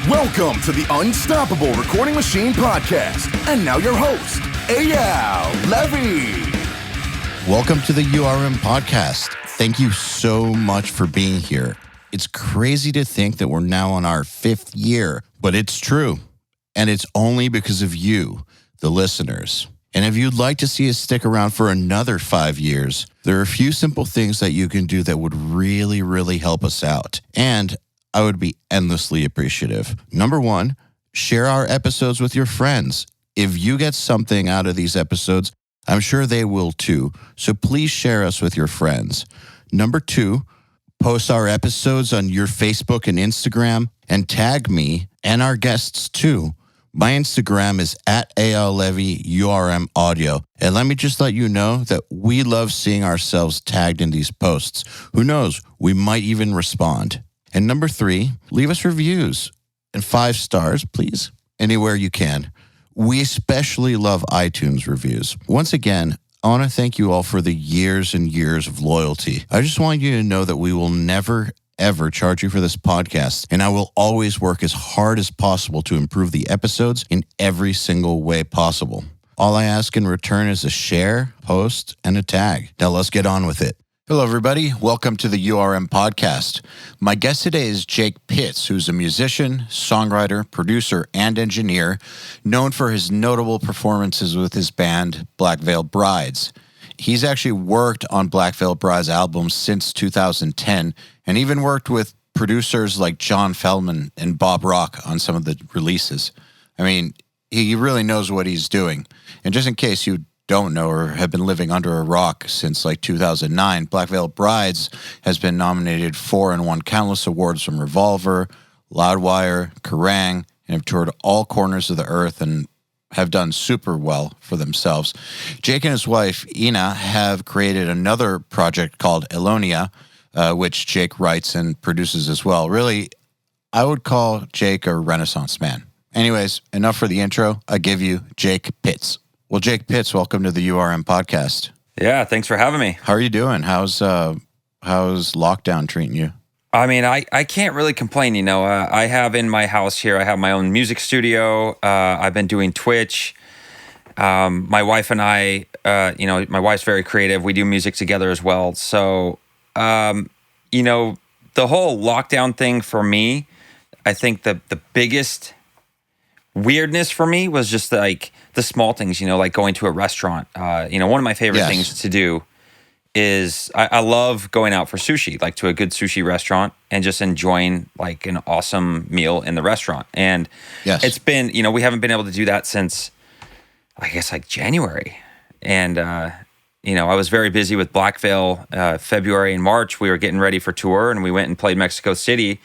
Welcome to the Unstoppable Recording Machine Podcast. And now your host, EYAL Levy. Welcome to the URM Podcast. Thank you so much for being here. It's crazy to think that we're now on our 5th year, but it's true. And it's only because of you, the listeners. And if you'd like to see us stick around for another 5 years, there are a few simple things that you can do that would really, really help us out. And I would be endlessly appreciative. Number 1, share our episodes with your friends. If you get something out of these episodes, I'm sure they will too. So please share us with your friends. Number 2, post our episodes on your Facebook and Instagram and tag me and our guests too. My Instagram is at EYAL Audio. And let me just let you know that we love seeing ourselves tagged in these posts. Who knows, we might even respond. And number 3, leave us reviews and 5 stars, please, anywhere you can. We especially love iTunes reviews. Once again, I want to thank you all for the years and years of loyalty. I just want you to know that we will never, ever charge you for this podcast, and I will always work as hard as possible to improve the episodes in every single way possible. All I ask in return is a share, post, and a tag. Now let's get on with it. Hello, everybody. Welcome to the URM Podcast. My guest today is Jake Pitts, who's a musician, songwriter, producer, and engineer, known for his notable performances with his band, Black Veil Brides. He's actually worked on Black Veil Brides albums since 2010, and even worked with producers like John Feldman and Bob Rock on some of the releases. I mean, he really knows what he's doing. And just in case you don't know or have been living under a rock since like 2009, Black Veil Brides has been nominated for and won countless awards from Revolver, Loudwire, Kerrang, and have toured all corners of the earth and have done super well for themselves. Jake and his wife, Ina, have created another project called Elonia, which Jake writes and produces as well. Really, I would call Jake a Renaissance man. Anyways, enough for the intro. I give you Jake Pitts. Well, Jake Pitts, welcome to the URM Podcast. Yeah, thanks for having me. How are you doing? How's lockdown treating you? I mean, I can't really complain, you know. I have in my house here, I have my own music studio. I've been doing Twitch. My wife and I, my wife's very creative. We do music together as well. So, the whole lockdown thing for me, I think the biggest weirdness for me was just like the small things, like going to a restaurant. One of my favorite things to do is I love going out for sushi, like to a good sushi restaurant and just enjoying like an awesome meal in the restaurant. And it's been, we haven't been able to do that since, I guess, like January. And, I was very busy with Black Veil. February and March, we were getting ready for tour and we went and played Mexico City.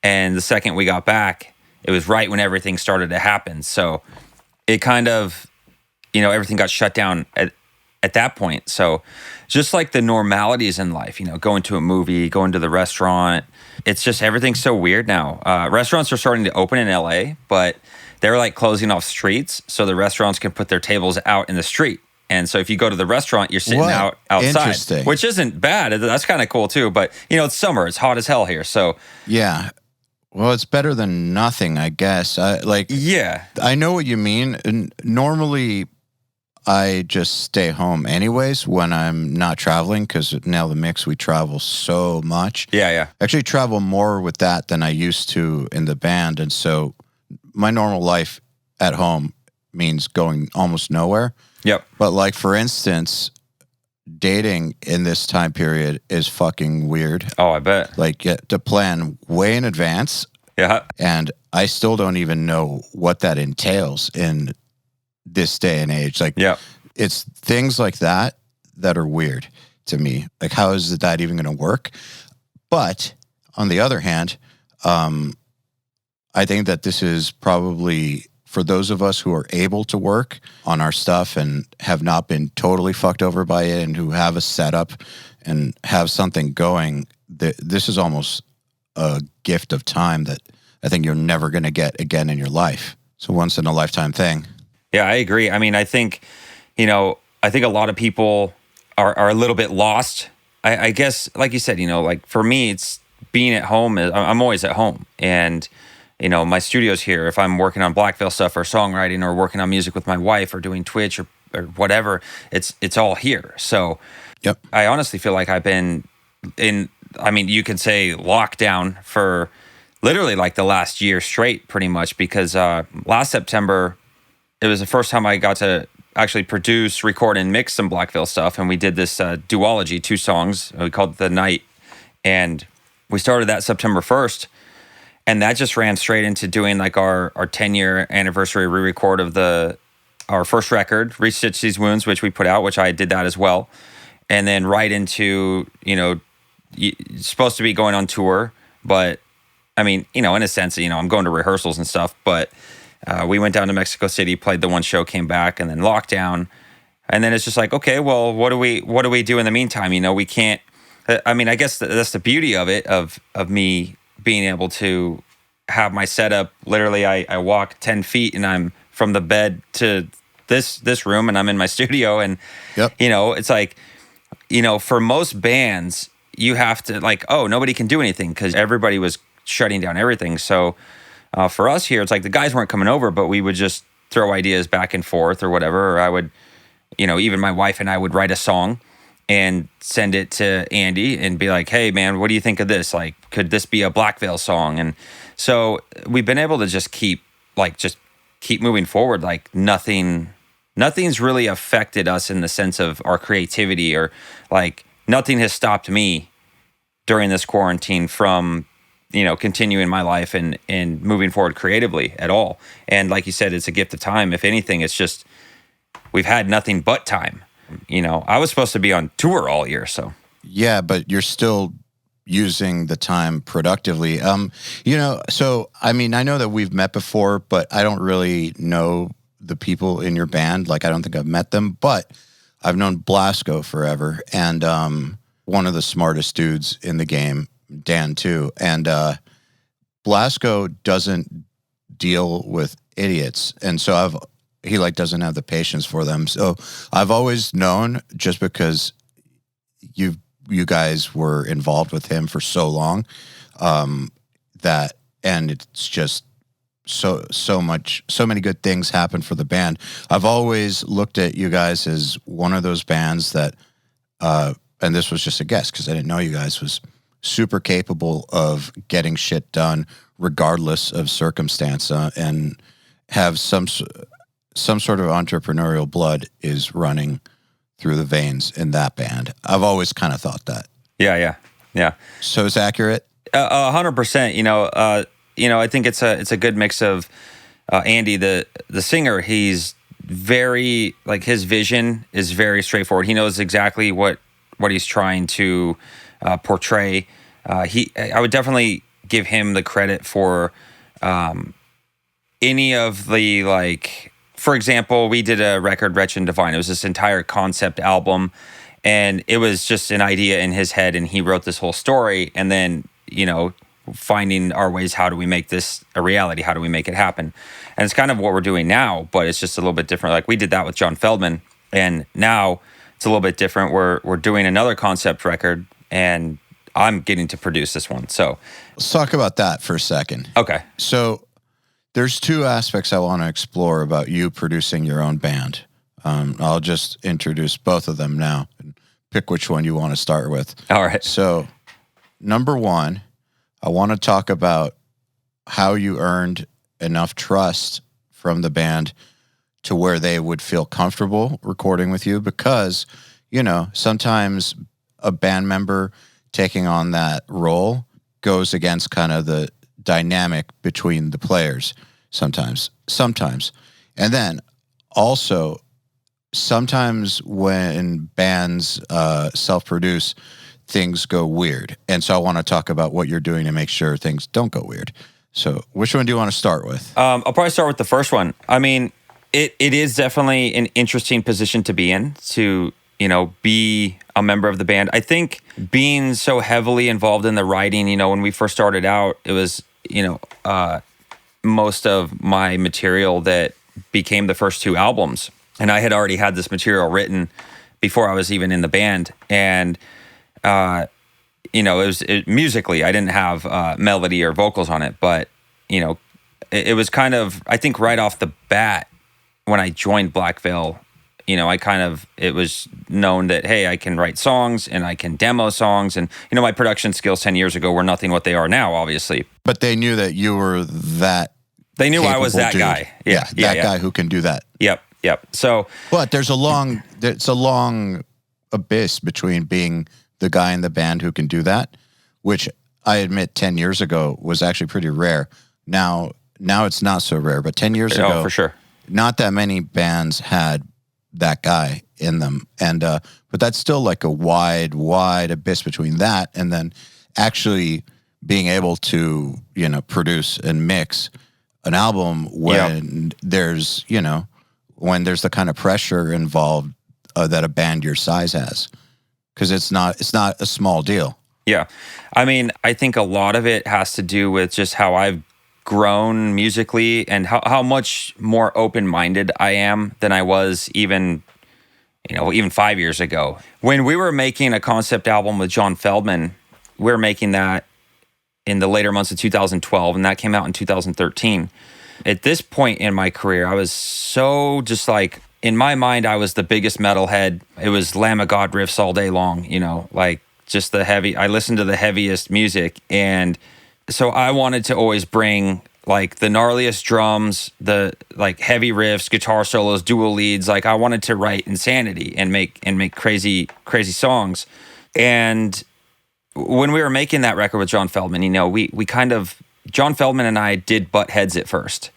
And the second we got back, it was right when everything started to happen. So it kind of, everything got shut down at that point. So just like the normalities in life, going to a movie, going to the restaurant, it's just everything's so weird now. Restaurants are starting to open in LA, but they're like closing off streets so the restaurants can put their tables out in the street. And so if you go to the restaurant, you're sitting outside, which isn't bad. That's kind of cool too. But, it's summer. It's hot as hell here. So yeah. Well, it's better than nothing, I guess. I know what you mean. And normally, I just stay home anyways when I'm not traveling because now the mix, we travel so much. Yeah. Actually travel more with that than I used to in the band. And so my normal life at home means going almost nowhere. Yep. But like, for instance, dating in this time period is fucking weird. Oh, I bet. Like, get to plan way in advance. Yeah. And I still don't even know what that entails in this day and age. Like, it's things like that are weird to me. Like, how is that even going to work? But on the other hand, I think that this is probably, for those of us who are able to work on our stuff and have not been totally fucked over by it and who have a setup and have something going, this is almost a gift of time that I think you're never going to get again in your life. It's a once in a lifetime thing. Yeah, I agree. I mean, I think a lot of people are a little bit lost. I guess, like you said, like for me, it's being at home. I'm always at home. And my studio's here. If I'm working on Black Veil stuff or songwriting or working on music with my wife or doing Twitch or whatever, it's all here. So Yep. I honestly feel like I've been you could say lockdown for literally like the last year straight pretty much, because last September, it was the first time I got to actually produce, record, and mix some Black Veil stuff. And we did this duology, 2 songs. We called it The Night. And we started that September 1st. And that just ran straight into doing like our 10-year anniversary re-record of our first record, Restitch These Wounds, which we put out, which I did that as well. And then right into, supposed to be going on tour. But I mean, in a sense, I'm going to rehearsals and stuff. But we went down to Mexico City, played the one show, came back, and then lockdown. And then it's just like, okay, well, what do we do in the meantime? We can't. I guess that's the beauty of it, of me being able to have my setup. Literally, I walk 10 feet and I'm from the bed to this room and I'm in my studio. And, Yep. It's like, for most bands, you have to nobody can do anything because everybody was shutting down everything. So for us here, it's like the guys weren't coming over, but we would just throw ideas back and forth or whatever. Or I would, even my wife and I would write a song and send it to Andy and be like, hey man, what do you think of this? Like, could this be a Black Veil song? And so we've been able to just keep moving forward. Like nothing's really affected us in the sense of our creativity, or like nothing has stopped me during this quarantine from, continuing my life and moving forward creatively at all. And like you said, it's a gift of time. If anything, it's just, we've had nothing but time. I was supposed to be on tour all year, so. Yeah, but you're still using the time productively. So, I know that we've met before, but I don't really know the people in your band. Like, I don't think I've met them, but I've known Blasco forever. And one of the smartest dudes in the game, Dan too. And Blasco doesn't deal with idiots. And so he doesn't have the patience for them. So I've always known, just because you guys were involved with him for so long, and it's just so many good things happen for the band. I've always looked at you guys as one of those bands that, and this was just a guess because I didn't know you guys, was super capable of getting shit done regardless of circumstance, and have some sort of entrepreneurial blood is running through the veins in that band. I've always kind of thought that. Yeah. So it's accurate? 100%. I think it's a good mix of Andy, the singer. He's very, his vision is very straightforward. He knows exactly what he's trying to portray. I would definitely give him the credit for any of the, for example, we did a record, Wretched and Divine. It was this entire concept album, and it was just an idea in his head, and he wrote this whole story, and then, finding our ways, how do we make this a reality? How do we make it happen? And it's kind of what we're doing now, but it's just a little bit different. Like, we did that with John Feldman, and now it's a little bit different. We're doing another concept record, and I'm getting to produce this one. So let's talk about that for a second. Okay. So there's 2 aspects I want to explore about you producing your own band. I'll just introduce both of them now and pick which one you want to start with. All right. So, number 1, I want to talk about how you earned enough trust from the band to where they would feel comfortable recording with you, because, sometimes a band member taking on that role goes against kind of the dynamic between the players sometimes. And then also, sometimes when bands self-produce, things go weird. And so I want to talk about what you're doing to make sure things don't go weird. So which one do you want to start with? I'll probably start with the first one. I mean, it is definitely an interesting position to be in, to, be a member of the band. I think being so heavily involved in the writing, when we first started out, it was, most of my material that became the first 2 albums. And I had already had this material written before I was even in the band. And, musically, I didn't have melody or vocals on it, but, it was kind of, I think right off the bat when I joined Black Veil, you know, it was known that, hey, I can write songs and I can demo songs. And, you know, my production skills 10 years ago were nothing what they are now, obviously. But they knew that you were that. They knew I was that dude. guy. Yeah, guy who can do that. Yep. So, but there's a long abyss between being the guy in the band who can do that, which I admit 10 years ago was actually pretty rare. Now it's not so rare, but 10 years ago, for sure, not that many bands had that guy in them. And, but that's still like a wide abyss between that and then actually being able to, you know, produce and mix an album when there's, you know, when there's the kind of pressure involved that a band your size has. Because it's not a small deal. Yeah. I mean, I think a lot of it has to do with just how I've grown musically and how much more open-minded I am than I was even 5 years ago. When we were making a concept album with John Feldman, we were making that in the later months of 2012, and that came out in 2013. At this point in my career, I was so just like, in my mind, I was the biggest metalhead. It was Lamb of God riffs all day long, you know, like just I listened to the heaviest music. And so I wanted to always bring like the gnarliest drums, the like heavy riffs, guitar solos, dual leads. Like I wanted to write insanity and make crazy songs. And when we were making that record with John Feldman, you know, we kind of, John Feldman and I did butt heads at first.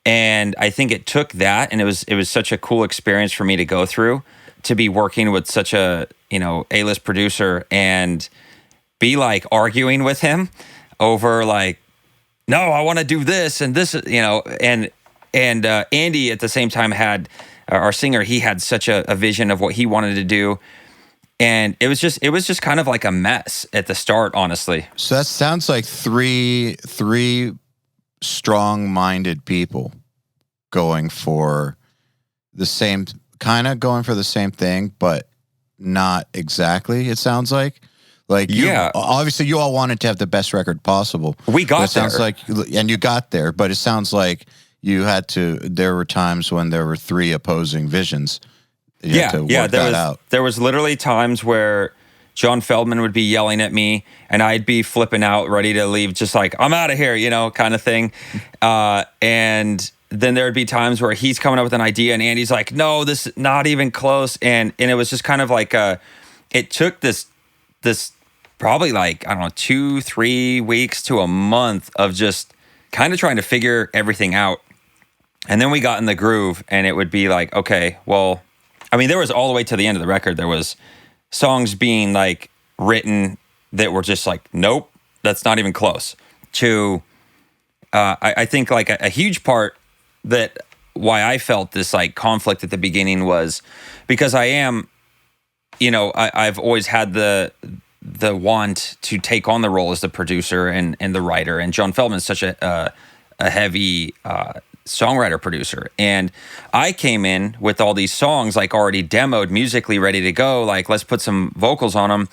And I think it took that, and it was such a cool experience for me to go through, to be working with such a, you know, A-list producer and be like arguing with him over like, no, I want to do this and this, you know, and Andy at the same time had, our singer, he had such a vision of what he wanted to do. And it was just kind of like a mess at the start, honestly. So that sounds like three strong-minded people going for the same thing, but not exactly, it sounds like. Like, obviously you all wanted to have the best record possible. We got there. It sounds like, and you got there, but it sounds like there were times when there were three opposing visions. You had to work that out. There was literally times where John Feldman would be yelling at me and I'd be flipping out, ready to leave, just like, I'm out of here, you know, kind of thing. And then there would be times where he's coming up with an idea and Andy's like, no, this is not even close. And it was just kind of like, it took this probably like, I don't know, 2-3 weeks to a month of just kind of trying to figure everything out. And then we got in the groove and it would be like, okay, well, I mean, there was all the way to the end of the record, there was songs being like written that were just like, nope, that's not even close to, I think like a huge part that why I felt this like conflict at the beginning was because I am, you know, I've always had the want to take on the role as the producer and the writer. And John Feldman's such a heavy songwriter producer. And I came in with all these songs like already demoed, musically ready to go. Like, let's put some vocals on them.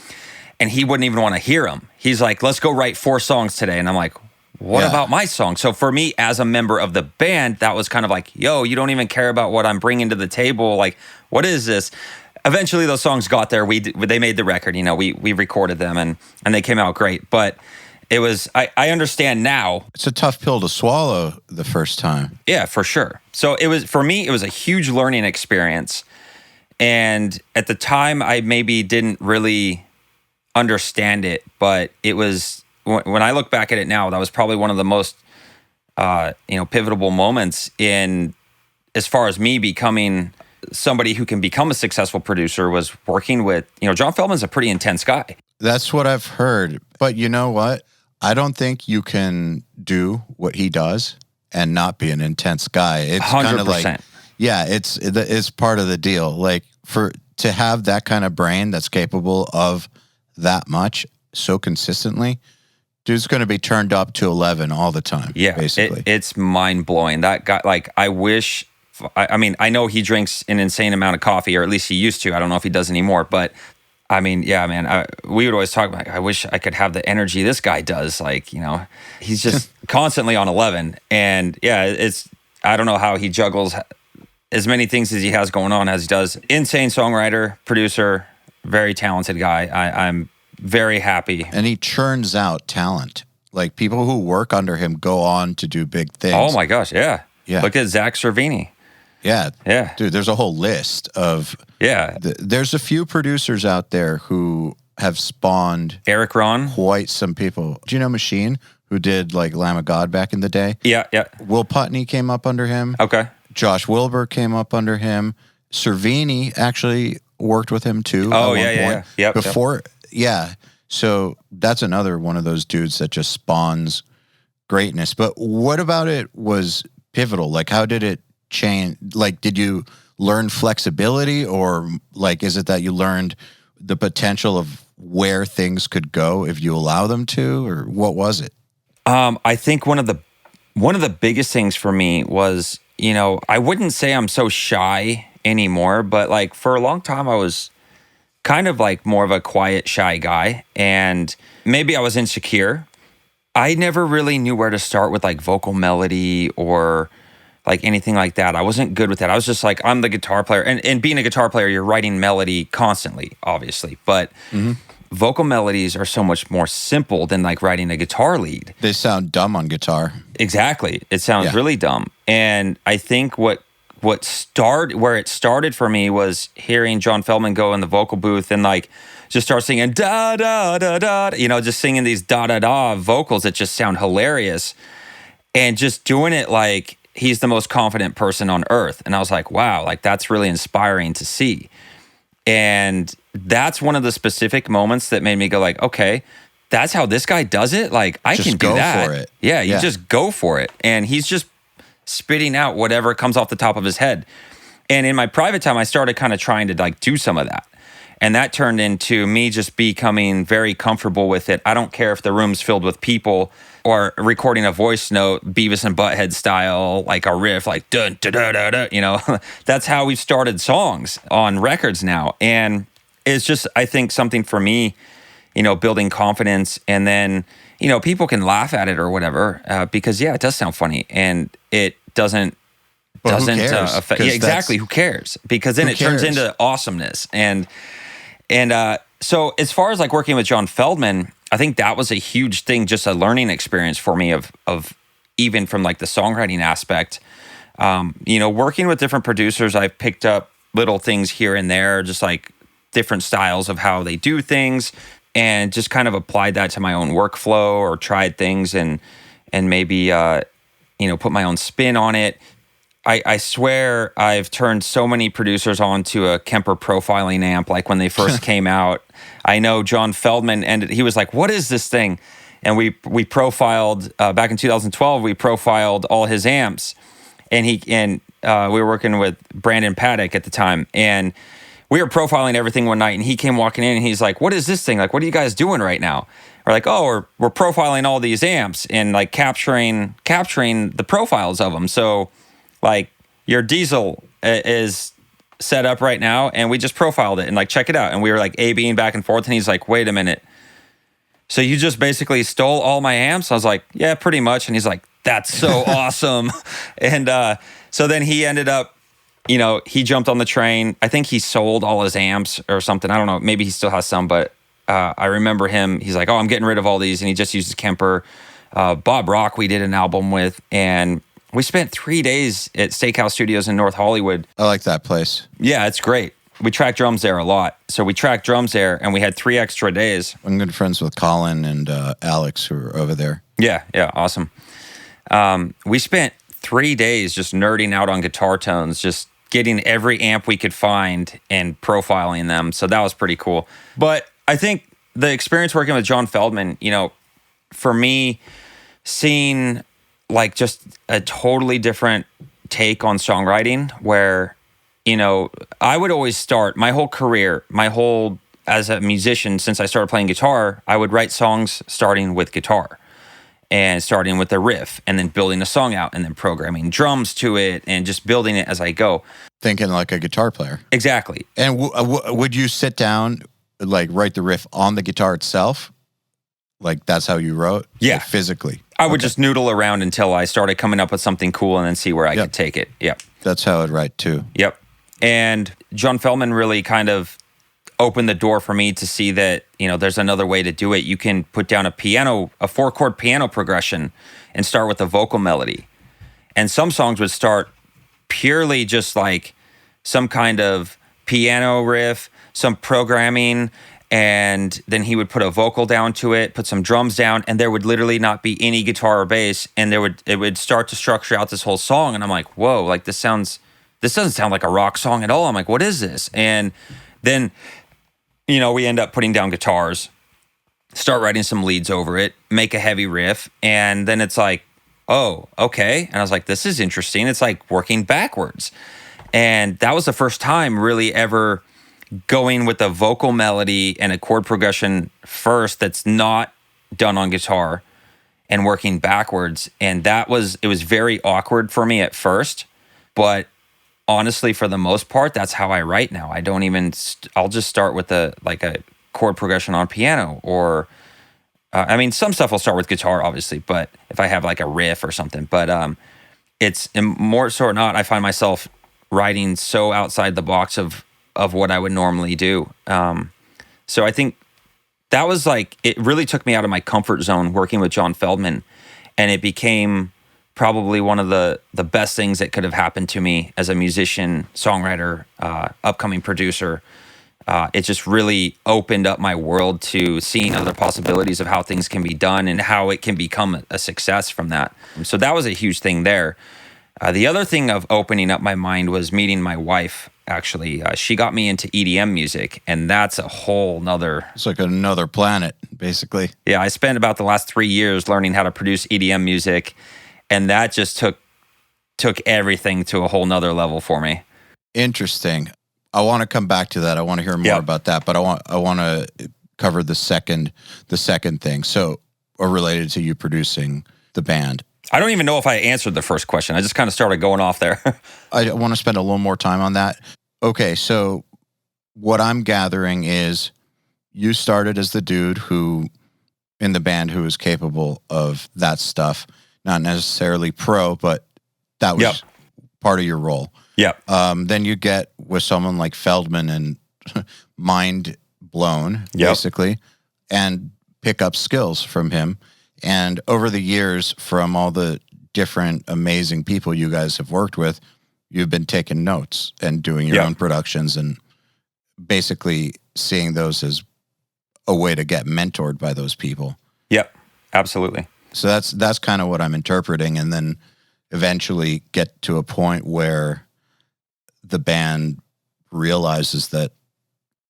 And he wouldn't even want to hear them. He's like, let's go write 4 songs today. And I'm like, what about my song? So for me, as a member of the band, that was kind of like, yo, you don't even care about what I'm bringing to the table. Like, what is this? Eventually, those songs got there. They made the record. You know, we recorded them and they came out great. But it was, I understand now. It's a tough pill to swallow the first time. Yeah, for sure. So it was, for me, it was a huge learning experience. And at the time, I maybe didn't really understand it, but it was, when I look back at it now, that was probably one of the most, pivotal moments in, as far as me becoming somebody who can become a successful producer, was working with, you know, John Feldman's a pretty intense guy. That's what I've heard. But you know what? I don't think you can do what he does and not be an intense guy. It's 100%. Kind of like, yeah, it's part of the deal. Like, to have that kind of brain that's capable of that much so consistently, dude's going to be turned up to 11 all the time. Yeah, basically. It's mind blowing. That guy, like, I wish. I mean, I know he drinks an insane amount of coffee, or at least he used to. I don't know if he does anymore, but I mean, yeah, man, we would always talk about, I wish I could have the energy this guy does. Like, he's just constantly on 11. And yeah, I don't know how he juggles as many things as he has going on as he does. Insane songwriter, producer, very talented guy. I'm very happy. And he churns out talent. Like, people who work under him go on to do big things. Oh my gosh, yeah. Yeah. Look at Zach Cervini. Yeah. Yeah. Dude, there's a whole list of... Yeah. There's a few producers out there who have spawned... Eric Ron. Quite some people. Do you know Machine, who did, like, Lamb of God back in the day? Yeah, yeah. Will Putney came up under him. Okay. Josh Wilbur came up under him. Cervini actually worked with him, too. Oh, yeah. Yep. Before... Yeah. So that's another one of those dudes that just spawns greatness. But what about it was pivotal? Like, how did it change? Like, did you learn flexibility, or like, is it that you learned the potential of where things could go if you allow them to, or what was it? I think one of the biggest things for me was, I wouldn't say I'm so shy anymore, but like for a long time I was kind of like more of a quiet, shy guy, and maybe I was insecure. I never really knew where to start with like vocal melody or like anything like that. I wasn't good with that. I was just like, I'm the guitar player. And being a guitar player, you're writing melody constantly, obviously. But vocal melodies are so much more simple than like writing a guitar lead. They sound dumb on guitar. Exactly. It sounds really dumb. And I think where it started for me was hearing John Feldmann go in the vocal booth and like just start singing da da da da, just singing these da da da vocals that just sound hilarious, and just doing it like he's the most confident person on earth. And I was like, wow, like that's really inspiring to see. And that's one of the specific moments that made me go like, okay, that's how this guy does it. Like I just can do that. Go for it. Yeah, you just go for it. And he's just spitting out whatever comes off the top of his head. And in my private time, I started kind of trying to like do some of that. And that turned into me just becoming very comfortable with it. I don't care if the room's filled with people or recording a voice note, Beavis and Butthead style, like a riff, like dun da da da da. That's how we've started songs on records now. And it's just, I think, something for me, building confidence. And then, people can laugh at it or whatever, because it does sound funny, and it doesn't affect. Yeah, exactly. Who cares? Because then it turns into awesomeness. And so as far as like working with John Feldmann, I think that was a huge thing, just a learning experience for me of even from like the songwriting aspect. Working with different producers, I've picked up little things here and there, just like different styles of how they do things, and just kind of applied that to my own workflow, or tried things and maybe put my own spin on it. I swear I've turned so many producers onto a Kemper profiling amp, like when they first came out. I know John Feldmann, and he was like, what is this thing? And we profiled, back in 2012, we profiled all his amps. And we were working with Brandon Paddock at the time. And we were profiling everything one night, and he came walking in, and he's like, what is this thing? Like, what are you guys doing right now? We're like, oh, we're profiling all these amps and like capturing the profiles of them. So like your Diesel is set up right now, and we just profiled it and like check it out. And we were like A-Bing back and forth, and he's like, wait a minute. So you just basically stole all my amps? I was like, yeah, pretty much. And he's like, that's so awesome. And so then he ended up, he jumped on the train. I think he sold all his amps or something. I don't know. Maybe he still has some, but I remember him. He's like, oh, I'm getting rid of all these. And he just uses Kemper. Bob Rock, we did an album with, and we spent 3 days at Steakhouse Studios in North Hollywood. I like that place. Yeah, it's great. We tracked drums there a lot. So we tracked drums there, and we had 3 extra days. I'm good friends with Colin and Alex, who are over there. Yeah, awesome. We spent 3 days just nerding out on guitar tones, just getting every amp we could find and profiling them. So that was pretty cool. But I think the experience working with John Feldmann, for me, seeing like just a totally different take on songwriting, where, I would always start my whole career, as a musician, since I started playing guitar, I would write songs starting with guitar and starting with the riff, and then building a song out, and then programming drums to it, and just building it as I go. Thinking like a guitar player. Exactly. And would you sit down like write the riff on the guitar itself? Like that's how you wrote? Yeah. Like, physically? I would just noodle around until I started coming up with something cool and then see where I could take it. Yep. That's how I'd write too. Yep. And John Feldman really kind of opened the door for me to see that, there's another way to do it. You can put down a 4-chord piano progression and start with a vocal melody. And some songs would start purely just like some kind of piano riff, some programming, and then he would put a vocal down to it, put some drums down, and there would literally not be any guitar or bass, and it would start to structure out this whole song. And I'm like, whoa, like this doesn't sound like a rock song at all. I'm like, what is this? And then, we end up putting down guitars, start writing some leads over it, make a heavy riff, and then it's like, oh, okay. And I was like, this is interesting. It's like working backwards. And that was the first time really ever going with a vocal melody and a chord progression first that's not done on guitar and working backwards. And it was very awkward for me at first, but honestly, for the most part, that's how I write now. I don't even, I'll just start with a chord progression on piano, or, some stuff will start with guitar, obviously, but if I have like a riff or something, but it's more so or not, I find myself writing so outside the box of what I would normally do. So I think that was like, it really took me out of my comfort zone working with John Feldman, and it became probably one of the best things that could have happened to me as a musician, songwriter, upcoming producer. It just really opened up my world to seeing other possibilities of how things can be done and how it can become a success from that. So that was a huge thing there. The other thing of opening up my mind was meeting my wife, actually. She got me into EDM music, and that's a whole nother... It's like another planet, basically. Yeah, I spent about the last 3 years learning how to produce EDM music, and that just took everything to a whole nother level for me. Interesting. I want to come back to that. I want to hear more about that, but I want to cover the second thing. So, or related to you producing the band. I don't even know if I answered the first question. I just kind of started going off there. I want to spend a little more time on that. Okay, so what I'm gathering is you started as the dude in the band who was capable of that stuff. Not necessarily pro, but that was part of your role. Yep. Then you get with someone like Feldman and mind blown, basically, and pick up skills from him. And over the years, from all the different amazing people you guys have worked with, you've been taking notes and doing your own productions and basically seeing those as a way to get mentored by those people. Yep, absolutely. So that's kind of what I'm interpreting, and then eventually get to a point where the band realizes that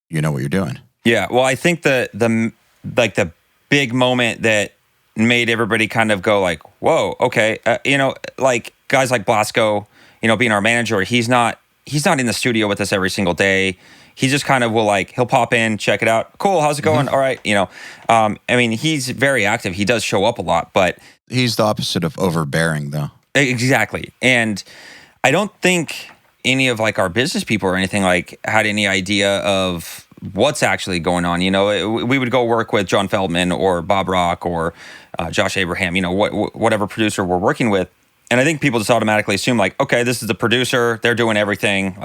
you know what you're doing. Yeah. Well, I think the big moment that made everybody kind of go like, whoa, okay. Like guys like Blasco, being our manager, he's not in the studio with us every single day. He just kind of he'll pop in, check it out. Cool. How's it going? All right. He's very active. He does show up a lot, but he's the opposite of overbearing though. Exactly. And I don't think any of our business people or anything had any idea of what's actually going on. We would go work with John Feldman or Bob Rock or Josh Abraham, whatever producer we're working with. And I think people just automatically assume okay, this is the producer. They're doing everything.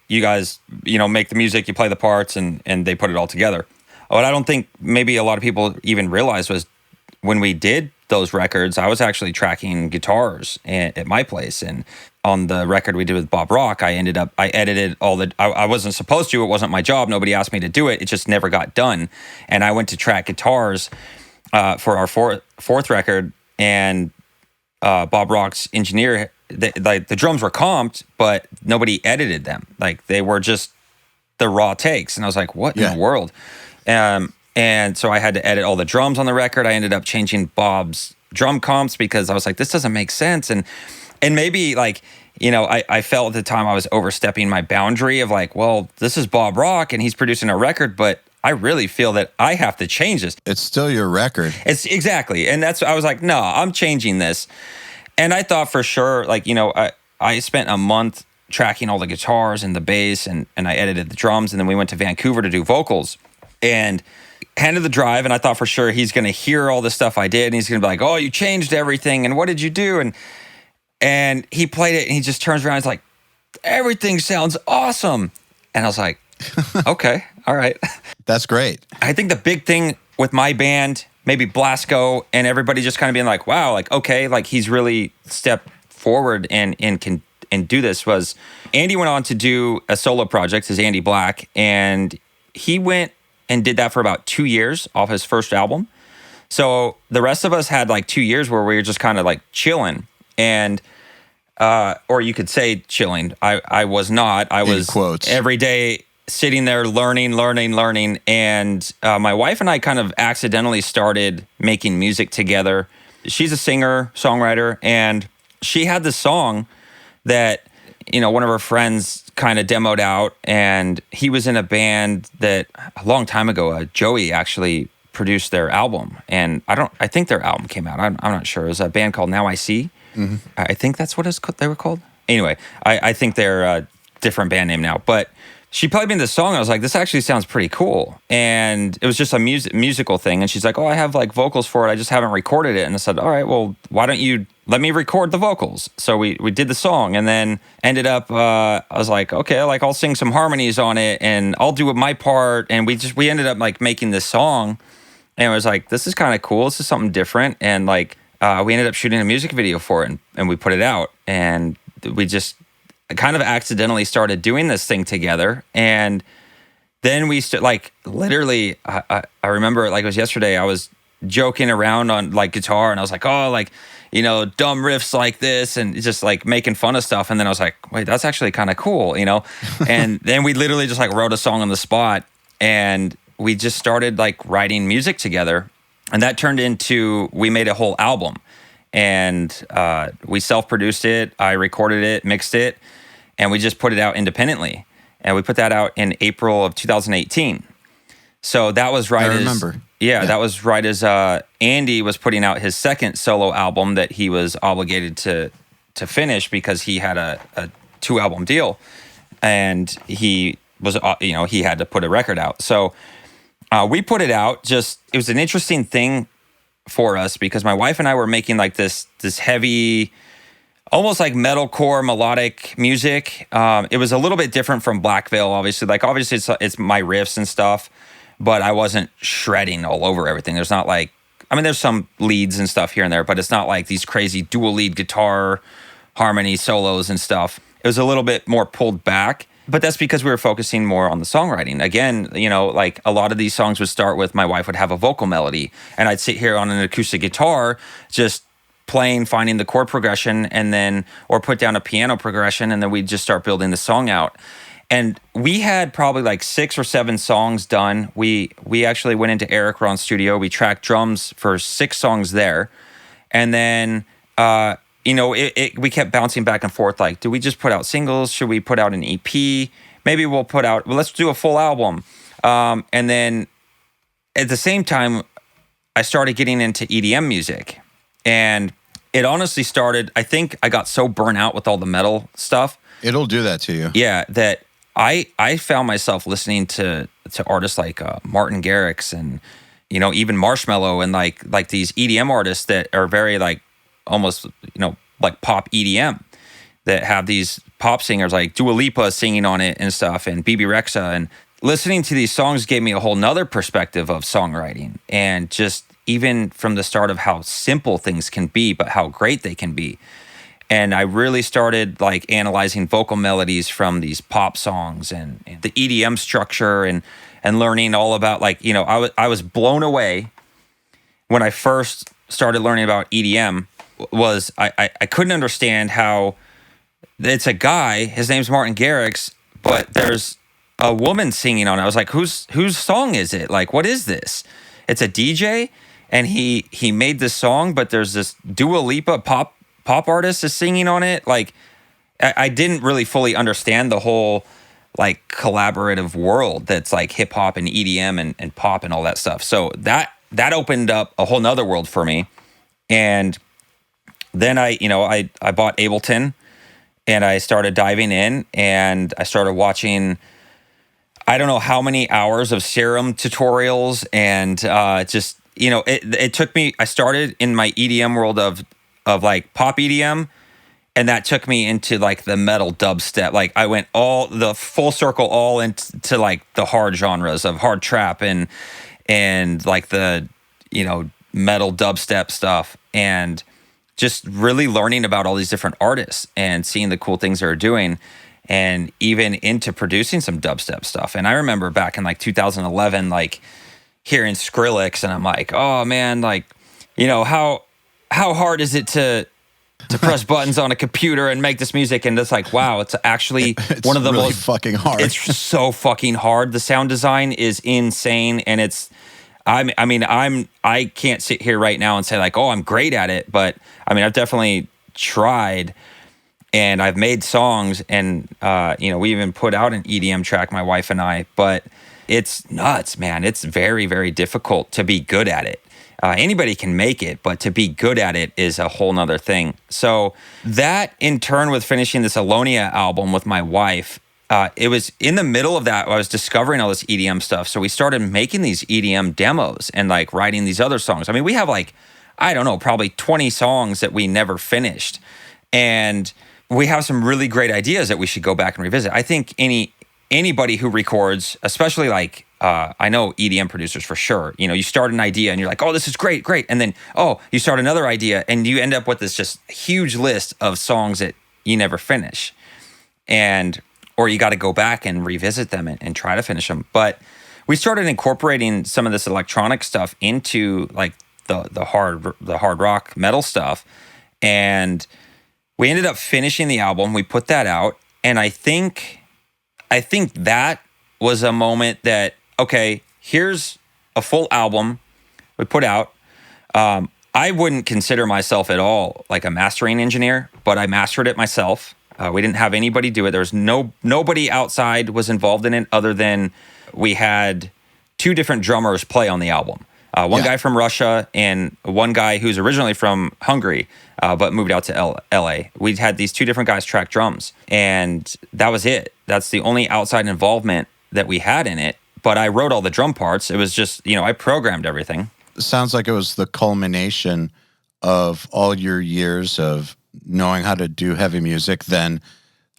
You guys, make the music, you play the parts, and they put it all together. What I don't think maybe a lot of people even realized was when we did those records, I was actually tracking guitars at my place. And on the record we did with Bob Rock, I edited I wasn't supposed to, it wasn't my job. Nobody asked me to do it. It just never got done. And I went to track guitars for our fourth record, and Bob Rock's engineer, the drums were comped, but nobody edited them. They were just the raw takes. And I was like, what in the world? And so I had to edit all the drums on the record. I ended up changing Bob's drum comps because I was like, this doesn't make sense. And maybe I felt at the time I was overstepping my boundary of well, this is Bob Rock and he's producing a record, but I really feel that I have to change this. It's still your record. It's exactly. And I was like, no, I'm changing this. And I thought for sure, I spent a month tracking all the guitars and the bass, and I edited the drums, and then we went to Vancouver to do vocals. and handed the drive. And I thought for sure he's going to hear all the stuff I did. And he's going to be like, oh, you changed everything. And what did you do? And he played it and he just turns around and he's like, everything sounds awesome. And I was like, okay, all right. That's great. I think the big thing with my band, maybe Blasco, and everybody just kind of being like, wow, like, okay, like he's really stepped forward and can do this, was Andy went on to do a solo project, his Andy Black, and he went and did that for about 2 years off his first album. So the rest of us had like 2 years where we were just kind of like chilling, and or you could say chilling. I was not. I was every day sitting there learning. And my wife and I kind of accidentally started making music together. She's a singer, songwriter, and she had this song that, one of her friends kind of demoed out, and he was in a band that a long time ago, Joey actually produced their album. And I think their album came out. I'm not sure. It was a band called Now I See. Mm-hmm. I think that's what they were called. Anyway, I think they're a different band name now. But she played me this song. I was like, this actually sounds pretty cool. And it was just a musical thing. And she's like, oh, I have like vocals for it. I just haven't recorded it. And I said, all right, well, why don't you let me record the vocals? So we did the song, and then ended up, I was like, okay, like I'll sing some harmonies on it and I'll do my part. And we ended up like making this song. And I was like, this is kind of cool. This is something different. And like, we ended up shooting a music video for it, and we put it out, and we just kind of accidentally started doing this thing together. And then we literally, I remember like it was yesterday, I was joking around on like guitar, and I was like, oh, like, dumb riffs like this, and just like making fun of stuff. And then I was like, wait, that's actually kind of cool, And then we literally just like wrote a song on the spot, and we just started like writing music together. And that turned into, we made a whole album, and we self-produced it. I recorded it, mixed it, and we just put it out independently. And we put that out in April of 2018. So that was right. I remember. Yeah, that was right as Andy was putting out his second solo album that he was obligated to finish because he had a 2-album deal, and he was he had to put a record out. So we put it out. It was an interesting thing for us because my wife and I were making like this heavy, almost like metalcore melodic music. It was a little bit different from Black Veil, obviously. Like obviously it's my riffs and stuff, but I wasn't shredding all over everything. There's not like, there's some leads and stuff here and there, but it's not like these crazy dual lead guitar harmony solos and stuff. It was a little bit more pulled back. But that's because we were focusing more on the songwriting. Again, like a lot of these songs would start with my wife would have a vocal melody, and I'd sit here on an acoustic guitar just playing, finding the chord progression, and then, or put down a piano progression, and then we'd just start building the song out. And we had probably like 6 or 7 songs done. We actually went into Eric Ron's studio. We tracked drums for 6 songs there. And then, we kept bouncing back and forth. Like, do we just put out singles? Should we put out an EP? Maybe let's do a full album. And then at the same time, I started getting into EDM music. And it honestly started, I think I got so burnt out with all the metal stuff. It'll do that to you. Yeah, that I found myself listening to artists like Martin Garrix and, even Marshmello and like these EDM artists that are very like, almost, like pop EDM, that have these pop singers like Dua Lipa singing on it and stuff, and BB Rexha. And listening to these songs gave me a whole nother perspective of songwriting, and just even from the start of how simple things can be, but how great they can be. And I really started like analyzing vocal melodies from these pop songs and the EDM structure, and learning all about like, I was blown away when I first started learning about EDM. Was I couldn't understand how it's a guy, his name's Martin Garrix, but there's a woman singing on it. I was like, whose song is it? Like, what is this? It's a DJ, and he made this song, but there's this Dua Lipa pop artist is singing on it. Like, I didn't really fully understand the whole like collaborative world that's like hip hop and EDM and pop and all that stuff. So that opened up a whole nother world for me. And then I bought Ableton, and I started diving in, and I started watching I don't know how many hours of serum tutorials and just, it took me, I started in my EDM world of like pop EDM, and that took me into like the metal dubstep. Like I went all the full circle all into like the hard genres of hard trap and like the, metal dubstep stuff, and just really learning about all these different artists and seeing the cool things they're doing, and even into producing some dubstep stuff. And I remember back in like 2011, like hearing Skrillex, and I'm like, oh man, like, how hard is it to press buttons on a computer and make this music? And it's like, wow, it's actually it's one of the really most fucking hard. It's so fucking hard. The sound design is insane, and I can't sit here right now and say like, oh, I'm great at it, but I mean, I've definitely tried, and I've made songs, and we even put out an EDM track, my wife and I. But it's nuts, man. It's very, very difficult to be good at it. Anybody can make it, but to be good at it is a whole nother thing. So that, in turn, with finishing this Alonia album with my wife, it was in the middle of that, I was discovering all this EDM stuff. So we started making these EDM demos and like writing these other songs. I mean, we have like, I don't know, probably 20 songs that we never finished. And we have some really great ideas that we should go back and revisit. I think anybody who records, especially like, I know EDM producers for sure, you start an idea and you're like, oh, this is great. And then, you start another idea and you end up with this just huge list of songs that you never finish. Or you got to go back and revisit them and try to finish them. But we started incorporating some of this electronic stuff into like the hard rock metal stuff. And we ended up finishing the album. We put that out. And I think that was a moment that, okay, here's a full album we put out. I wouldn't consider myself at all like a mastering engineer, but I mastered it myself. We didn't have anybody do it. There was nobody outside was involved in it, other than we had 2 different drummers play on the album. One guy from Russia and one guy who's originally from Hungary, but moved out to LA. We had these 2 different guys track drums, and that was it. That's the only outside involvement that we had in it. But I wrote all the drum parts. It was just, I programmed everything. Sounds like it was the culmination of all your years of knowing how to do heavy music, then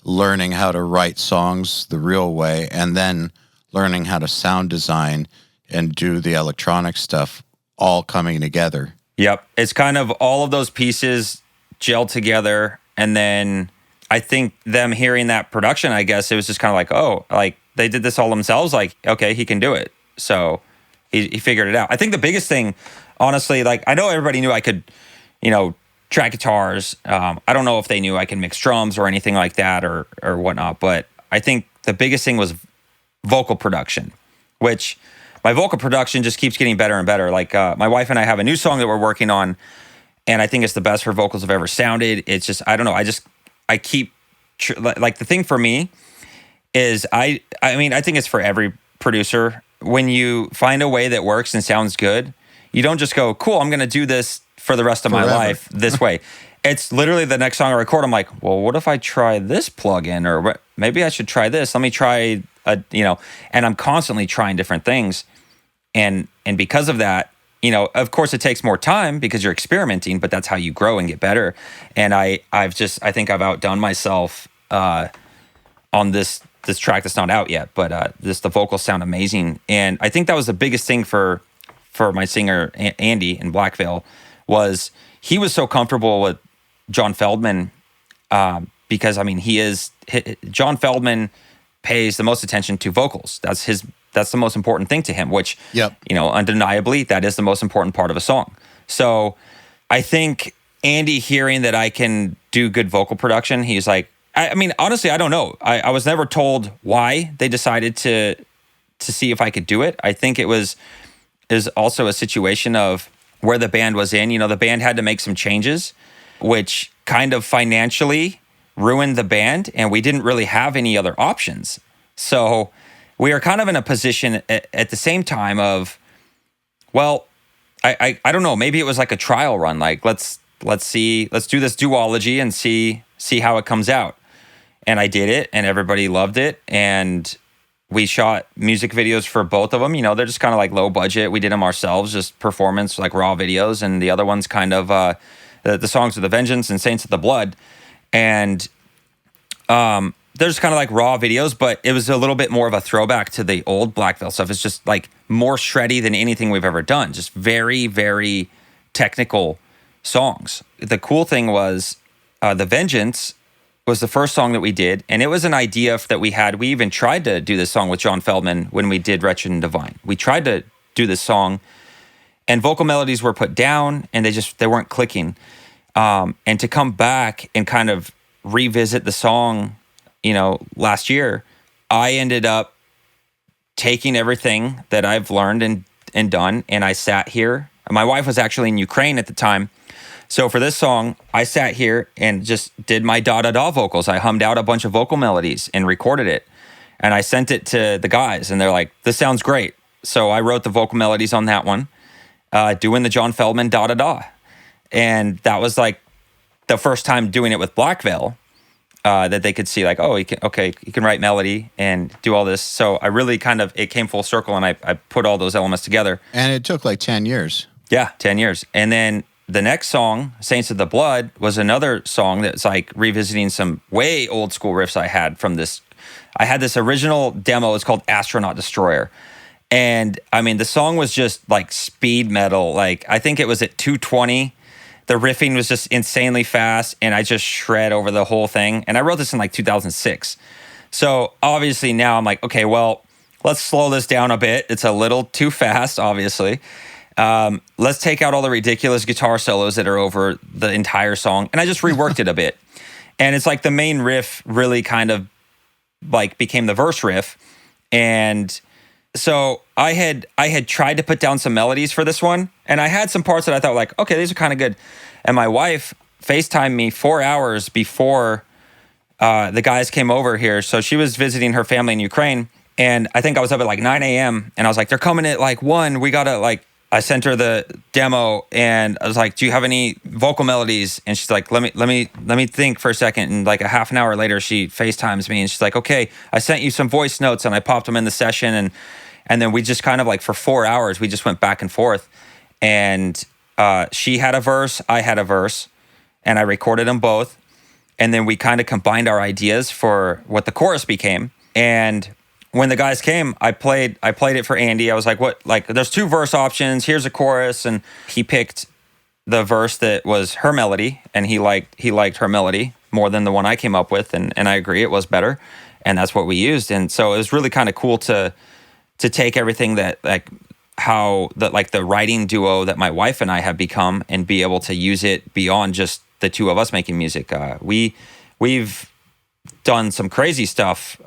learning how to write songs the real way, and then learning how to sound design and do the electronic stuff, all coming together. Yep. It's kind of all of those pieces gelled together. And then I think them hearing that production, I guess it was just kind of like, oh, like they did this all themselves. Like, okay, he can do it. So he figured it out. I think the biggest thing, honestly, like I know everybody knew I could, track guitars. I don't know if they knew I can mix drums or anything like that or whatnot. But I think the biggest thing was vocal production, which my vocal production just keeps getting better and better. Like my wife and I have a new song that we're working on, and I think it's the best her vocals have ever sounded. It's just, I don't know. I keep like the thing for me is I think it's for every producer. When you find a way that works and sounds good, you don't just go, cool, I'm going to do this for the rest of my life this way. It's literally the next song I record, I'm like, well, what if I try this plugin, or maybe I should try this. Let me try and I'm constantly trying different things. And because of that, of course it takes more time because you're experimenting, but that's how you grow and get better. And I think I've outdone myself on this track that's not out yet, but the vocals sound amazing. And I think that was the biggest thing for my singer Andy in Black Veil, was he was so comfortable with John Feldman because John Feldman pays the most attention to vocals. That's the most important thing to him, which, undeniably, that is the most important part of a song. So I think Andy hearing that I can do good vocal production, he's like, honestly, I don't know. I was never told why they decided to see if I could do it. I think is also a situation of where the band was in. The band had to make some changes, which kind of financially ruined the band, and we didn't really have any other options. So we are kind of in a position at the same time of, well, I don't know, maybe it was like a trial run. Like, let's do this duology and see how it comes out. And I did it, and everybody loved it. And We shot music videos for both of them. They're just kind of like low budget. We did them ourselves, just performance, like raw videos. And the other one's kind of the songs of the Vengeance and Saints of the Blood. And they're just kind of like raw videos, but it was a little bit more of a throwback to the old Black Veil stuff. It's just like more shreddy than anything we've ever done. Just very, very technical songs. The cool thing was The Vengeance was the first song that we did, and it was an idea that we had. We even tried to do this song with John Feldman when we did Wretched and Divine. We tried to do this song, and vocal melodies were put down, and they weren't clicking. And to come back and kind of revisit the song, last year, I ended up taking everything that I've learned and done, and I sat here. My wife was actually in Ukraine at the time. So for this song, I sat here and just did my da-da-da vocals. I hummed out a bunch of vocal melodies and recorded it. And I sent it to the guys, and they're like, this sounds great. So I wrote the vocal melodies on that one, doing the John Feldman da-da-da. And that was like the first time doing it with Black Veil, that they could see like, oh, you can write melody and do all this. So I really it came full circle, and I put all those elements together. And it took like 10 years. Yeah, 10 years. And then the next song, Saints of the Blood, was another song that's like revisiting some way old school riffs I had from this. I had this original demo. It's called Astronaut Destroyer. And I mean, the song was just like speed metal. Like, I think it was at 220. The riffing was just insanely fast, and I just shred over the whole thing. And I wrote this in like 2006. So obviously now I'm like, okay, well, let's slow this down a bit. It's a little too fast, obviously. Let's take out all the ridiculous guitar solos that are over the entire song. And I just reworked it a bit. And it's like the main riff really kind of like became the verse riff. And so I had tried to put down some melodies for this one, and I had some parts that I thought like, okay, these are kind of good. And my wife FaceTimed me 4 hours before the guys came over here. So she was visiting her family in Ukraine, and I think I was up at like 9 a.m. and I was like, they're coming at like 1. We gotta like. I sent her the demo, and I was like, do you have any vocal melodies? And she's like, let me think for a second. And like a half an hour later, she FaceTimes me, and she's like, okay, I sent you some voice notes, and I popped them in the session. And then we just kind of like for 4 hours, we just went back and forth. And she had a verse, I had a verse, and I recorded them both. And then we kind of combined our ideas for what the chorus became. And when the guys came, I played it for Andy. I was like, what? Like, there's 2 verse options. Here's a chorus. And he picked the verse that was her melody, and he liked her melody more than the one I came up with. And I agree, it was better. And that's what we used. And so it was really kind of cool to take everything that like how the writing duo that my wife and I have become, and be able to use it beyond just the 2 of us making music. We've done some crazy stuff,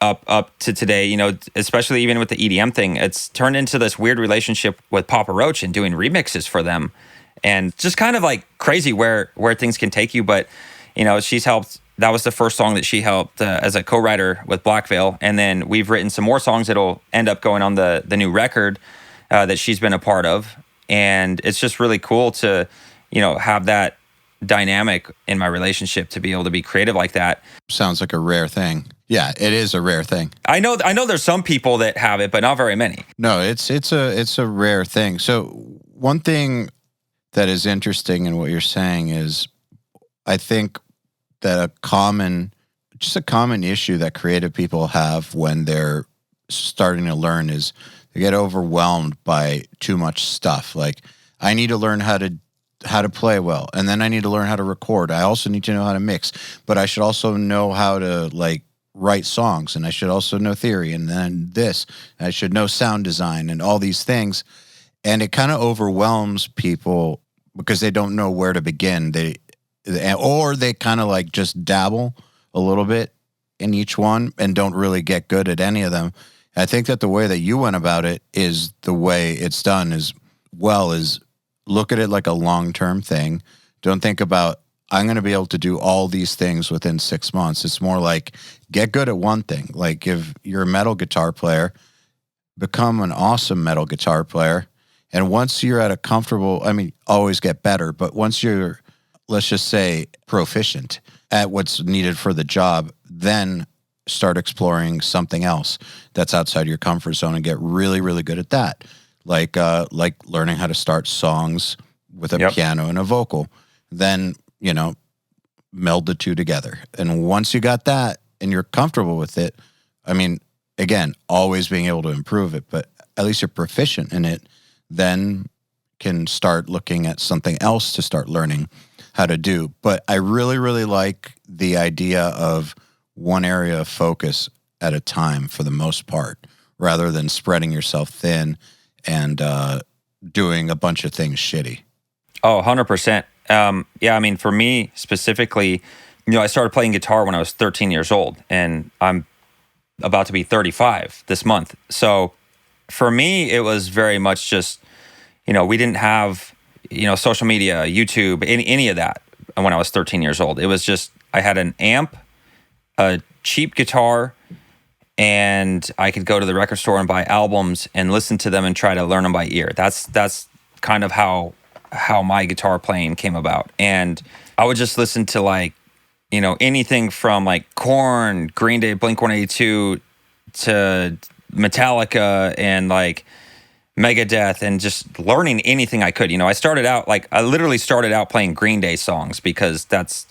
up to today, especially even with the EDM thing. It's turned into this weird relationship with Papa Roach and doing remixes for them, and just kind of like crazy where things can take you. But she's helped. That was the first song that she helped as a co-writer with Black Veil, and then we've written some more songs that'll end up going on the new record that she's been a part of. And it's just really cool to have that dynamic in my relationship, to be able to be creative like that. Sounds like a rare thing. Yeah, it is a rare thing. I know there's some people that have it, but not very many. No, it's a rare thing. So one thing that is interesting in what you're saying is, I think that a common issue that creative people have when they're starting to learn is they get overwhelmed by too much stuff. Like, I need to learn how to play well, and then I need to learn how to record. I also need to know how to mix, but I should also know how to like write songs, and I should also know theory, and then I should know sound design and all these things. And it kind of overwhelms people because they don't know where to begin. Or they kind of like just dabble a little bit in each one and don't really get good at any of them. I think that the way that you went about it is the way it's done as well, is look at it like a long-term thing. Don't think about, I'm going to be able to do all these things within 6 months. It's more like, get good at one thing. Like, if you're a metal guitar player, become an awesome metal guitar player. And once you're at a comfortable, always get better, but once you're, let's just say, proficient at what's needed for the job, then start exploring something else that's outside your comfort zone and get really, really good at that. Like learning how to start songs with a piano and a vocal. Then, meld the two together. And once you got that and you're comfortable with it, I mean, again, always being able to improve it, but at least you're proficient in it, then can start looking at something else to start learning how to do. But I really, really like the idea of one area of focus at a time for the most part, rather than spreading yourself thin and doing a bunch of things shitty. Oh, 100%. Yeah, I mean, for me specifically, I started playing guitar when I was 13 years old, and I'm about to be 35 this month. So for me, it was very much just, we didn't have, social media, YouTube, any of that when I was 13 years old. It was just, I had an amp, a cheap guitar, and I could go to the record store and buy albums and listen to them and try to learn them by ear. That's kind of how my guitar playing came about. And I would just listen to anything from Korn, Green Day, Blink-182 to Metallica and Megadeth, and just learning anything I could. I started out I literally started out playing Green Day songs because that's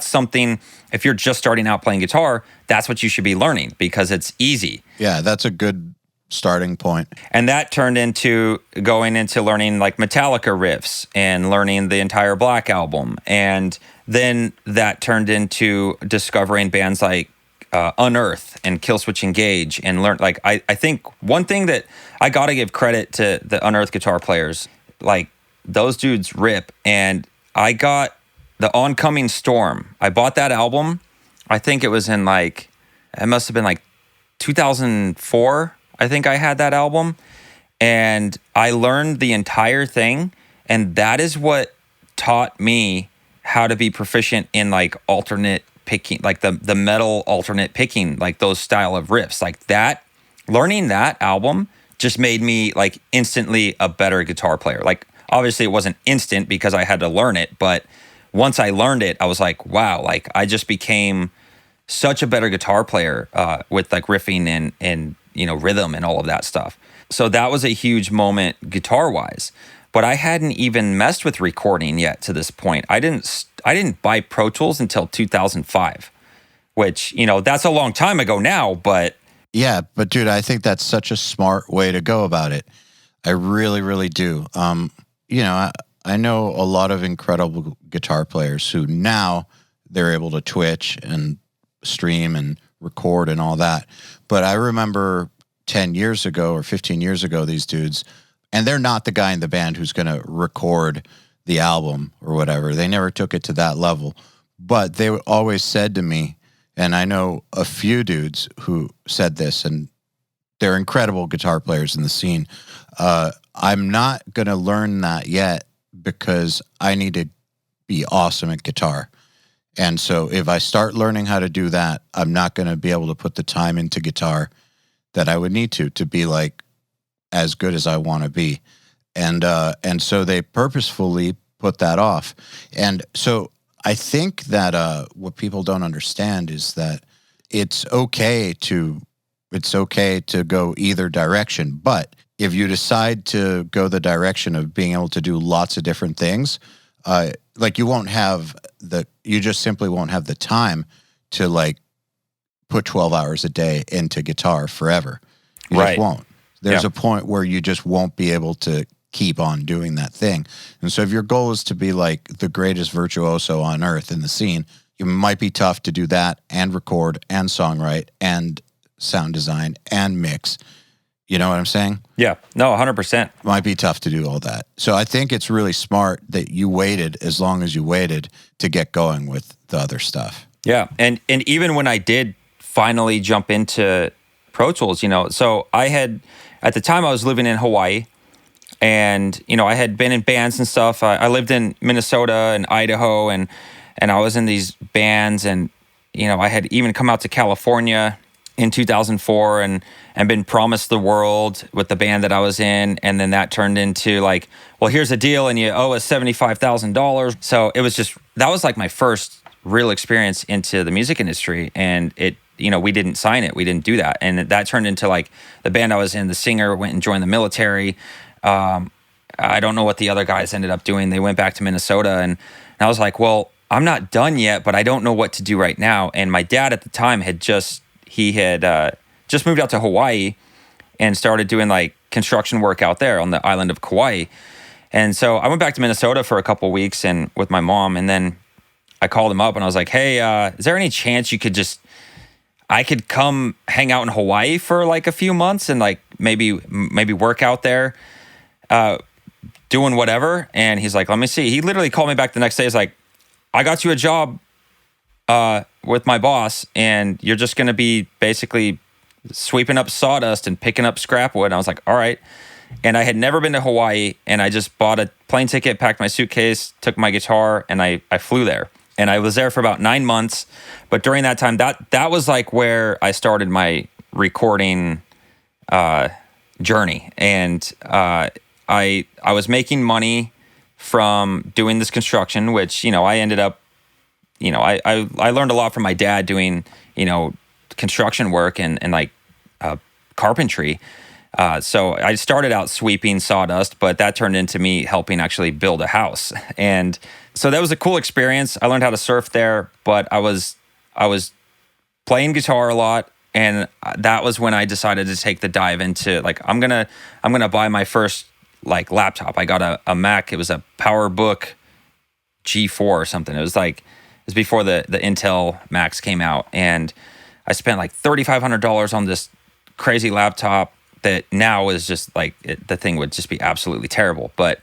something, if you're just starting out playing guitar, that's what you should be learning because it's easy. Yeah, that's a good starting point. And that turned into going into learning Metallica riffs and learning the entire Black Album. And then that turned into discovering bands like Unearth and Killswitch Engage, and learn I think one thing that I gotta give credit to the Unearth guitar players, those dudes rip. And I got the Oncoming Storm. I bought that album. I think it was in it must have been 2004. I think I had that album, and I learned the entire thing, and that is what taught me how to be proficient in alternate picking, the metal alternate picking, those style of riffs that. Learning that album just made me instantly a better guitar player. Obviously it wasn't instant because I had to learn it, but once I learned it, I was wow, I just became such a better guitar player with riffing and rhythm and all of that stuff. So that was a huge moment guitar wise. But I hadn't even messed with recording yet to this point. I didn't buy Pro Tools until 2005, which, that's a long time ago now, but... Yeah, but dude, I think that's such a smart way to go about it. I really, really do. I know a lot of incredible guitar players who now they're able to Twitch and stream and record and all that. But I remember 10 years ago or 15 years ago, these dudes... And they're not the guy in the band who's going to record the album or whatever. They never took it to that level. But they always said to me, and I know a few dudes who said this, and they're incredible guitar players in the scene. I'm not going to learn that yet because I need to be awesome at guitar. And so if I start learning how to do that, I'm not going to be able to put the time into guitar that I would need to be as good as I want to be. And so they purposefully put that off. And so I think that what people don't understand is that it's okay to go either direction. But if you decide to go the direction of being able to do lots of different things, you just simply won't have the time to put 12 hours a day into guitar forever. You just won't. There's a point where you just won't be able to keep on doing that thing. And so if your goal is to be the greatest virtuoso on earth in the scene, it might be tough to do that and record and songwrite and sound design and mix. You know what I'm saying? Yeah. No, 100%. Might be tough to do all that. So I think it's really smart that you waited as long as you waited to get going with the other stuff. Yeah. And even when I did finally jump into Pro Tools, so I had... At the time, I was living in Hawaii, and I had been in bands and stuff. I lived in Minnesota and Idaho, and I was in these bands, and I had even come out to California in 2004 and been promised the world with the band that I was in, and then that turned into well, here's a deal, and you owe us $75,000. So it was that was my first real experience into the music industry, and it we didn't sign it. We didn't do that. And that turned into like the band I was in, the singer went and joined the military. I don't know what the other guys ended up doing. They went back to Minnesota, and I was like, well, I'm not done yet, but I don't know what to do right now. And my dad at the time had just moved out to Hawaii and started doing like construction work out there on the island of Kauai. And so I went back to Minnesota for a couple weeks and with my mom, and then I called him up and I was like, hey, is there any chance I could come hang out in Hawaii for like a few months and like maybe work out there, doing whatever? And he's like, let me see. He literally called me back the next day. He's like, I got you a job with my boss, and you're just going to be basically sweeping up sawdust and picking up scrap wood. And I was like, all right. And I had never been to Hawaii, and I just bought a plane ticket, packed my suitcase, took my guitar, and I flew there. And I was there for about 9 months. But during that time, that was like where I started my recording journey. And I was making money from doing this construction, which, I ended up, I learned a lot from my dad doing, construction work and like carpentry. So I started out sweeping sawdust, but that turned into me helping actually build a house. And so that was a cool experience. I learned how to surf there, but I was playing guitar a lot. And that was when I decided to take the dive into like, I'm going to buy my first like laptop. I got a Mac. It was a PowerBook G4 or something. It was before the Intel Macs came out. And I spent like $3,500 on this crazy laptop that now is just like, the thing would just be absolutely terrible. But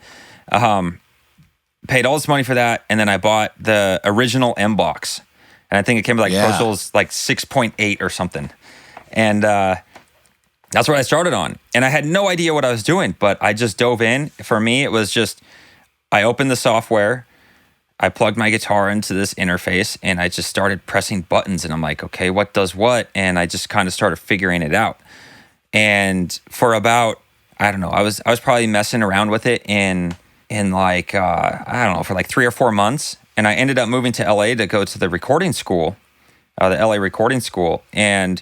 paid all this money for that. And then I bought the original M-Box. And I think it came with like Pro Tools like 6.8 or something. And that's what I started on. And I had no idea what I was doing, but I just dove in. For me, it was just, I opened the software, I plugged my guitar into this interface, and I just started pressing buttons. And I'm like, okay, what does what? And I just kind of started figuring it out. And for about, I don't know, I was probably messing around with it in like, I don't know, for like 3 or 4 months. And I ended up moving to LA to go to the recording school, the LA recording school. And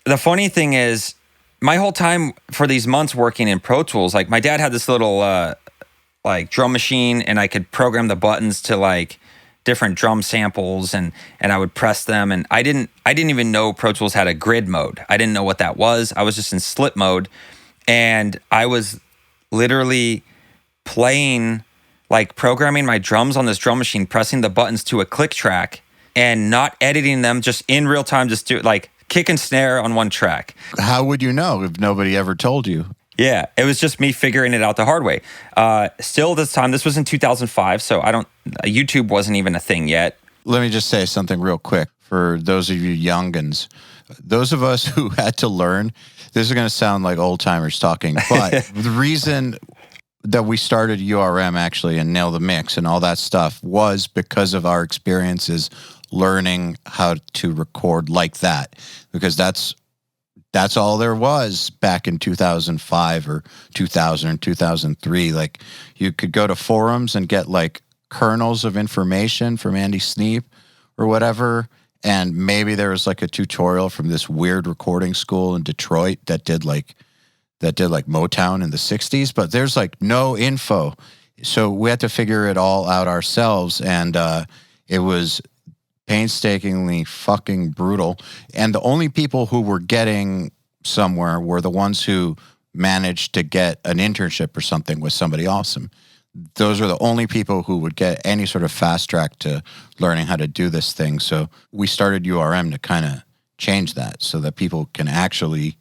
the funny thing is, my whole time for these months working in Pro Tools, like my dad had this little like drum machine, and I could program the buttons to like different drum samples, and I would press them. And I didn't even know Pro Tools had a grid mode. I didn't know what that was. I was just in slip mode, and I was literally playing, like programming my drums on this drum machine, pressing the buttons to a click track and not editing them, just in real time, just do like kick and snare on one track. How would you know if nobody ever told you? Yeah, it was just me figuring it out the hard way. Still this time, this was in 2005, so YouTube wasn't even a thing yet. Let me just say something real quick for those of you youngins. Those of us who had to learn, this is going to sound like old timers talking, but the reason that we started URM actually and Nail the Mix and all that stuff was because of our experiences learning how to record like that, because that's all there was back in 2005 or 2000 and 2003. Like, you could go to forums and get like kernels of information from Andy Sneap or whatever, and maybe there was like a tutorial from this weird recording school in Detroit that did like Motown in the 60s, but there's like no info. So we had to figure it all out ourselves, and it was painstakingly fucking brutal. And the only people who were getting somewhere were the ones who managed to get an internship or something with somebody awesome. Those are the only people who would get any sort of fast track to learning how to do this thing. So we started URM to kind of change that so that people can actually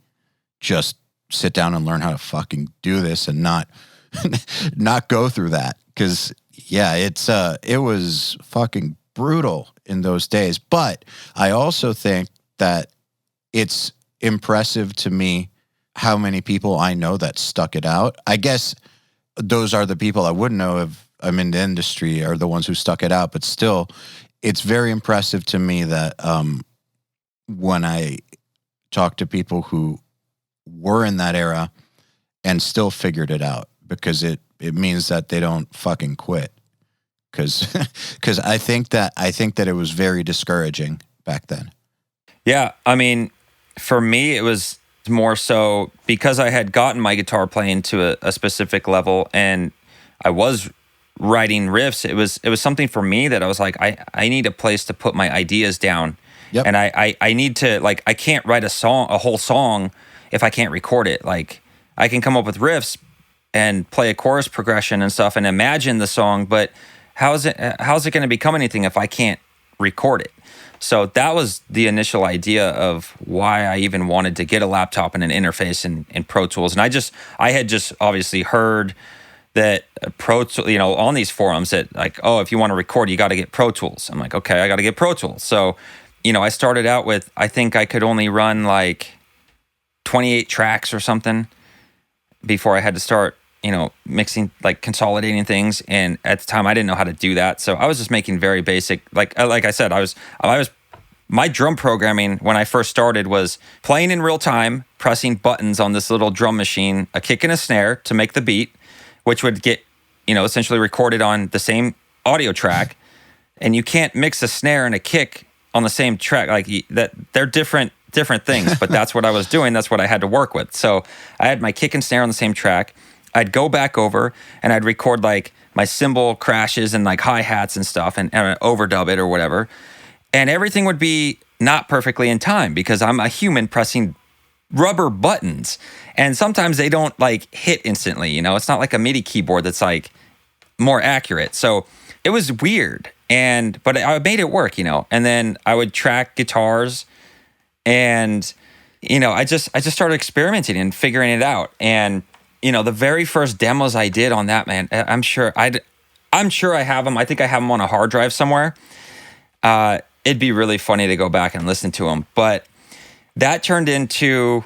just sit down and learn how to fucking do this and not go through that. Because it was fucking brutal in those days. But I also think that it's impressive to me how many people I know that stuck it out. I guess those are the people I wouldn't know if I'm in the industry, are the ones who stuck it out. But still, it's very impressive to me that when I talk to people who were in that era and still figured it out, because it means that they don't fucking quit. Because I think that it was very discouraging back then. Yeah, I mean, for me, it was more so because I had gotten my guitar playing to a specific level, and I was writing riffs. It was something for me that I was like, I need a place to put my ideas down, Yep. and I need to, like, I can't write a whole song if I can't record it. Like, I can come up with riffs and play a chorus progression and stuff and imagine the song, but how's it going to become anything if I can't record it? So that was the initial idea of why I even wanted to get a laptop and an interface in Pro Tools. And I had just obviously heard that Pro Tools, on these forums that, like, oh, if you want to record, you got to get Pro Tools. I'm like, okay, I got to get Pro Tools. So, I started out with, I think I could only run like 28 tracks or something before I had to start, mixing, like consolidating things. And at the time I didn't know how to do that. So I was just making very basic, like I said, my drum programming when I first started was playing in real time, pressing buttons on this little drum machine, a kick and a snare to make the beat, which would get, essentially recorded on the same audio track. And you can't mix a snare and a kick on the same track. Like that, they're different things, but that's what I was doing. That's what I had to work with. So I had my kick and snare on the same track. I'd go back over and I'd record like my cymbal crashes and like hi-hats and stuff and overdub it or whatever. And everything would be not perfectly in time because I'm a human pressing rubber buttons. And sometimes they don't like hit instantly, it's not like a MIDI keyboard that's like more accurate. So it was weird. But I made it work, and then I would track guitars and, I just started experimenting and figuring it out. And, the very first demos I did on that, man, I'm sure I have them. I think I have them on a hard drive somewhere. It'd be really funny to go back and listen to them. But that turned into,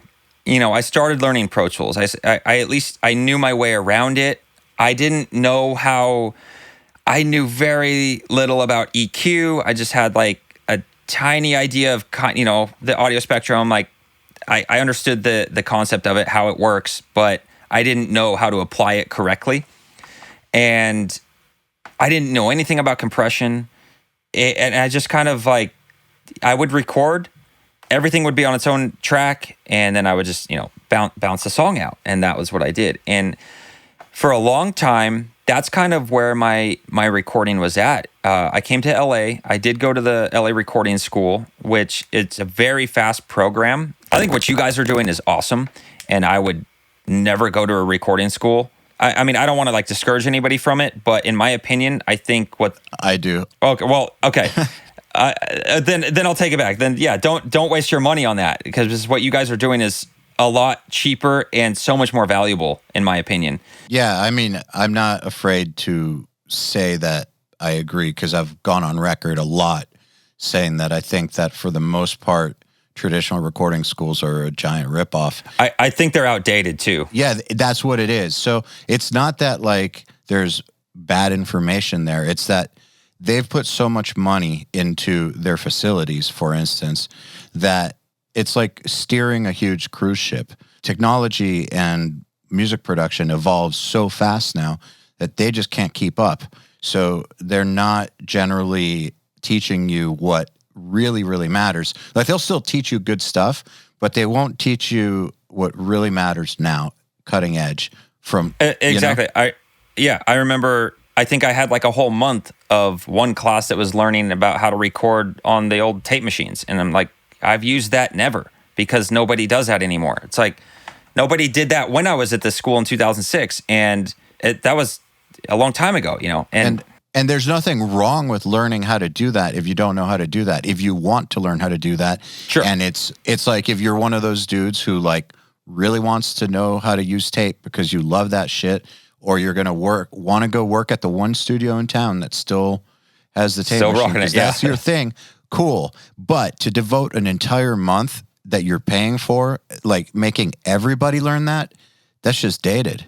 I started learning Pro Tools. I knew my way around it. I didn't know how. I knew very little about EQ. I just had like a tiny idea of, the audio spectrum. Like I understood the concept of it, how it works, but I didn't know how to apply it correctly. And I didn't know anything about compression. And I just kind of like, I would record, everything would be on its own track, and then I would just, bounce the song out. And that was what I did. And for a long time, that's kind of where my recording was at. I came to LA. I did go to the LA Recording School, which it's a very fast program. I think what you guys are doing is awesome, and I would never go to a recording school. I mean, I don't want to like discourage anybody from it, but in my opinion, I think what I do. Okay, well, okay. Then I'll take it back. Then yeah, don't waste your money on that, because what you guys are doing is a lot cheaper and so much more valuable, in my opinion. Yeah, I mean, I'm not afraid to say that I agree, because I've gone on record a lot saying that I think that for the most part, traditional recording schools are a giant ripoff. I think they're outdated too. Yeah, that's what it is. So it's not that like there's bad information there. It's that they've put so much money into their facilities, for instance, that it's like steering a huge cruise ship. Technology and music production evolves so fast now that they just can't keep up. So they're not generally teaching you what really, really matters. Like they'll still teach you good stuff, but they won't teach you what really matters now, cutting edge from exactly. I remember, I think I had like a whole month of one class that was learning about how to record on the old tape machines. And I'm like, I've used that never, because nobody does that anymore. It's like nobody did that when I was at the school in 2006. And that was a long time ago, And there's nothing wrong with learning how to do that if you don't know how to do that. If you want to learn how to do that. Sure. And it's like if you're one of those dudes who like really wants to know how to use tape because you love that shit, or you're going to want to go work at the one studio in town that still has the tape machine, rocking it, yeah. That's your thing, cool. But to devote an entire month that you're paying for, like making everybody learn that's just dated.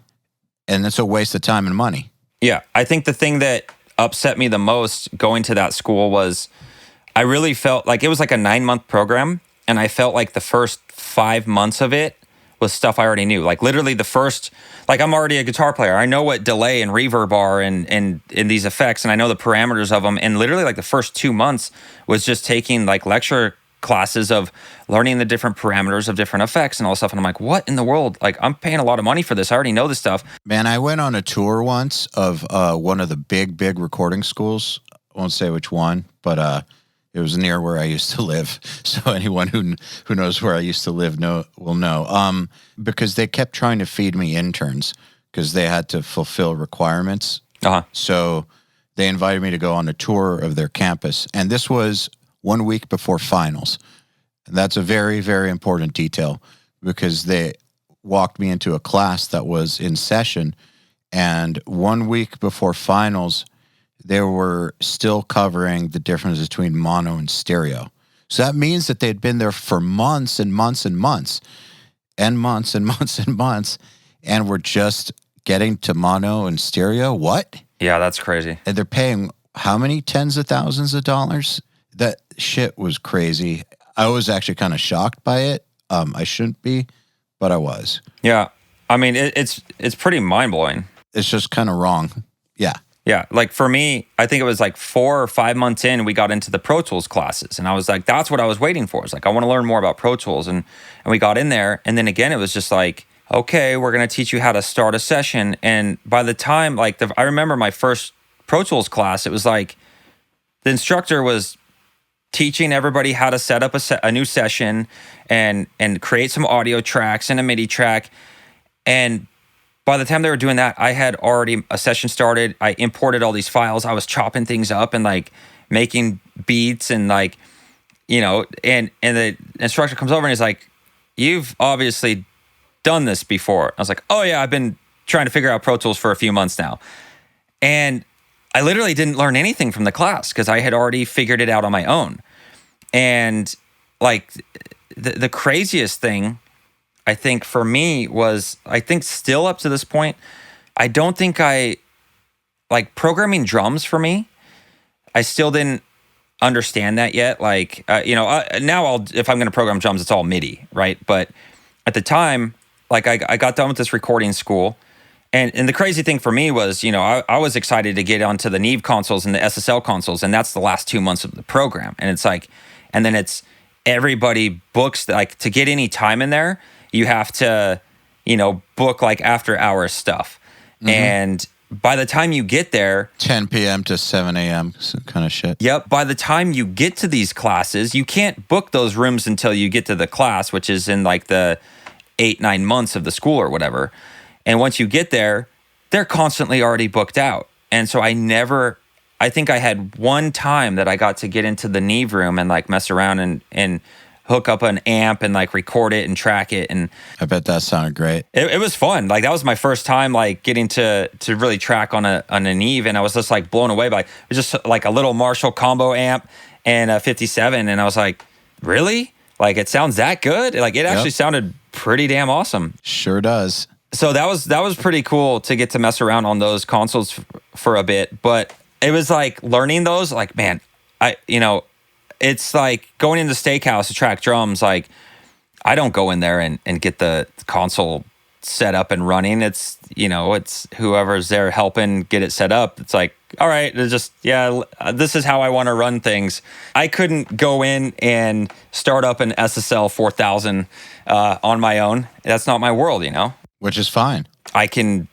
And it's a waste of time and money. Yeah, I think the thing that upset me the most going to that school was I really felt like it was like a 9-month program, and I felt like the first 5 months of it was stuff I already knew. Like literally the first, like I'm already a guitar player. I know what delay and reverb are and these effects, and I know the parameters of them. And literally like the first 2 months was just taking like lecture classes of learning the different parameters of different effects and all this stuff. And I'm like, what in the world? Like, I'm paying a lot of money for this. I already know this stuff. Man, I went on a tour once of one of the big recording schools. I won't say which one, but it was near where I used to live. So anyone who knows where I used to live will know. Because they kept trying to feed me interns because they had to fulfill requirements. Uh-huh. So they invited me to go on a tour of their campus. And this was 1 week before finals. And that's a very, very important detail because they walked me into a class that was in session. And 1 week before finals, they were still covering the difference between mono and stereo. So that means that they'd been there for months and months and months and months and months and months, and we're just getting to mono and stereo. What? Yeah, that's crazy. And they're paying how many tens of thousands of dollars? That shit was crazy. I was actually kind of shocked by it. I shouldn't be, but I was. Yeah. I mean, it's pretty mind-blowing. It's just kind of wrong. Yeah. Yeah. Like for me, I think it was like 4 or 5 months in, we got into the Pro Tools classes. And I was like, that's what I was waiting for. It's like, I want to learn more about Pro Tools. And we got in there. And then again, it was just like, okay, we're going to teach you how to start a session. And by the time, like, I remember my first Pro Tools class, it was like the instructor was teaching everybody how to set up a new session and create some audio tracks and a MIDI track. And by the time they were doing that, I had already a session started. I imported all these files. I was chopping things up and like making beats and like, you know, and the instructor comes over and he's like, you've obviously done this before. I was like, oh yeah, I've been trying to figure out Pro Tools for a few months now. And I literally didn't learn anything from the class because I had already figured it out on my own. And like the craziest thing, I think for me was, I think still up to this point, I don't think like programming drums for me, I still didn't understand that yet. Like, now if I'm going to program drums, it's all MIDI, right? But at the time, like I got done with this recording school. And the crazy thing for me was, I was excited to get onto the Neve consoles and the SSL consoles. And that's the last 2 months of the program. And it's like, and then it's everybody books, like to get any time in there, you have to, book like after hours stuff. Mm-hmm. And by the time you get there, 10 p.m. to 7 a.m. kind of shit. Yep. By the time you get to these classes, you can't book those rooms until you get to the class, which is in like the 8-9 months of the school or whatever. And once you get there, they're constantly already booked out. And so I think I had one time that I got to get into the Neve room and like mess around and hook up an amp and like record it and track it. And I bet that sounded great. It was fun. Like that was my first time like getting to really track on a Neve, and I was just like blown away by it. It was just like a little Marshall combo amp and a 57, and I was like, really? Like it sounds that good? Like it actually sounded pretty damn awesome. Sure does. So that was pretty cool to get to mess around on those consoles for a bit, but it was like learning those, like, man, it's like going into Steakhouse to track drums. Like I don't go in there and get the console set up and running. It's, it's whoever's there helping get it set up. It's like, all right, it's just, this is how I want to run things. I couldn't go in and start up an SSL 4000 on my own. That's not my world, Which is fine. I can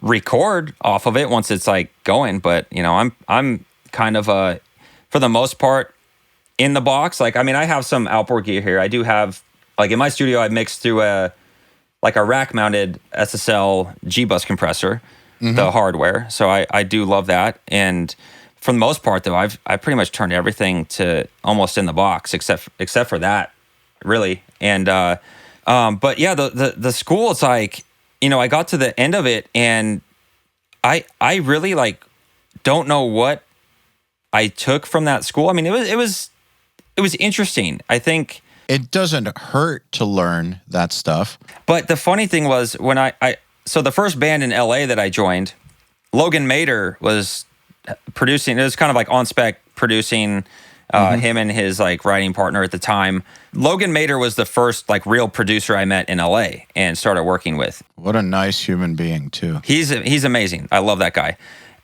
record off of it once it's like going, but I'm kind of for the most part in the box. Like, I mean, I have some outboard gear here. I do have, like in my studio, I mixed through a rack mounted SSL G-Bus compressor, the hardware. So I do love that. And for the most part though, I pretty much turned everything to almost in the box except for that, really. And but yeah, the school, it's like, I got to the end of it and I really like don't know what I took from that school. I mean, it was interesting. I think it doesn't hurt to learn that stuff. But the funny thing was when so the first band in LA that I joined, Logan Mader was producing. It was kind of like on spec producing. Him and his like writing partner at the time. Logan Mader was the first like real producer I met in LA and started working with. What a nice human being too. He's amazing. I love that guy.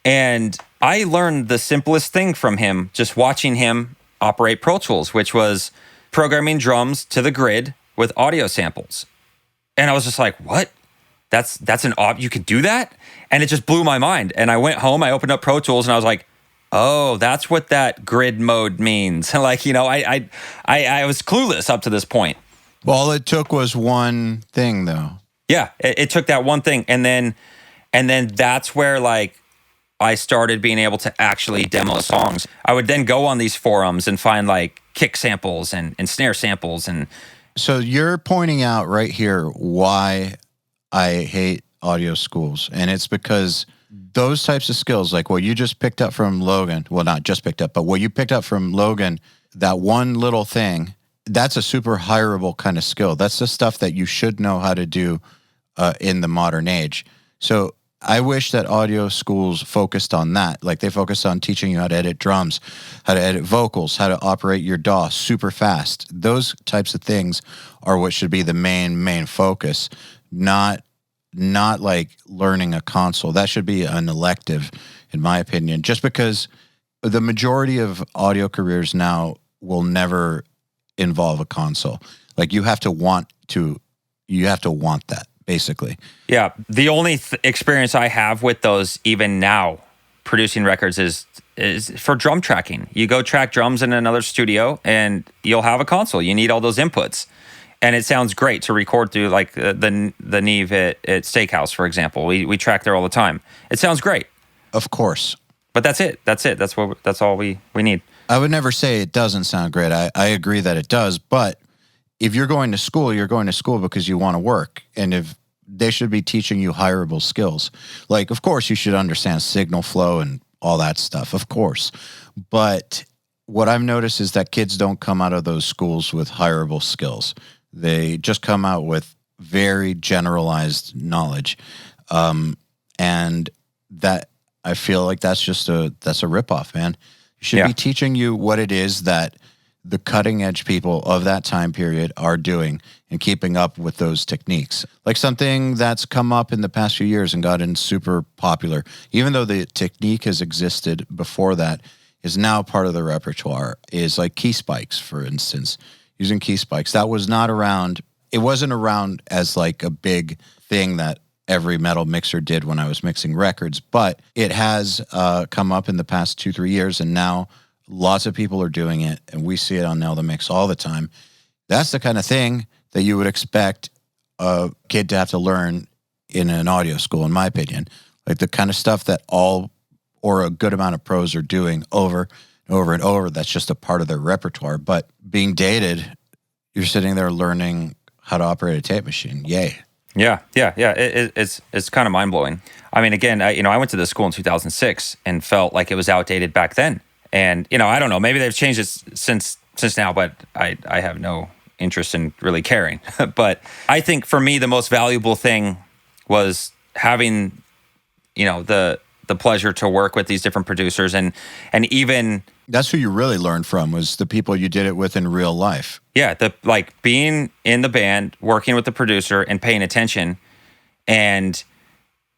And I learned the simplest thing from him just watching him operate Pro Tools, which was programming drums to the grid with audio samples. And I was just like, what? That's you could do that? And it just blew my mind. And I went home, I opened up Pro Tools, and I was like, oh, that's what that grid mode means. Like, I was clueless up to this point. Well, all it took was one thing, though. Yeah, it took that one thing. And then that's where, like, I started being able to actually demo songs. I would then go on these forums and find, like, kick samples and snare samples. And so you're pointing out right here why I hate audio schools. And it's because those types of skills, like what you just picked up from Logan, well, not just picked up, but what you picked up from Logan, that one little thing, that's a super hireable kind of skill. That's the stuff that you should know how to do in the modern age. So I wish that audio schools focused on that. Like they focused on teaching you how to edit drums, how to edit vocals, how to operate your DAW super fast. Those types of things are what should be the main focus, not like learning a console. That should be an elective, in my opinion, just because the majority of audio careers now will never involve a console. Like you have to want that, basically. Yeah, the only experience I have with those, even now, producing records is for drum tracking. You go track drums in another studio, and you'll have a console. You need all those inputs, and it sounds great to record through, like the Neve at Steakhouse, for example. We track there all the time. It sounds great, of course, but that's it. That's all we need. I would never say it doesn't sound great. I agree that it does, but if you're going to school, you're going to school because you want to work. And if they should be teaching you hireable skills, like, of course, you should understand signal flow and all that stuff, of course. But what I've noticed is that kids don't come out of those schools with hireable skills. They just come out with very generalized knowledge. And that, I feel like that's a ripoff, man. Should be teaching you what it is that the cutting edge people of that time period are doing and keeping up with those techniques. Like something that's come up in the past few years and gotten super popular, even though the technique has existed before that, is now part of the repertoire, is like key spikes, for instance. Using key spikes. That was not around, it wasn't around as like a big thing that every metal mixer did when I was mixing records, but it has come up in the past 2-3 years, and now lots of people are doing it, and we see it on Nail the Mix all the time. That's the kind of thing that you would expect a kid to have to learn in an audio school, in my opinion. Like the kind of stuff that all or a good amount of pros are doing over and over and over. That's just a part of their repertoire. But being dated, you're sitting there learning how to operate a tape machine. Yay. Yeah. It's kind of mind blowing. I mean, again, I went to this school in 2006 and felt like it was outdated back then. And I don't know, maybe they've changed it since now, but I have no interest in really caring. But I think for me, the most valuable thing was having, the pleasure to work with these different producers, and even that's who you really learned from, was the people you did it with in real life. Yeah, being in the band, working with the producer and paying attention and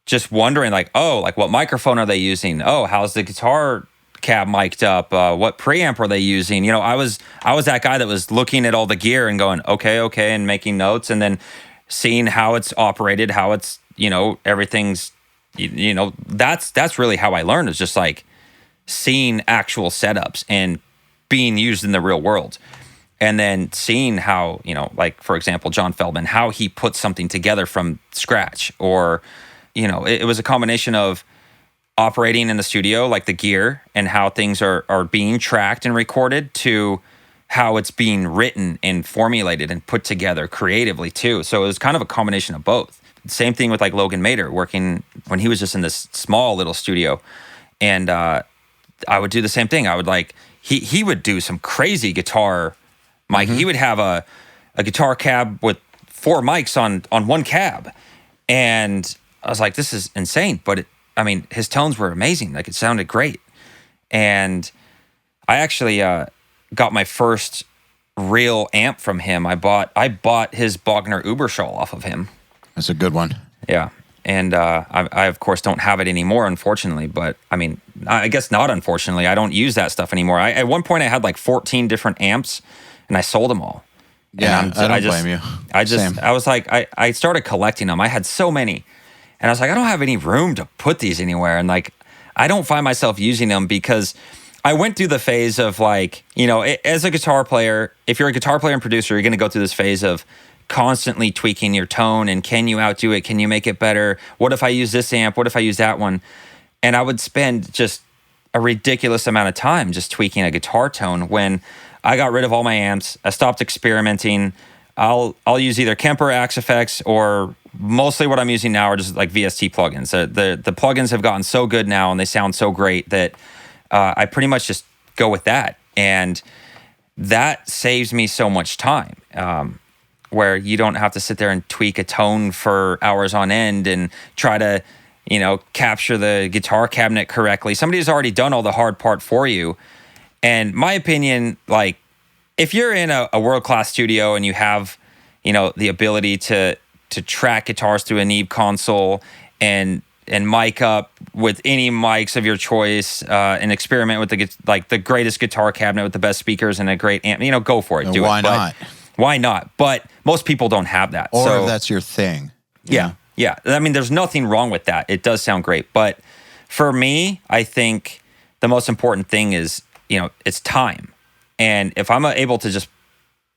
just wondering what microphone are they using? Oh, how's the guitar cab mic'd up? What preamp are they using? I was that guy that was looking at all the gear and going, okay, and making notes, and then seeing how it's operated, how it's, everything's, that's really how I learned, is just like seeing actual setups and being used in the real world. And then seeing how, for example, John Feldman, how he put something together from scratch, or, it was a combination of operating in the studio, like the gear and how things are being tracked and recorded, to how it's being written and formulated and put together creatively too. So it was kind of a combination of both. Same thing with like Logan Mader, working when he was just in this small little studio. And I would do the same thing. I would he would do some crazy guitar mic. Mm-hmm. He would have a guitar cab with 4 mics on one cab. And I was like, this is insane. But his tones were amazing. Like, it sounded great. And I actually got my first real amp from him. I bought his Bogner Uberschall off of him. That's a good one. Yeah. And I of course don't have it anymore, unfortunately. But I guess not unfortunately. I don't use that stuff anymore. At one point I had like 14 different amps and I sold them all. Yeah, And I don't blame you. Same. I was like, I started collecting them. I had so many, and I was like, I don't have any room to put these anywhere. And like, I don't find myself using them because I went through the phase of like, as a guitar player, if you're a guitar player and producer, you're going to go through this phase of constantly tweaking your tone and can you outdo it? Can you make it better? What if I use this amp? What if I use that one? And I would spend just a ridiculous amount of time just tweaking a guitar tone. When I got rid of all my amps, I stopped experimenting. I'll use either Kemper Axe Effects, or mostly what I'm using now are just like VST plugins. The plugins have gotten so good now and they sound so great that I pretty much just go with that. And that saves me so much time, where you don't have to sit there and tweak a tone for hours on end and try to, capture the guitar cabinet correctly. Somebody's already done all the hard part for you. And my opinion, like, if you're in a world-class studio and you have, the ability to track guitars through a Neve console and mic up with any mics of your choice, and experiment with the greatest guitar cabinet with the best speakers and a great amp, go for it. Do why it. not? Why not? But most people don't have that. Or so, if that's your thing. Yeah. I mean, there's nothing wrong with that. It does sound great. But for me, I think the most important thing is, it's time. And if I'm able to just,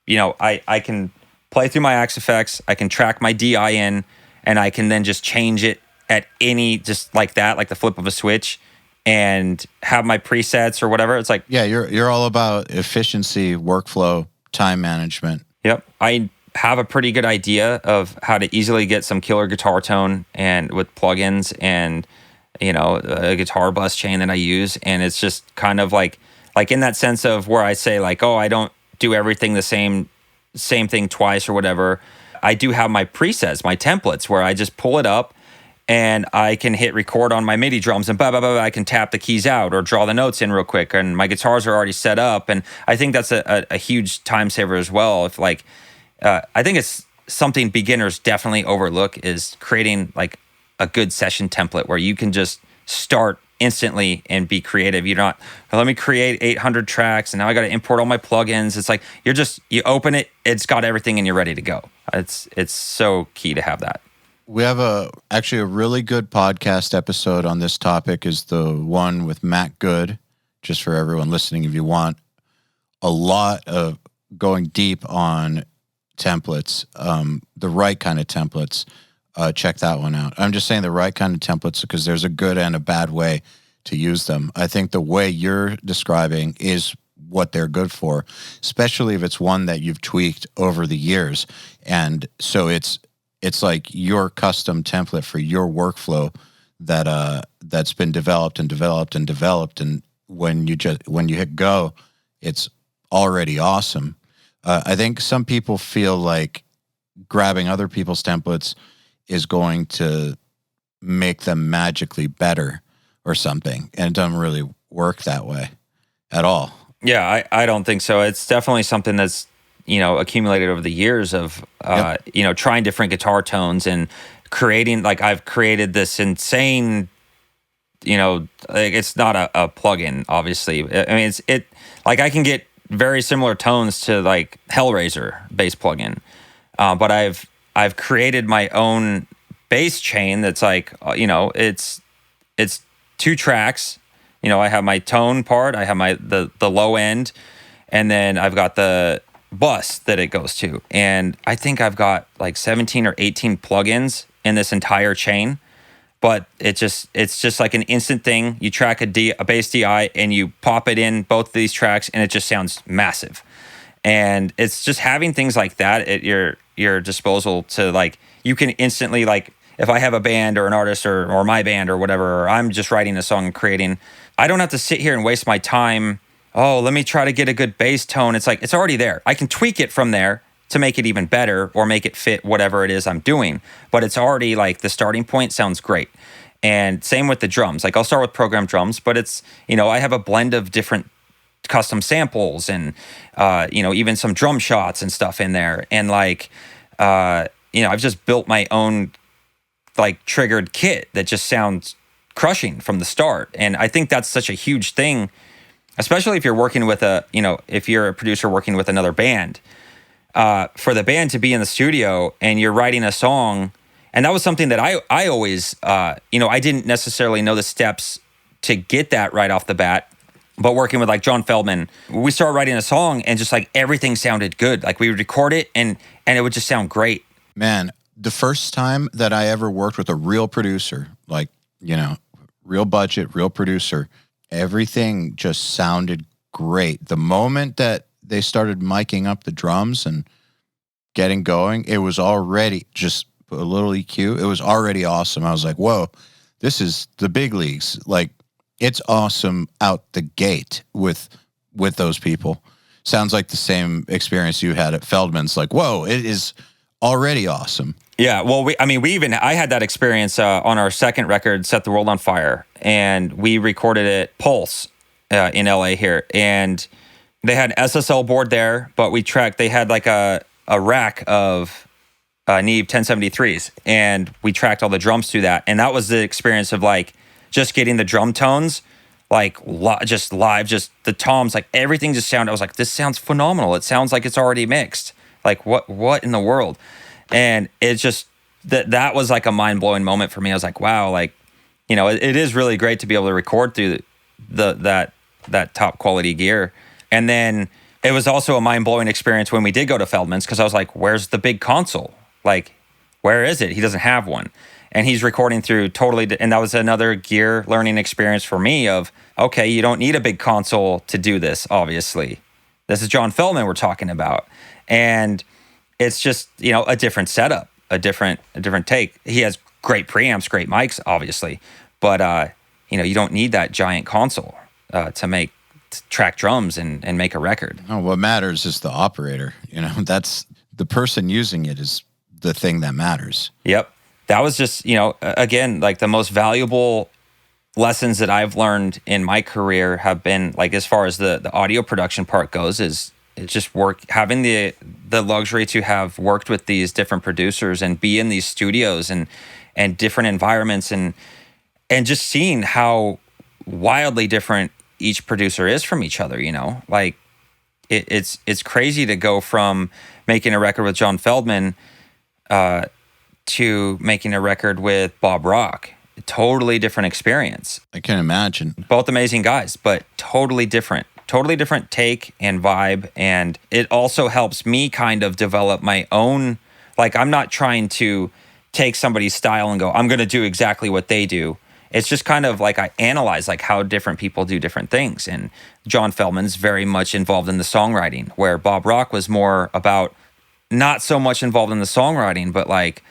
I can play through my Axe Effects, I can track my DI in, and I can then just change it at just like that, like the flip of a switch, and have my presets or whatever. It's like, yeah, you're all about efficiency, workflow, time management. Yep. I have a pretty good idea of how to easily get some killer guitar tone and with plugins and, a guitar bus chain that I use. And it's just kind of like in that sense of where I say like, oh, I don't do everything the same thing twice or whatever. I do have my presets, my templates, where I just pull it up and I can hit record on my MIDI drums and I can tap the keys out or draw the notes in real quick. And my guitars are already set up. And I think that's a huge time saver as well. If I think it's something beginners definitely overlook, is creating like a good session template where you can just start instantly and be creative. You're not, let me create 800 tracks and now I got to import all my plugins. It's like, you open it, it's got everything and you're ready to go. It's so key to have that. We have actually a really good podcast episode on this topic, is the one with Matt Good, just for everyone listening. If you want a lot of going deep on templates, the right kind of templates, check that one out. I'm just saying the right kind of templates because there's a good and a bad way to use them. I think the way you're describing is what they're good for, especially if it's one that you've tweaked over the years. And so it's like your custom template for your workflow that's been developed. And when you hit go, it's already awesome. I think some people feel like grabbing other people's templates is going to make them magically better or something. And it doesn't really work that way at all. Yeah, I don't think so. It's definitely something that's, accumulated over the years of, trying different guitar tones and creating, like I've created this insane, it's not a plugin, obviously. I mean, I can get very similar tones to like Hellraiser bass plugin. But I've created my own bass chain that's like, it's 2 tracks. I have my tone part, I have the low end, and then I've got the bus that it goes to. And I think I've got like 17 or 18 plugins in this entire chain. But it's just like an instant thing. You track a bass DI and you pop it in both of these tracks and it just sounds massive. And it's just having things like that at your disposal to like, you can instantly, like, if I have a band or an artist or my band or whatever, or I'm just writing a song and creating, I don't have to sit here and waste my time. Oh, let me try to get a good bass tone. It's like, it's already there. I can tweak it from there to make it even better or make it fit whatever it is I'm doing. But it's already like the starting point sounds great. And same with the drums. Like I'll start with programmed drums, but it's, I have a blend of different custom samples and, even some drum shots and stuff in there. And like, I've just built my own like triggered kit that just sounds crushing from the start. And I think that's such a huge thing, especially if you're working with if you're a producer working with another band, for the band to be in the studio and you're writing a song. And that was something that I always, I didn't necessarily know the steps to get that right off the bat. But working with like John Feldmann, we started writing a song and just like everything sounded good. Like we would record it and it would just sound great. Man, the first time that I ever worked with a real producer, like, real budget, real producer, everything just sounded great. The moment that they started miking up the drums and getting going, it was already just a little EQ. It was already awesome. I was like, whoa, this is the big leagues. Like, it's awesome out the gate with those people. Sounds like the same experience you had at Feldman's. Like, whoa, it is already awesome. Yeah, well, I had that experience on our second record, Set the World on Fire, and we recorded it Pulse in LA here, and they had an SSL board there, but they had like a rack of Neve 1073s, and we tracked all the drums through that, and that was the experience of like just getting the drum tones, like just live, just the toms, like everything just sounded. I was like, this sounds phenomenal. It sounds like it's already mixed. Like what in the world? And it just that was like a mind blowing moment for me. I was like, wow, like it is really great to be able to record through that top quality gear. And then it was also a mind blowing experience when we did go to Feldman's, because I was like, where's the big console? Like, where is it? He doesn't have one. And he's recording through and that was another gear learning experience for me of, okay, you don't need a big console to do this, obviously. This is John Feldmann we're talking about. And it's just, a different setup, a different take. He has great preamps, great mics, obviously. But, you don't need that giant console to track drums and make a record. No, what matters is the operator. That's the person using it is the thing that matters. Yep. That was just, again, like the most valuable lessons that I've learned in my career have been like, as far as the audio production part goes, is it's just having the luxury to have worked with these different producers and be in these studios and different environments and just seeing how wildly different each producer is from each other, like it's crazy to go from making a record with John Feldmann to making a record with Bob Rock. Totally different experience. I can imagine. Both amazing guys, but totally different take and vibe. And it also helps me kind of develop my own, like, I'm not trying to take somebody's style and go, I'm going to do exactly what they do. It's just kind of like I analyze like how different people do different things. And John Feldmann's very much involved in the songwriting, where Bob Rock was more about not so much involved in the songwriting, but like,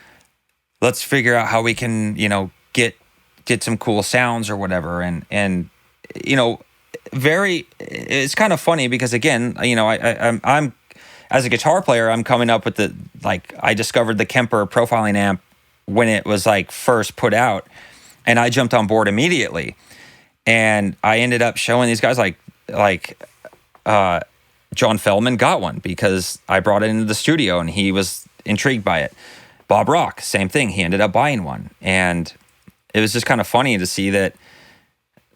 let's figure out how we can, get some cool sounds or whatever. And it's kind of funny because again, I'm as a guitar player, I'm coming up with I discovered the Kemper profiling amp when it was like first put out, and I jumped on board immediately. And I ended up showing these guys John Feldmann got one because I brought it into the studio and he was intrigued by it. Bob Rock, same thing. He ended up buying one. And it was just kind of funny to see that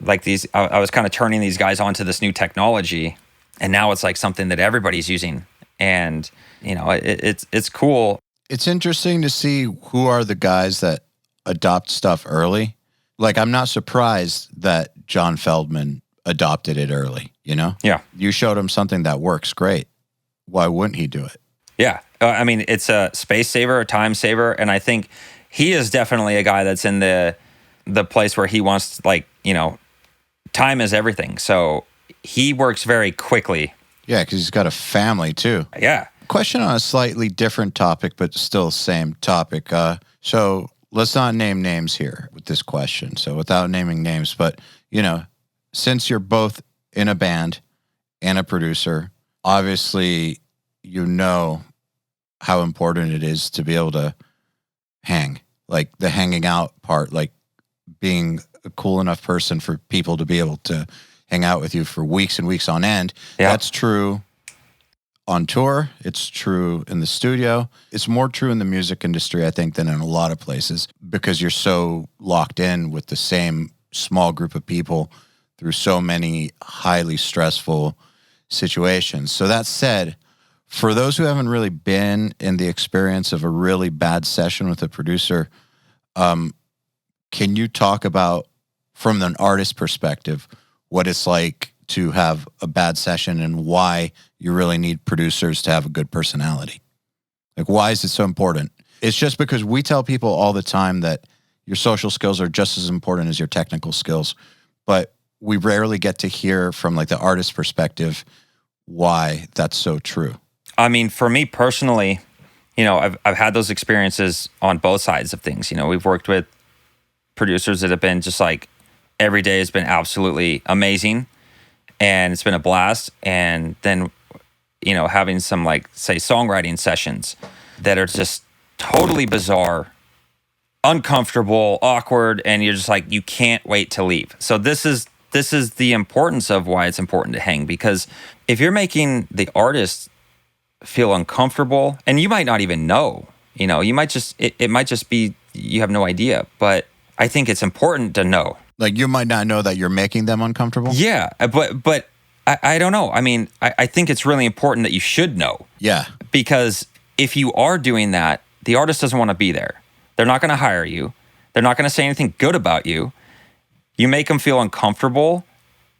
like I was kind of turning these guys onto this new technology, and now it's like something that everybody's using. And, it's cool. It's interesting to see who are the guys that adopt stuff early. Like, I'm not surprised that John Feldmann adopted it early, Yeah. You showed him something that works great. Why wouldn't he do it? Yeah. It's a space saver, a time saver. And I think he is definitely a guy that's in the place where he wants, time is everything. So he works very quickly. Yeah, because he's got a family too. Yeah. Question on a slightly different topic, but still same topic. So let's not name names here with this question. So without naming names, but, since you're both in a band and a producer, obviously how important it is to be able to hang, like the hanging out part, like being a cool enough person for people to be able to hang out with you for weeks and weeks on end. Yeah. That's true on tour. It's true in the studio. It's more true in the music industry, I think, than in a lot of places, because you're so locked in with the same small group of people through so many highly stressful situations. So that said, for those who haven't really been in the experience of a really bad session with a producer, can you talk about, from an artist perspective, what it's like to have a bad session and why you really need producers to have a good personality? Like, why is it so important? It's just because we tell people all the time that your social skills are just as important as your technical skills, but we rarely get to hear from like the artist perspective why that's so true. I mean, for me personally, I've had those experiences on both sides of things. We've worked with producers that have been just like, every day has been absolutely amazing and it's been a blast. And then, having some like, say, songwriting sessions that are just totally bizarre, uncomfortable, awkward, and you're just like, you can't wait to leave. So this is the importance of why it's important to hang, because if you're making the artist feel uncomfortable, and you might not even know, you might just, it might just be, you have no idea, but I think it's important to know. Like, you might not know that you're making them uncomfortable? Yeah, but I don't know. I mean, I think it's really important that you should know. Yeah. Because if you are doing that, the artist doesn't want to be there. They're not going to hire you. They're not going to say anything good about you. You make them feel uncomfortable.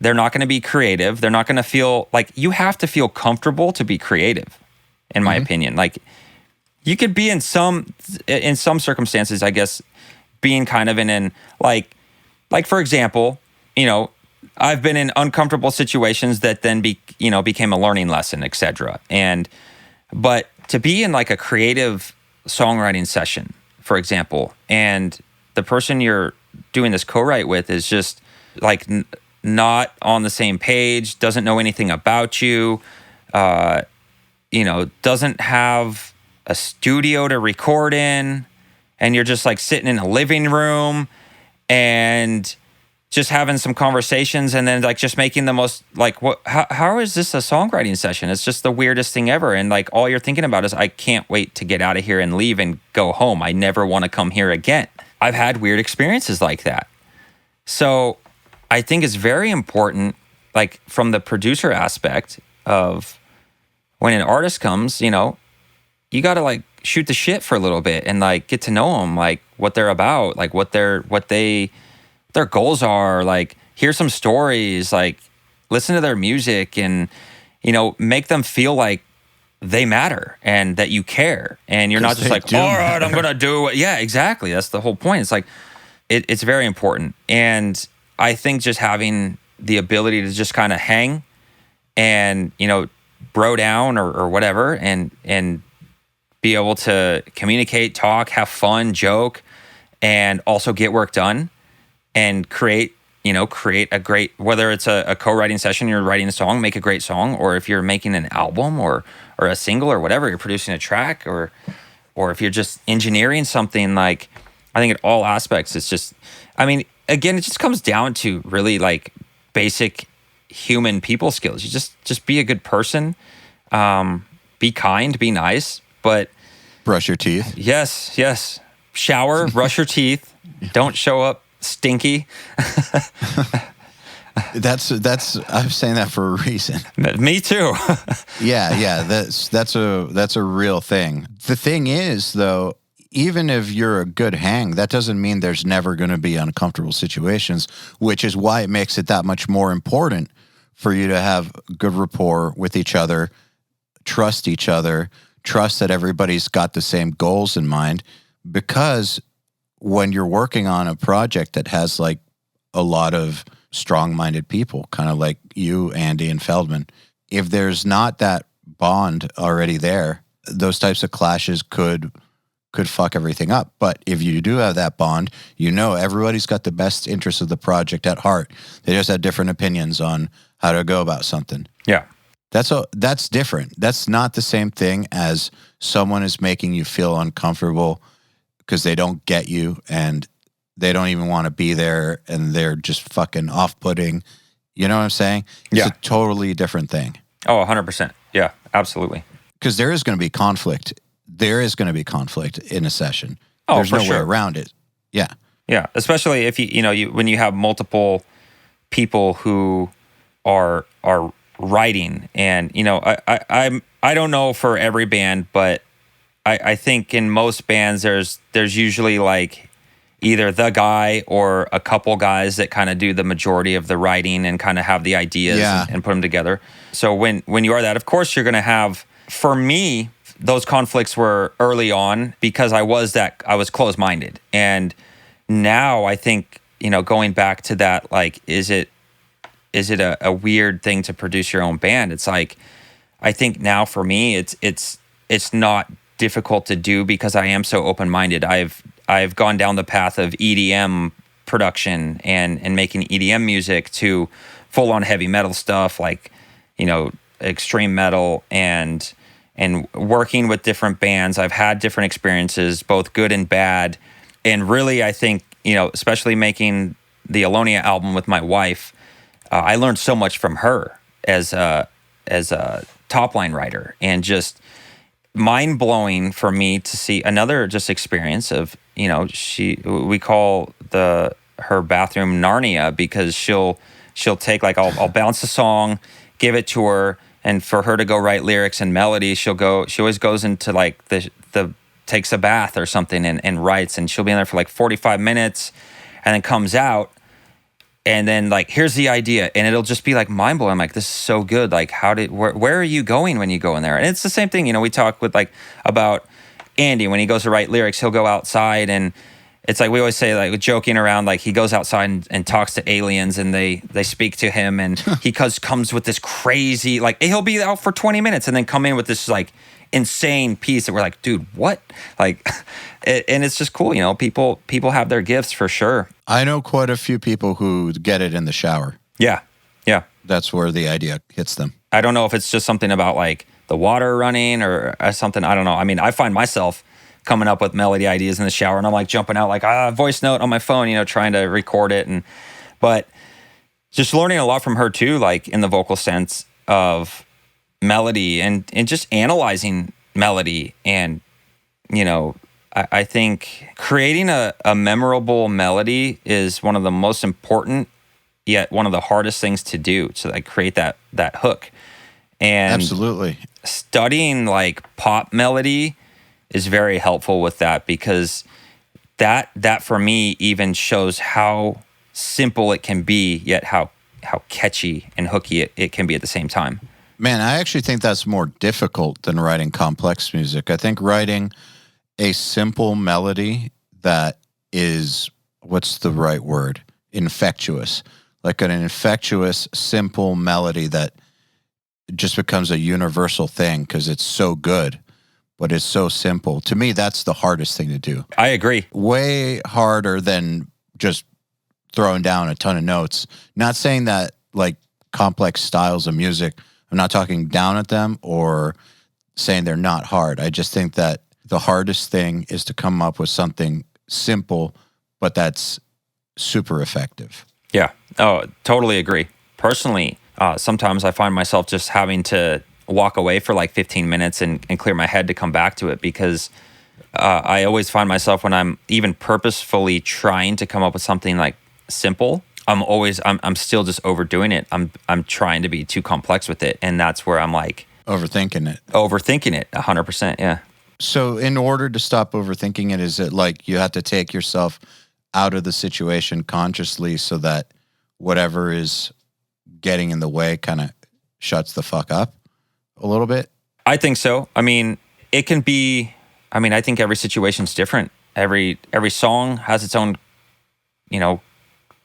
They're not going to be creative. They're not going to feel like, you have to feel comfortable to be creative, in my opinion. Like, you could be in some circumstances, I guess, being kind of in like for example, I've been in uncomfortable situations that then became a learning lesson, etc. But to be in like a creative songwriting session, for example, and the person you're doing this co-write with is just like not on the same page, doesn't know anything about you, doesn't have a studio to record in, and you're just like sitting in a living room and just having some conversations, and then like just making the most like, how is this a songwriting session? It's just the weirdest thing ever. And like, all you're thinking about is, I can't wait to get out of here and leave and go home. I never want to come here again. I've had weird experiences like that. So I think it's very important, like from the producer aspect of when an artist comes, you got to like shoot the shit for a little bit and like get to know them, like what they're about, like what their goals are, like hear some stories, like listen to their music, and make them feel like they matter and that you care, and you're not just like, all right, I'm gonna do it. Yeah, exactly. That's the whole point. It's like it's very important, and I think just having the ability to just kind of hang and bro down or whatever, and be able to communicate, talk, have fun, joke, and also get work done and create a great, whether it's a co-writing session, you're writing a song, make a great song, or if you're making an album or a single or whatever, you're producing a track, or if you're just engineering something, like, I think at all aspects, it's just, I mean, again, it just comes down to really like basic human people skills. You just be a good person, be kind, be nice, but brush your teeth. Yes. Shower, brush your teeth. Don't show up stinky. That's I'm saying that for a reason. Me too. Yeah. That's a real thing. The thing is, though, even if you're a good hang, that doesn't mean there's never going to be uncomfortable situations, which is why it makes it that much more important for you to have good rapport with each other, trust each other, trust that everybody's got the same goals in mind, because when you're working on a project that has like a lot of strong-minded people, kind of like you, Andy, and Feldman, if there's not that bond already there, those types of clashes could fuck everything up. But if you do have that bond, everybody's got the best interest of the project at heart. They just have different opinions on how to go about something. Yeah. That's different. That's not the same thing as someone is making you feel uncomfortable because they don't get you and they don't even want to be there and they're just fucking off-putting. You know what I'm saying? It's a totally different thing. Oh, 100%. Yeah, absolutely. Because there is going to be conflict. There is going to be conflict in a session. Oh, There's for no sure. way around it. Yeah. Yeah, especially if you when you have multiple people who are writing. And, you know, I don't know for every band, but I think in most bands there's usually like either the guy or a couple guys that kind of do the majority of the writing and kind of have the ideas and put them together. So when you are that, of course you're going to have, for me, those conflicts were early on because I was closed-minded. And now I think, you know, going back to that, like, is it a weird thing to produce your own band? It's like, I think now for me, it's not difficult to do because I am so open-minded. I've gone down the path of EDM production and making EDM music to full-on heavy metal stuff, like, you know, extreme metal, and working with different bands. I've had different experiences, both good and bad. And really, I think, you know, especially making the Alonia album with my wife, I learned so much from her as a top-line writer, and just mind-blowing for me to see another just experience of, you know, we call her bathroom Narnia, because she'll take, like, I'll bounce a song, give it to her, and for her to go write lyrics and melody, she always goes into like the takes a bath or something and writes, and she'll be in there for like 45 minutes and then comes out, and then like, here's the idea, and it'll just be like mind blowing. I'm like, this is so good. Like, where are you going when you go in there? And it's the same thing, you know, we talk with like about Andy, when he goes to write lyrics, he'll go outside, and it's like we always say, like, joking around, like he goes outside and talks to aliens, and they speak to him, and he comes with this crazy, like, he'll be out for 20 minutes and then come in with this like insane piece that we're like, dude, what? Like, and it's just cool, you know. People have their gifts for sure. I know quite a few people who get it in the shower. Yeah. That's where the idea hits them. I don't know if it's just something about like the water running or something. I don't know. I mean, I find myself coming up with melody ideas in the shower, and I'm like jumping out, like voice note on my phone, you know, trying to record it. But just learning a lot from her too, like in the vocal sense of melody and just analyzing melody. And, you know, I think creating a memorable melody is one of the most important, yet one of the hardest things to do, to like create that hook. And absolutely, studying like pop melody is very helpful with that, because that for me even shows how simple it can be, yet how catchy and hooky it can be at the same time. Man, I actually think that's more difficult than writing complex music. I think writing a simple melody that is, what's the right word? Infectious. Like an infectious, simple melody that just becomes a universal thing because it's so good, but it's so simple. To me, that's the hardest thing to do. I agree. Way harder than just throwing down a ton of notes. Not saying that like complex styles of music, I'm not talking down at them or saying they're not hard. I just think that the hardest thing is to come up with something simple, but that's super effective. Yeah. Oh, totally agree. Personally, sometimes I find myself just having to walk away for like 15 minutes and clear my head to come back to it, because I always find myself, when I'm even purposefully trying to come up with something like simple, I'm still just overdoing it. I'm trying to be too complex with it, and that's where I'm like overthinking it 100%. Yeah. So in order to stop overthinking it, is it like you have to take yourself out of the situation consciously so that whatever is getting in the way kind of shuts the fuck up a little bit? I think so. I mean, it can be, I think every situation's different. Every song has its own, you know,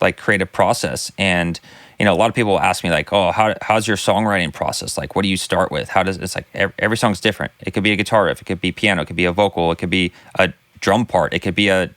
like creative process. And, you know, a lot of people ask me like, oh, how's your songwriting process? Like, what do you start with? It's like every song's different. It could be a guitar riff, it could be piano, it could be a vocal, it could be a drum part, it could be a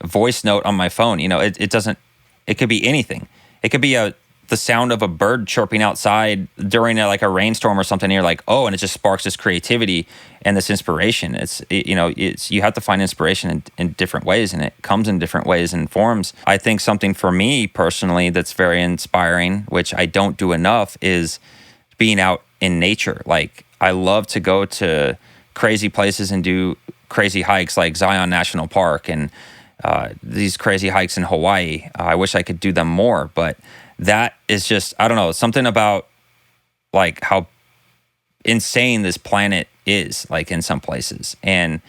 voice note on my phone. You know, it could be anything. It could be the sound of a bird chirping outside during a rainstorm or something. And you're like, oh, and it just sparks this creativity and this inspiration. You have to find inspiration in different ways, and it comes in different ways and forms. I think something for me personally that's very inspiring, which I don't do enough, is being out in nature. Like, I love to go to crazy places and do crazy hikes like Zion National Park and these crazy hikes in Hawaii. I wish I could do them more, but that is just, I don't know, something about like how insane this planet is, like in some places, and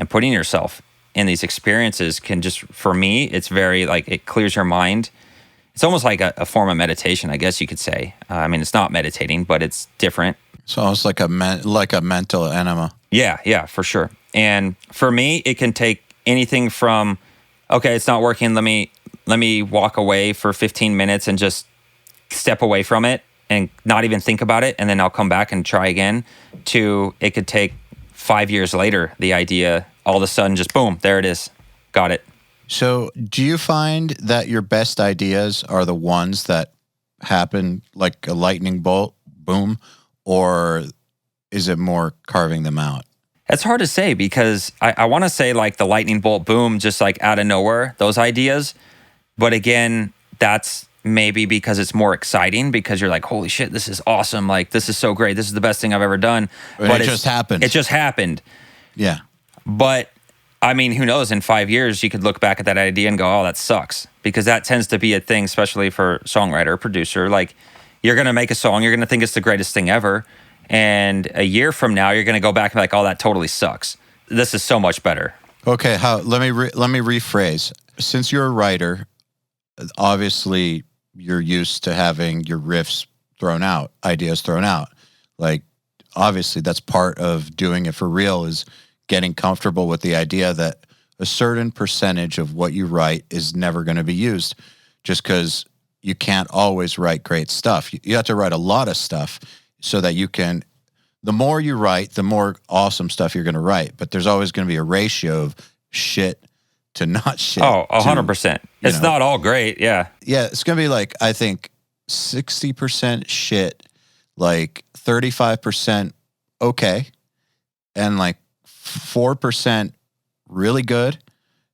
putting yourself in these experiences can just, for me, it's very like, it clears your mind. It's almost like a form of meditation, I guess you could say. I mean, it's not meditating, but it's different. It's almost like a mental enema. Yeah, for sure. And for me, it can take anything from, okay, it's not working. Let me walk away for 15 minutes and just step away from it and not even think about it, and then I'll come back and try again. To it could take 5 years later, the idea all of a sudden just boom, there it is, got it. So, do you find that your best ideas are the ones that happen like a lightning bolt, boom, or is it more carving them out? It's hard to say, because I want to say like the lightning bolt boom, just like out of nowhere, those ideas. But again, that's maybe because it's more exciting, because you're like, holy shit, this is awesome. Like, this is so great. This is the best thing I've ever done. But it just happened. It just happened. Yeah. But I mean, who knows? In 5 years, you could look back at that idea and go, oh, that sucks. Because that tends to be a thing, especially for songwriter, producer. Like, you're going to make a song, you're going to think it's the greatest thing ever. And a year from now, you're going to go back and be like, oh, that totally sucks. This is so much better. Okay, let me rephrase. Since you're a writer, obviously you're used to having your riffs thrown out, ideas thrown out. Like, obviously that's part of doing it for real, is getting comfortable with the idea that a certain percentage of what you write is never going to be used, just because you can't always write great stuff. You have to write a lot of stuff so that you can, the more you write, the more awesome stuff you're going to write. But there's always going to be a ratio of shit to not shit. Oh, 100%. It's not all great, yeah. Yeah, it's going to be like, I think 60% shit, like 35% okay, and like 4% really good,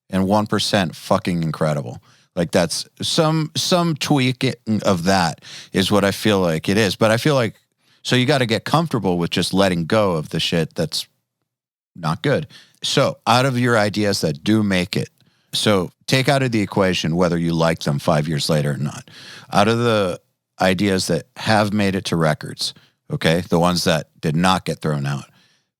and 1% fucking incredible. Like, that's some tweak of that is what I feel like it is. But I feel like, so you got to get comfortable with just letting go of the shit that's not good. So out of your ideas that do make it, so take out of the equation whether you like them 5 years later or not. Out of the ideas that have made it to records, okay, the ones that did not get thrown out,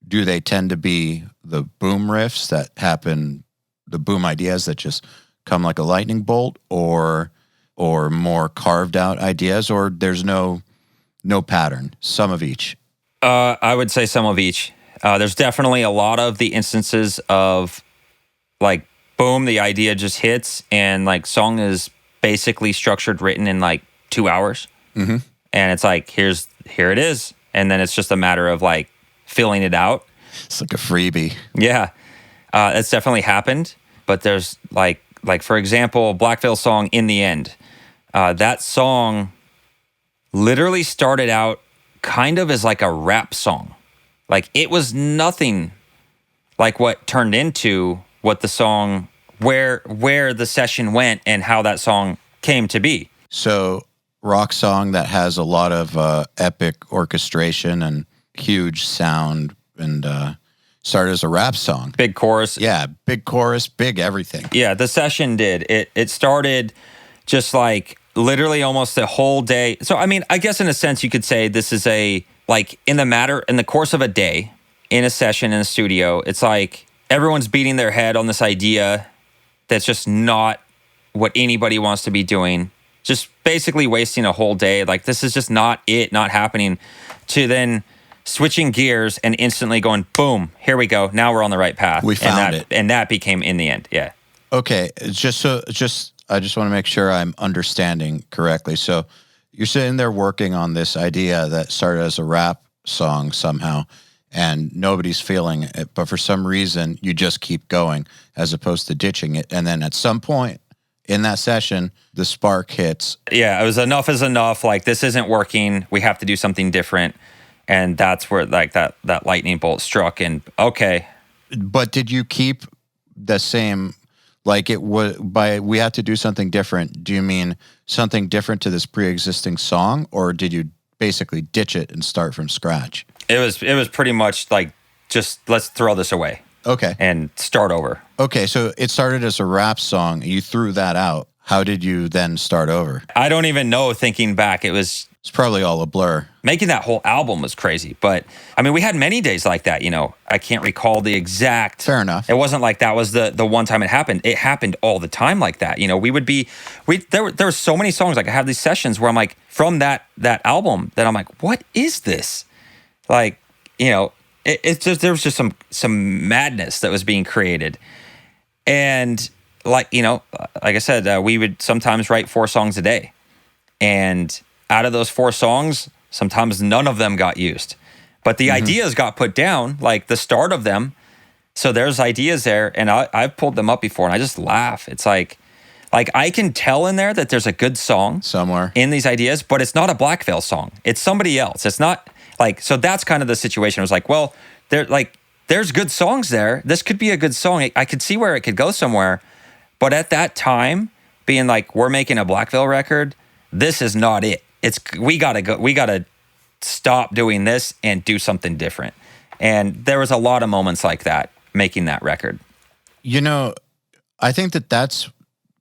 do they tend to be the boom riffs that happen, the boom ideas that just come like a lightning bolt, or more carved out ideas, or there's no pattern, some of each? I would say some of each. There's definitely a lot of the instances of like, boom, the idea just hits, and like song is basically structured, written in like 2 hours. Mm-hmm. And it's like, here it is. And then it's just a matter of like filling it out. It's like a freebie. Yeah. It's definitely happened. But there's like for example, Black Veil song, In the End. That song literally started out kind of as like a rap song. Like, it was nothing like what turned into what the song, where the session went and how that song came to be. So, rock song that has a lot of epic orchestration and huge sound, and started as a rap song. Big chorus. Yeah, big chorus, big everything. Yeah, the session did. It started just like literally almost a whole day. So, I mean, I guess in a sense you could say this is a, like, in the course of a day, in a session in a studio, it's like everyone's beating their head on this idea that's just not what anybody wants to be doing. Just basically wasting a whole day. Like, this is just not happening. To then switching gears and instantly going, boom, here we go. Now we're on the right path. We found it. And that became In the End. Yeah. Okay. I just want to make sure I'm understanding correctly. So you're sitting there working on this idea that started as a rap song somehow, and nobody's feeling it, but for some reason you just keep going as opposed to ditching it. And then at some point in that session, the spark hits. Yeah, it was enough is enough. Like, this isn't working. We have to do something different. And that's where like that lightning bolt struck. And okay. But did you keep the same, like it was by we have to do something different? Do you mean something different to this pre-existing song, or did you basically ditch it and start from scratch? It was pretty much like, just let's throw this away. Okay. And start over. Okay, so it started as a rap song. You threw that out. How did you then start over? I don't even know, thinking back. It's probably all a blur. Making that whole album was crazy. But I mean, we had many days like that, I can't recall the exact. Fair enough. It wasn't like that was the one time it happened. It happened all the time like that. There were so many songs. Like I have these sessions where I'm like, from that album, that I'm like, what is this? Like, it's just, there was just some madness that was being created. And like I said, we would sometimes write 4 songs a day. And out of those 4 songs, sometimes none of them got used. But the ideas got put down, like the start of them. So there's ideas there, and I've pulled them up before, and I just laugh. It's like I can tell in there that there's a good song somewhere in these ideas, but it's not a Black Veil song. It's somebody else. It's not like, so that's kind of the situation. It was like, well, there's good songs there. This could be a good song. I could see where it could go somewhere. But at that time, being like, we're making a Black Veil record, this is not it. We gotta stop doing this and do something different. And there was a lot of moments like that making that record. I think that's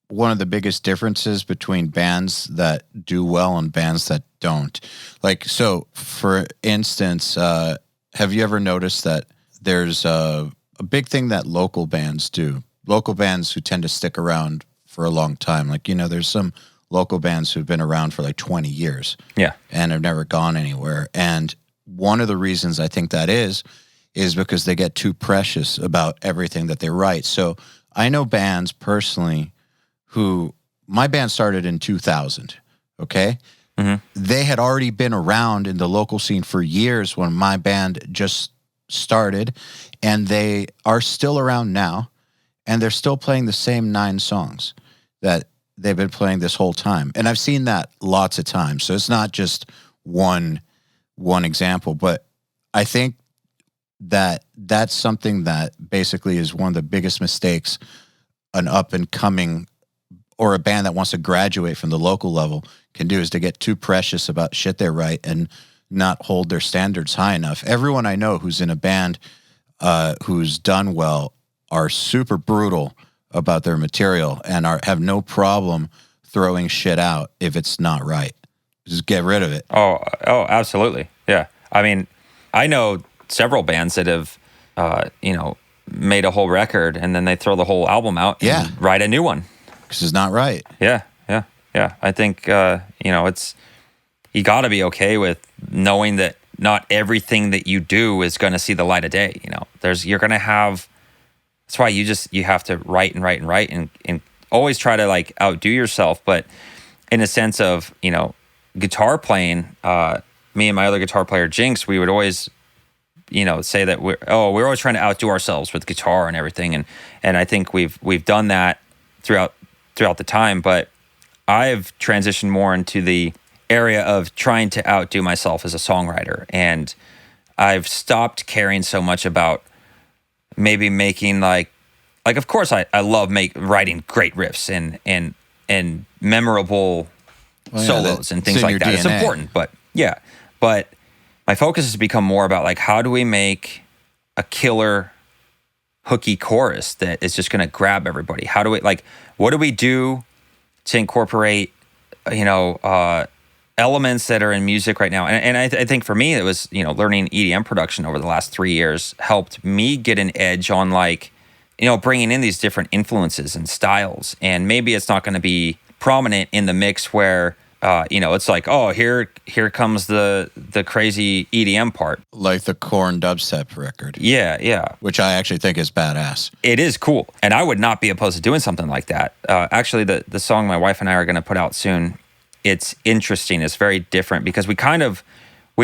one of the biggest differences between bands that do well and bands that don't. Like, so for instance, have you ever noticed that there's a big thing that local bands do? Local bands who tend to stick around for a long time. Like, there's some local bands who've been around for like 20 years. Yeah. And have never gone anywhere. And one of the reasons I think that is because they get too precious about everything that they write. So I know bands personally my band started in 2000, okay? Mm-hmm. They had already been around in the local scene for years when my band just started, and they are still around now, and they're still playing the same 9 songs that they've been playing this whole time. And I've seen that lots of times. So it's not just one example, but I think that that's something that basically is one of the biggest mistakes an up and coming or a band that wants to graduate from the local level can do, is to get too precious about shit they write and not hold their standards high enough. Everyone I know who's in a band who's done well are super brutal about their material and have no problem throwing shit out if it's not right. Just get rid of it. Oh, absolutely. Yeah. I mean, I know several bands that have, made a whole record and then they throw the whole album out and write a new one. Because it's not right. Yeah. I think, it's, you got to be okay with knowing that not everything that you do is going to see the light of day. You're going to have, that's why you have to write and always try to like outdo yourself. But in a sense of, guitar playing, me and my other guitar player, Jinx, we would always, say that we're always trying to outdo ourselves with guitar and everything. And I think we've done that throughout the time, but I've transitioned more into the area of trying to outdo myself as a songwriter. And I've stopped caring so much about maybe making like of course I love writing great riffs and memorable solos and things like that. It's important, but my focus has become more about like, how do we make a killer hooky chorus that is just going to grab everybody? How do we what do we do to incorporate, elements that are in music right now? And I think for me, it was, learning EDM production over the last 3 years helped me get an edge on bringing in these different influences and styles. And maybe it's not going to be prominent in the mix where, it's like, oh, here comes the crazy EDM part. Like the Korn dubstep record. Yeah. Which I actually think is badass. It is cool. And I would not be opposed to doing something like that. Actually, the song my wife and I are going to put out soon, it's interesting. It's very different because we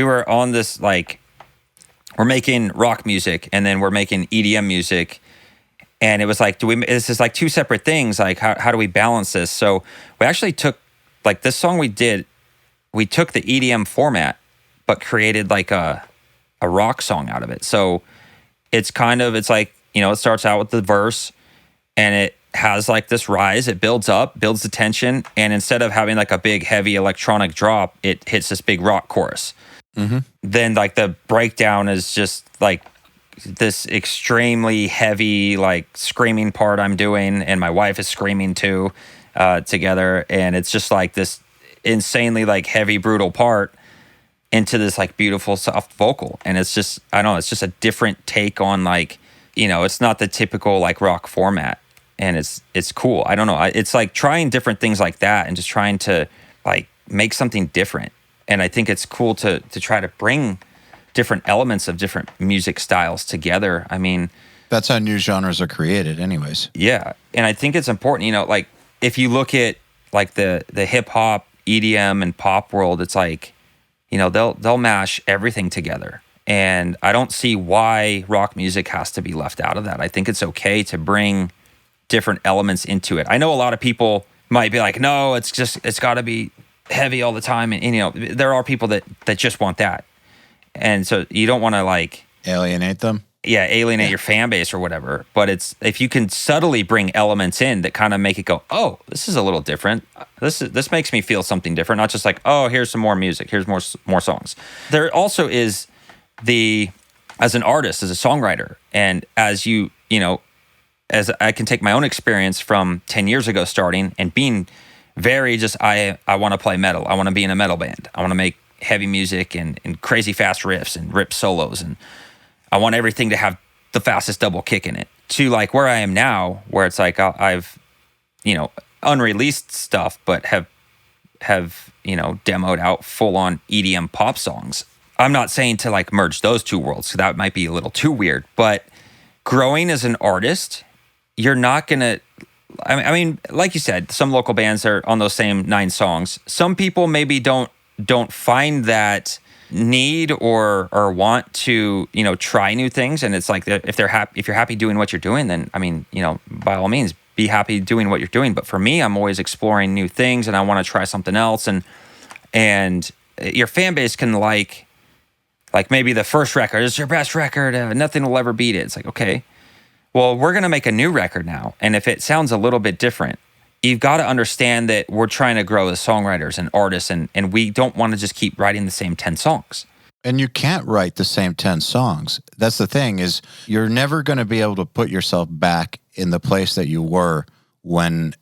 were on this, we're making rock music and then we're making EDM music. And it was like, this is like 2 separate things. Like, how do we balance this? So we actually took, this song we took the EDM format, but created like a rock song out of it. So it starts out with the verse and it has like this rise, it builds the tension. And instead of having like a big heavy electronic drop, it hits this big rock chorus. Mm-hmm. Then like the breakdown is just like this extremely heavy, like screaming part I'm doing. And my wife is screaming too. together, and it's just like this insanely like heavy, brutal part into this like beautiful soft vocal, and it's just, I don't know, it's just a different take on like, it's not the typical like rock format, and it's cool. I don't know, it's like trying different things like that and just trying to like make something different. And I think it's cool to try to bring different elements of different music styles together. I mean, that's how new genres are created anyways. Yeah. And I think it's important, like if you look at like the hip hop, EDM and pop world, it's like, they'll mash everything together. And I don't see why rock music has to be left out of that. I think it's okay to bring different elements into it. I know a lot of people might be like, no, it's got to be heavy all the time. And there are people that just want that. And so you don't want to like alienate them. Yeah, alienate your fan base or whatever. But it's, if you can subtly bring elements in that kind of make it go, oh, this is a little different. This makes me feel something different. Not just like, oh, here's some more music. Here's more songs. There also is as an artist, as a songwriter, and as as I can take my own experience from 10 years ago starting and being very just, I want to play metal. I want to be in a metal band. I want to make heavy music and crazy fast riffs and rip solos, and I want everything to have the fastest double kick in it, to like where I am now, where it's like I've unreleased stuff, but have demoed out full on EDM pop songs. I'm not saying to like merge those two worlds, so that might be a little too weird, but growing as an artist, you're not gonna, I mean, like you said, some local bands are on those same 9 songs. Some people maybe don't find that need or want to try new things, and it's like if you're happy doing what you're doing, then I mean, by all means be happy doing what you're doing. But for me, I'm always exploring new things, and I want to try something else, and your fan base can like maybe the first record is your best record, nothing will ever beat it. It's like, okay, well, we're gonna make a new record now, and if it sounds a little bit different, you've got to understand that we're trying to grow as songwriters and artists, and we don't want to just keep writing the same 10 songs. And you can't write the same 10 songs. That's the thing, is you're never going to be able to put yourself back in the place that you were when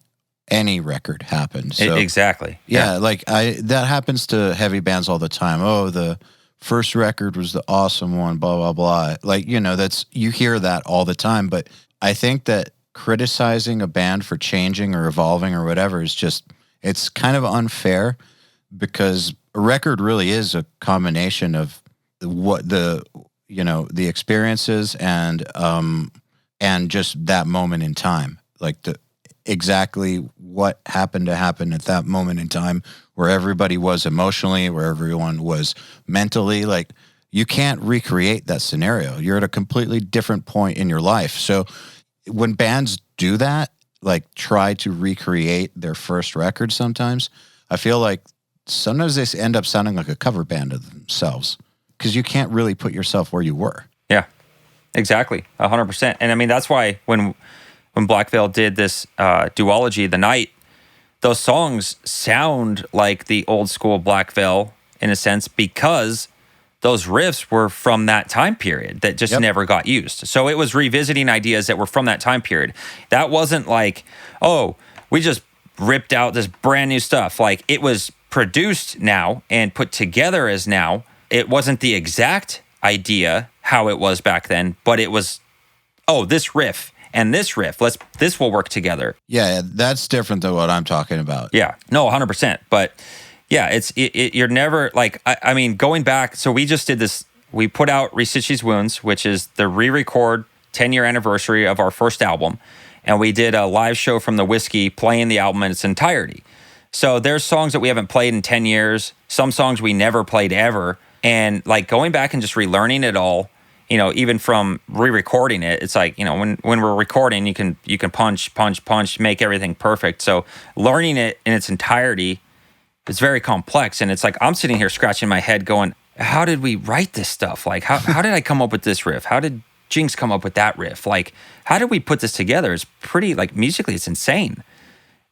any record happened. So, exactly. Yeah, like that happens to heavy bands all the time. Oh, the first record was the awesome one, blah, blah, blah. Like, you hear that all the time. But I think that criticizing a band for changing or evolving or whatever is just, it's kind of unfair, because a record really is a combination of what the experiences and just that moment in time, like exactly what happened to happen at that moment in time, where everybody was emotionally, where everyone was mentally. Like, you can't recreate that scenario. You're at a completely different point in your life. So when bands do that, like try to recreate their first record sometimes, I feel like sometimes they end up sounding like a cover band of themselves, because you can't really put yourself where you were. Yeah, exactly, 100%. And I mean, that's why when Black Veil did this duology, The Night, those songs sound like the old school Black Veil in a sense, because those riffs were from that time period that just never got used. So it was revisiting ideas that were from that time period. That wasn't like, oh, we just ripped out this brand new stuff. Like, it was produced now and put together as now. It wasn't the exact idea how it was back then, but it was, oh, this riff and this riff, this will work together. Yeah, that's different than what I'm talking about. Yeah, no, 100%. But yeah, you're never like, I mean, going back, so we just did this, we put out Restitch Wounds, which is the re-record 10-year anniversary of our first album. And we did a live show from the Whiskey playing the album in its entirety. So there's songs that we haven't played in 10 years, some songs we never played ever. And like going back and just relearning it all, even from re-recording it, it's like, when we're recording, you can punch, make everything perfect. So learning it in its entirety, it's very complex. And it's like, I'm sitting here scratching my head going, how did we write this stuff? Like, how did I come up with this riff? How did Jinx come up with that riff? Like, how did we put this together? It's pretty, like, musically, it's insane.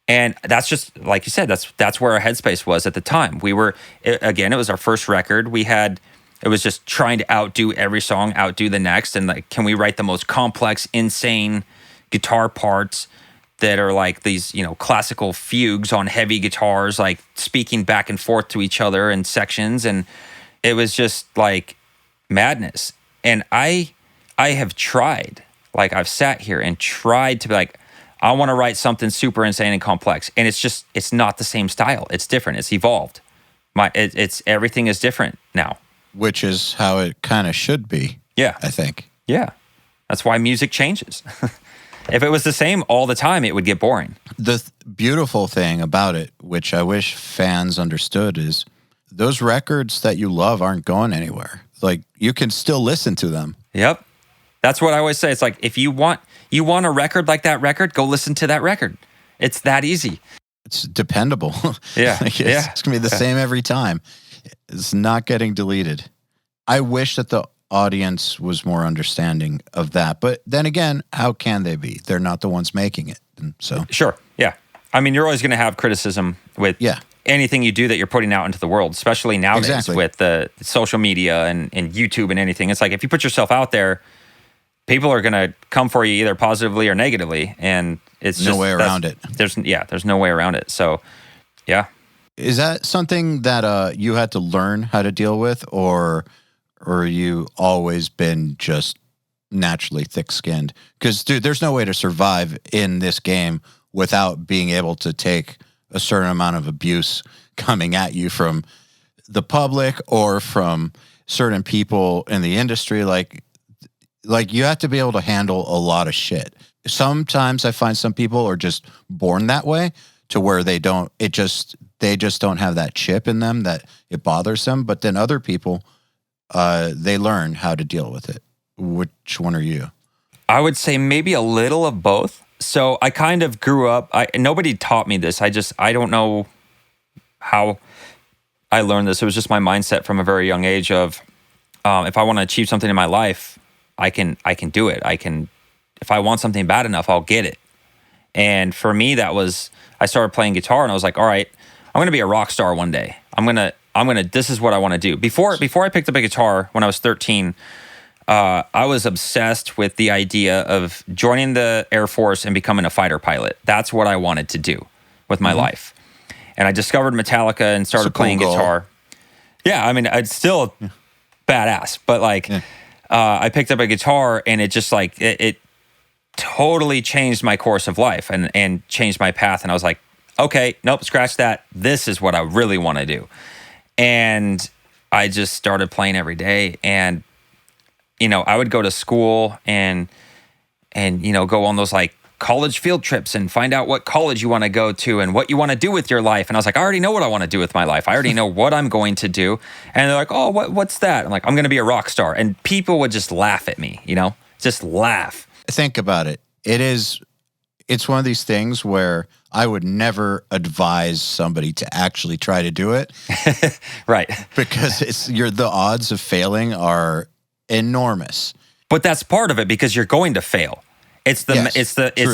And that's just, like you said, that's where our headspace was at the time. We were, again, it was our first record. It was just trying to outdo every song, outdo the next. And like, can we write the most complex, insane guitar parts that are like these, classical fugues on heavy guitars, like speaking back and forth to each other in sections. And it was just like madness. And I have tried, like I've sat here and tried to be like, I want to write something super insane and complex. And it's not the same style. It's different. It's evolved. It's everything is different now. Which is how it kind of should be. Yeah. I think. Yeah. That's why music changes. If it was the same all the time, it would get boring. The beautiful thing about it, which I wish fans understood, is those records that you love aren't going anywhere. Like, you can still listen to them. Yep. That's what I always say. It's like, if you want a record like that record, go listen to that record. It's that easy. It's dependable. Yeah. It's going to be the same every time. It's not getting deleted. I wish that the audience was more understanding of that. But then again, how can they be? They're not the ones making it. And so Sure. Yeah. I mean, you're always going to have criticism with anything you do that you're putting out into the world, especially nowadays with the social media and YouTube and anything. It's like, if you put yourself out there, people are going to come for you either positively or negatively. And it's no way around it. There's no way around it. So, yeah. Is that something that you had to learn how to deal with, or you always been just naturally thick-skinned? Because, dude, there's no way to survive in this game without being able to take a certain amount of abuse coming at you from the public or from certain people in the industry. Like you have to be able to handle a lot of shit. Sometimes I find some people are just born that way, to where they just don't have that chip in them that it bothers them. But then other people, they learn how to deal with it. Which one are you? I would say maybe a little of both. So I kind of grew up, nobody taught me this. I don't know how I learned this. It was just my mindset from a very young age of, if I want to achieve something in my life, I can do it. If I want something bad enough, I'll get it. And for me, I started playing guitar and I was like, all right, I'm going to be a rock star one day. This is what I want to do. Before I picked up a guitar when I was 13, I was obsessed with the idea of joining the Air Force and becoming a fighter pilot. That's what I wanted to do with my life. And I discovered Metallica and started playing guitar. Yeah, I mean, it's still badass, but I picked up a guitar and it just it totally changed my course of life and changed my path. And I was like, okay, nope, scratch that. This is what I really want to do. And I just started playing every day. And I would go to school and go on those college field trips and find out what college you want to go to and what you want to do with your life. And I was like, I already know what I want to do with my life. I already know what I'm going to do. And they're like, oh, what's that? I'm like, I'm going to be a rock star. And people would just laugh at me, just laugh. Think about it. It's one of these things where I would never advise somebody to actually try to do it. Right. Because the odds of failing are enormous. But that's part of it, because you're going to fail. It's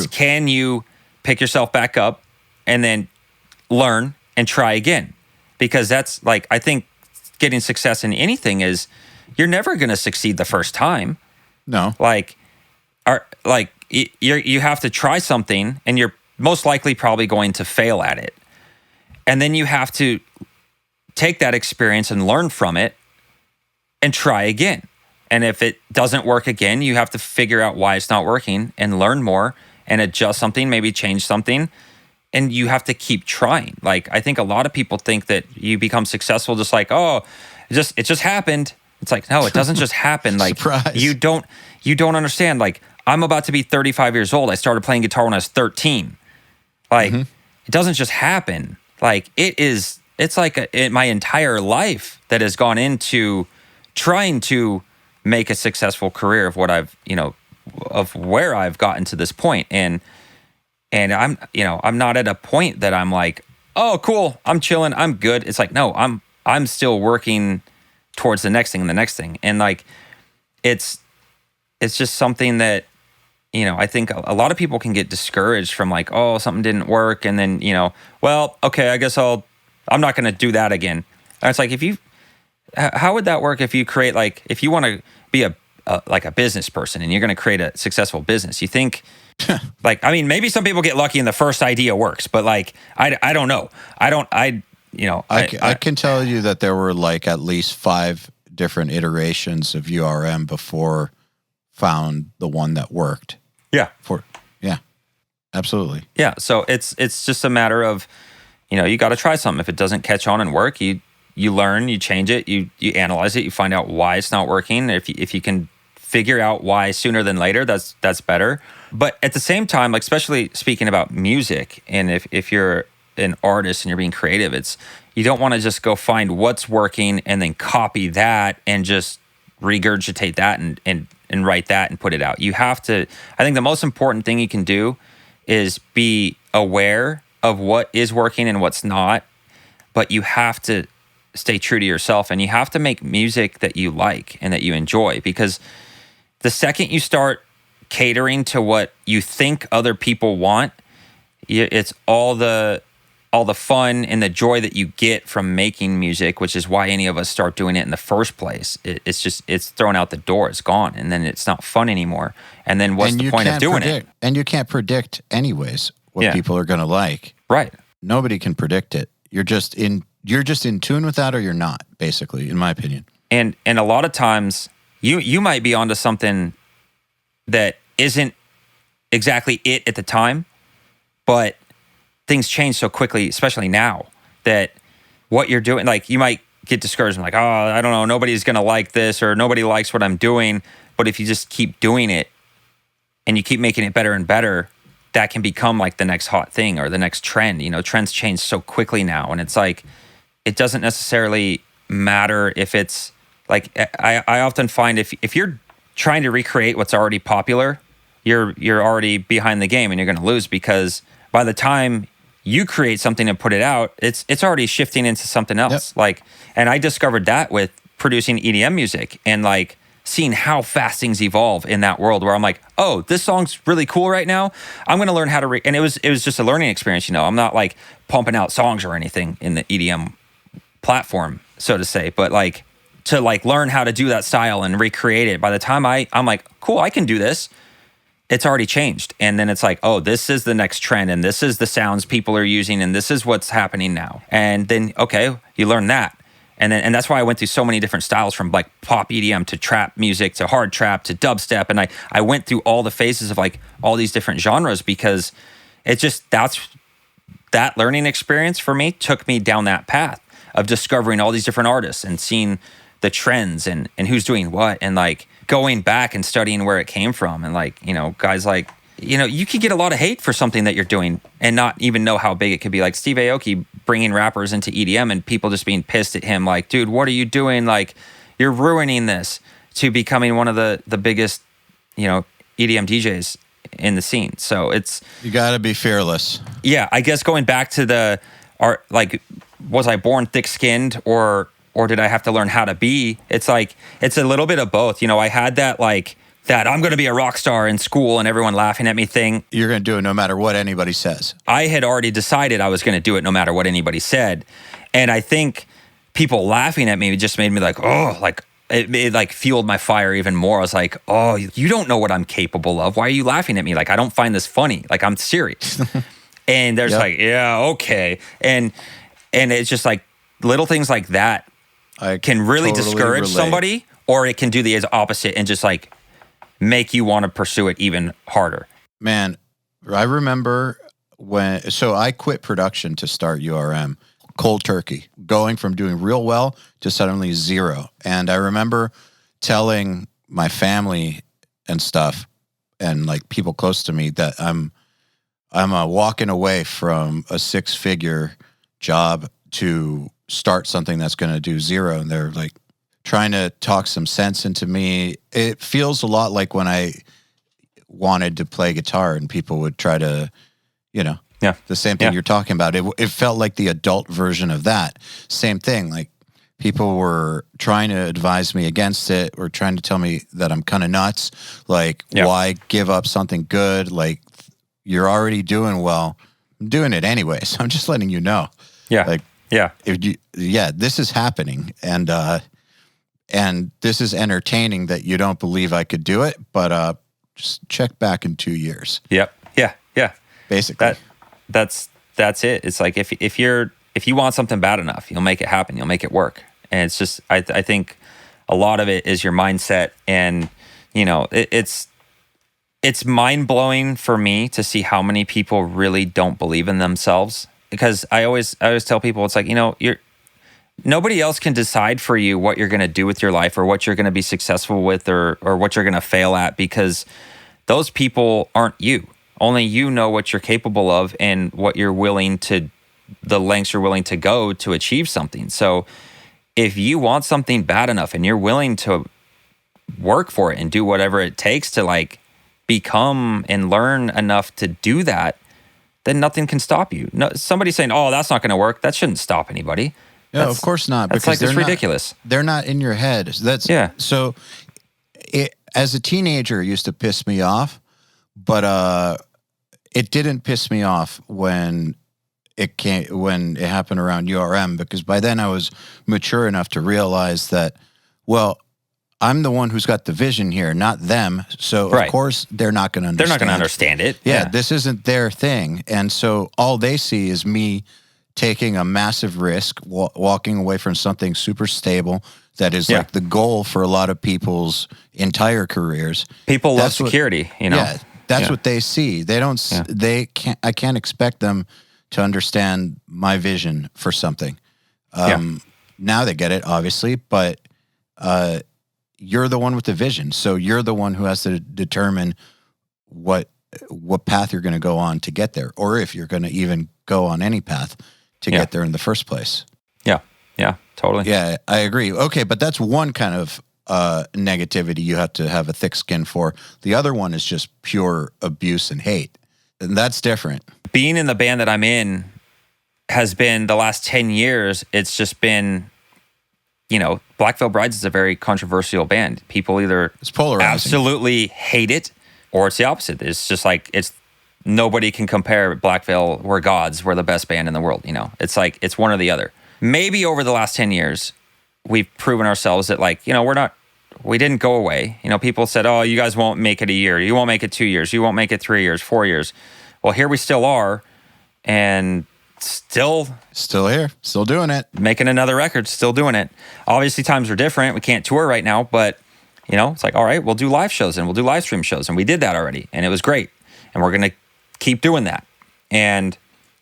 can you pick yourself back up and then learn and try again? Because that's I think getting success in anything is you're never going to succeed the first time. No. You have to try something and you're most likely probably going to fail at it. And then you have to take that experience and learn from it and try again. And if it doesn't work again, you have to figure out why it's not working and learn more and adjust something, maybe change something. And you have to keep trying. I think a lot of people think that you become successful just it just happened. It's like, no, it doesn't just happen. Surprise. you don't understand. I'm about to be 35 years old. I started playing guitar when I was 13. It doesn't just happen. It's my entire life that has gone into trying to make a successful career of what I've, of where I've gotten to this point. And I'm not at a point that I'm like, oh, cool, I'm chilling, I'm good. It's like, no, I'm still working towards the next thing and the next thing. And it's just something that, I think a lot of people can get discouraged from oh, something didn't work. And then, well, okay, I guess I'm not going to do that again. And it's like, how would that work if you create, if you want to be like a business person and you're going to create a successful business. You think like, I mean, maybe some people get lucky and the first idea works, but like, I don't know. I can tell you that there were like at least 5 different iterations of URM before found the one that worked. Yeah. Absolutely. Yeah. So it's just a matter of, you got to try something. If it doesn't catch on and work, you learn, you change it, you analyze it, you find out why it's not working. If you can figure out why sooner than later, that's better. But at the same time, like especially speaking about music, and if you're an artist and you're being creative, you don't want to just go find what's working and then copy that and just regurgitate that and write that and put it out. You have to, I think the most important thing you can do is be aware of what is working and what's not, but you have to stay true to yourself and you have to make music that you like and that you enjoy, because the second you start catering to what you think other people want, it's all the fun and the joy that you get from making music, which is why any of us start doing it in the first place. It's thrown out the door. It's gone. And then it's not fun anymore. And then what's the point of doing it? And you can't predict anyways what people are going to like. Right. Nobody can predict it. You're just in tune with that or you're not, basically, in my opinion. And a lot of times you might be onto something that isn't exactly it at the time, but things change so quickly, especially now, that what you're doing, like you might get discouraged and like, oh, I don't know, nobody's going to like this or nobody likes what I'm doing. But if you just keep doing it and you keep making it better and better, that can become like the next hot thing or the next trend. Trends change so quickly now. And it's like, it doesn't necessarily matter if it's like, I often find if you're trying to recreate what's already popular, you're already behind the game and you're going to lose, because by the time you create something and put it out, it's already shifting into something else. Yep. And I discovered that with producing EDM music and like seeing how fast things evolve in that world, where I'm like, oh, this song's really cool right now. I'm going to learn how to and it was just a learning experience. I'm not like pumping out songs or anything in the EDM platform, so to say, but like to like learn how to do that style and recreate it. By the time I'm like, cool, I can do this. It's already changed. And then it's like, oh, this is the next trend and this is the sounds people are using and this is what's happening now. And then, okay, you learn that. And that's why I went through so many different styles, from like pop EDM to trap music to hard trap to dubstep. And I went through all the phases of like all these different genres, because that learning experience for me took me down that path of discovering all these different artists and seeing the trends and who's doing what, and like going back and studying where it came from. And like, guys like, you could get a lot of hate for something that you're doing and not even know how big it could be. Like Steve Aoki bringing rappers into EDM and people just being pissed at him. Like, dude, what are you doing? Like, you're ruining this, to becoming one of the biggest, EDM DJs in the scene. So you got to be fearless. Yeah. I guess going back to the art, like, was I born thick skinned or did I have to learn how to be? It's like, it's a little bit of both. I had that I'm going to be a rock star in school and everyone laughing at me thing. You're going to do it no matter what anybody says. I had already decided I was going to do it no matter what anybody said. And I think people laughing at me just made me like, oh, like it like fueled my fire even more. I was like, oh, you don't know what I'm capable of. Why are you laughing at me? Like, I don't find this funny. Like, I'm serious. And there's like, yeah, okay. And it's just like little things like that can really discourage somebody, or it can do the opposite and just like make you want to pursue it even harder. Man, I remember so I quit production to start URM, cold turkey, going from doing real well to suddenly zero. And I remember telling my family and stuff and like people close to me that I'm walking away from a 6-figure job to start something that's going to do zero. And they're like trying to talk some sense into me. It feels a lot like when I wanted to play guitar and people would try to, the same thing you're talking about. It felt like the adult version of that. Same thing. Like people were trying to advise me against it, or trying to tell me that I'm kind of nuts. Like, why give up something good? Like, you're already doing well. I'm doing it anyway. So I'm just letting you know. Yeah. Like, this is happening. And And this is entertaining that you don't believe I could do it, but just check back in 2 years. Yep. Yeah. Basically. That's it. It's like if you want something bad enough, you'll make it happen. You'll make it work. And it's just I think a lot of it is your mindset, and it's mind blowing for me to see how many people really don't believe in themselves. Because I always tell people, it's like, nobody else can decide for you what you're going to do with your life or what you're going to be successful with or what you're going to fail at, because those people aren't you. Only you know what you're capable of and what you're willing to, the lengths you're willing to go to achieve something. So if you want something bad enough and you're willing to work for it and do whatever it takes to like become and learn enough to do that, then nothing can stop you. No, somebody saying, "Oh, that's not going to work," that shouldn't stop anybody. No, of course not. That's like, it's ridiculous. They're not in your head. So as a teenager, it used to piss me off, but it didn't piss me off when it happened around URM, because by then I was mature enough to realize that, well, I'm the one who's got the vision here, not them. So of course they're not going to understand. They're not going to understand it. Yeah, this isn't their thing. And so all they see is me taking a massive risk, walking away from something super stable that is like the goal for a lot of people's entire careers. People love security, Yeah, that's what they see. They don't. I can't expect them to understand my vision for something. Now they get it, obviously, but you're the one with the vision, so you're the one who has to determine what path you're going to go on to get there, or if you're going to even go on any path to get there in the first place. Yeah, totally. Yeah, I agree. Okay, but that's one kind of negativity you have to have a thick skin for. The other one is just pure abuse and hate, and that's different. Being in the band that I'm in has been the last 10 years. It's just been, Black Veil Brides is a very controversial band. People either it's polarizing, absolutely hate it, or it's the opposite. It's just like, nobody can compare Black Veil. We're gods. We're the best band in the world. It's like, it's one or the other. Maybe over the last 10 years, we've proven ourselves that we didn't go away. People said, "Oh, you guys won't make it a year. You won't make it 2 years. You won't make it 3 years, 4 years." Well, here we still are, and still here, still doing it, making another record, still doing it. Obviously, times are different. We can't tour right now, but it's like, all right, we'll do live shows and we'll do live stream shows, and we did that already, and it was great, and we're gonna keep doing that. And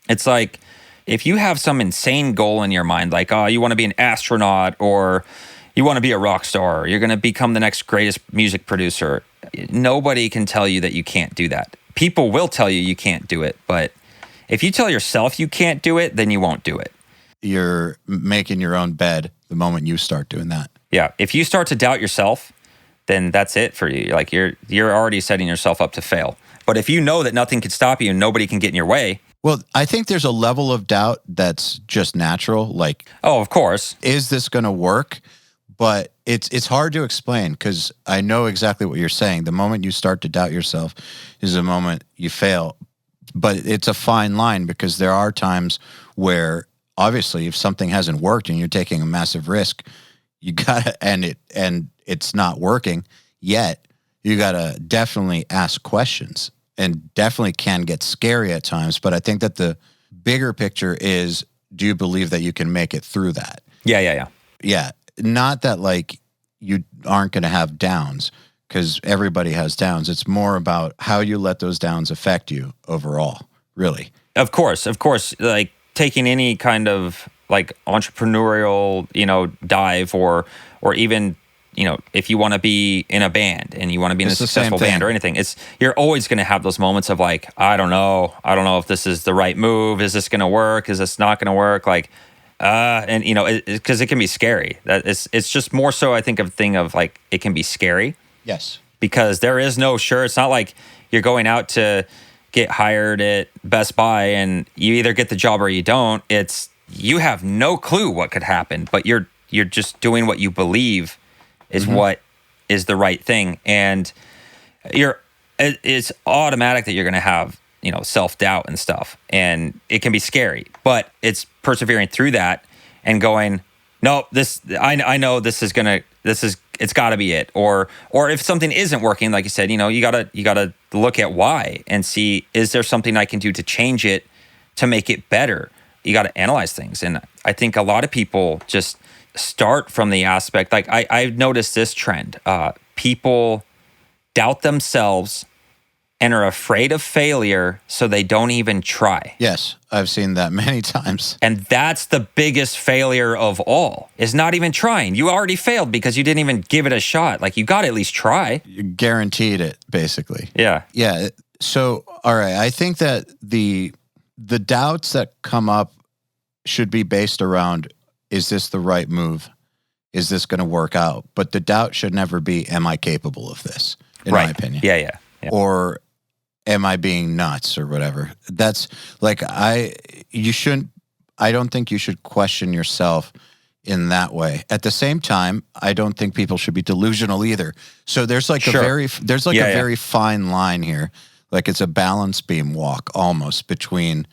it's like, if you have some insane goal in your mind, like, oh, you want to be an astronaut, or you want to be a rock star, or you're going to become the next greatest music producer, nobody can tell you that you can't do that. People will tell you can't do it, but if you tell yourself you can't do it, then you won't do it. You're making your own bed the moment you start doing that. Yeah. If you start to doubt yourself, then that's it for you. Like, you're already setting yourself up to fail. But if you know that nothing can stop you and nobody can get in your way. Well, I think there's a level of doubt that's just natural. Like, oh, of course. Is this going to work? But it's hard to explain, because I know exactly what you're saying. The moment you start to doubt yourself is the moment you fail. But it's a fine line, because there are times where, obviously, if something hasn't worked and you're taking a massive risk, you gotta, and it's not working yet, you gotta definitely ask questions, and definitely can get scary at times. But I think that the bigger picture is, do you believe that you can make it through that? Yeah. Not that like you aren't going to have downs, because everybody has downs. It's more about how you let those downs affect you overall, really. Of course. Like, taking any kind of like entrepreneurial, dive, or even, if you want to be in a band and you want to be in a successful band or anything, you're always going to have those moments of like, I don't know if this is the right move. Is this going to work? Is this not going to work? Like, and because it can be scary. That it's just more so, I think, a thing of like, it can be scary. Yes. Because there is no sure. It's not like you're going out to get hired at Best Buy and you either get the job or you don't. It's, you have no clue what could happen, but you're just doing what you believe is what is the right thing. And it's automatic that you're going to have, self-doubt and stuff, and it can be scary, but it's persevering through that and going, no, I know this is it's got to be it. Or if something isn't working, like you said, you gotta look at why and see, is there something I can do to change it to make it better? You got to analyze things. And I think a lot of people just start from the aspect, like I've noticed this trend. People doubt themselves and are afraid of failure, so they don't even try. Yes, I've seen that many times. And that's the biggest failure of all, is not even trying. You already failed because you didn't even give it a shot. Like, you got to at least try. You guaranteed it, basically. Yeah. Yeah. So, all right, I think that the doubts that come up should be based around, is this the right move? Is this going to work out? But the doubt should never be, am I capable of this, in my opinion? Yeah. Or am I being nuts or whatever? That's like, I don't think you should question yourself in that way. At the same time, I don't think people should be delusional either. So there's like a very fine line here. Like, it's a balance beam walk almost between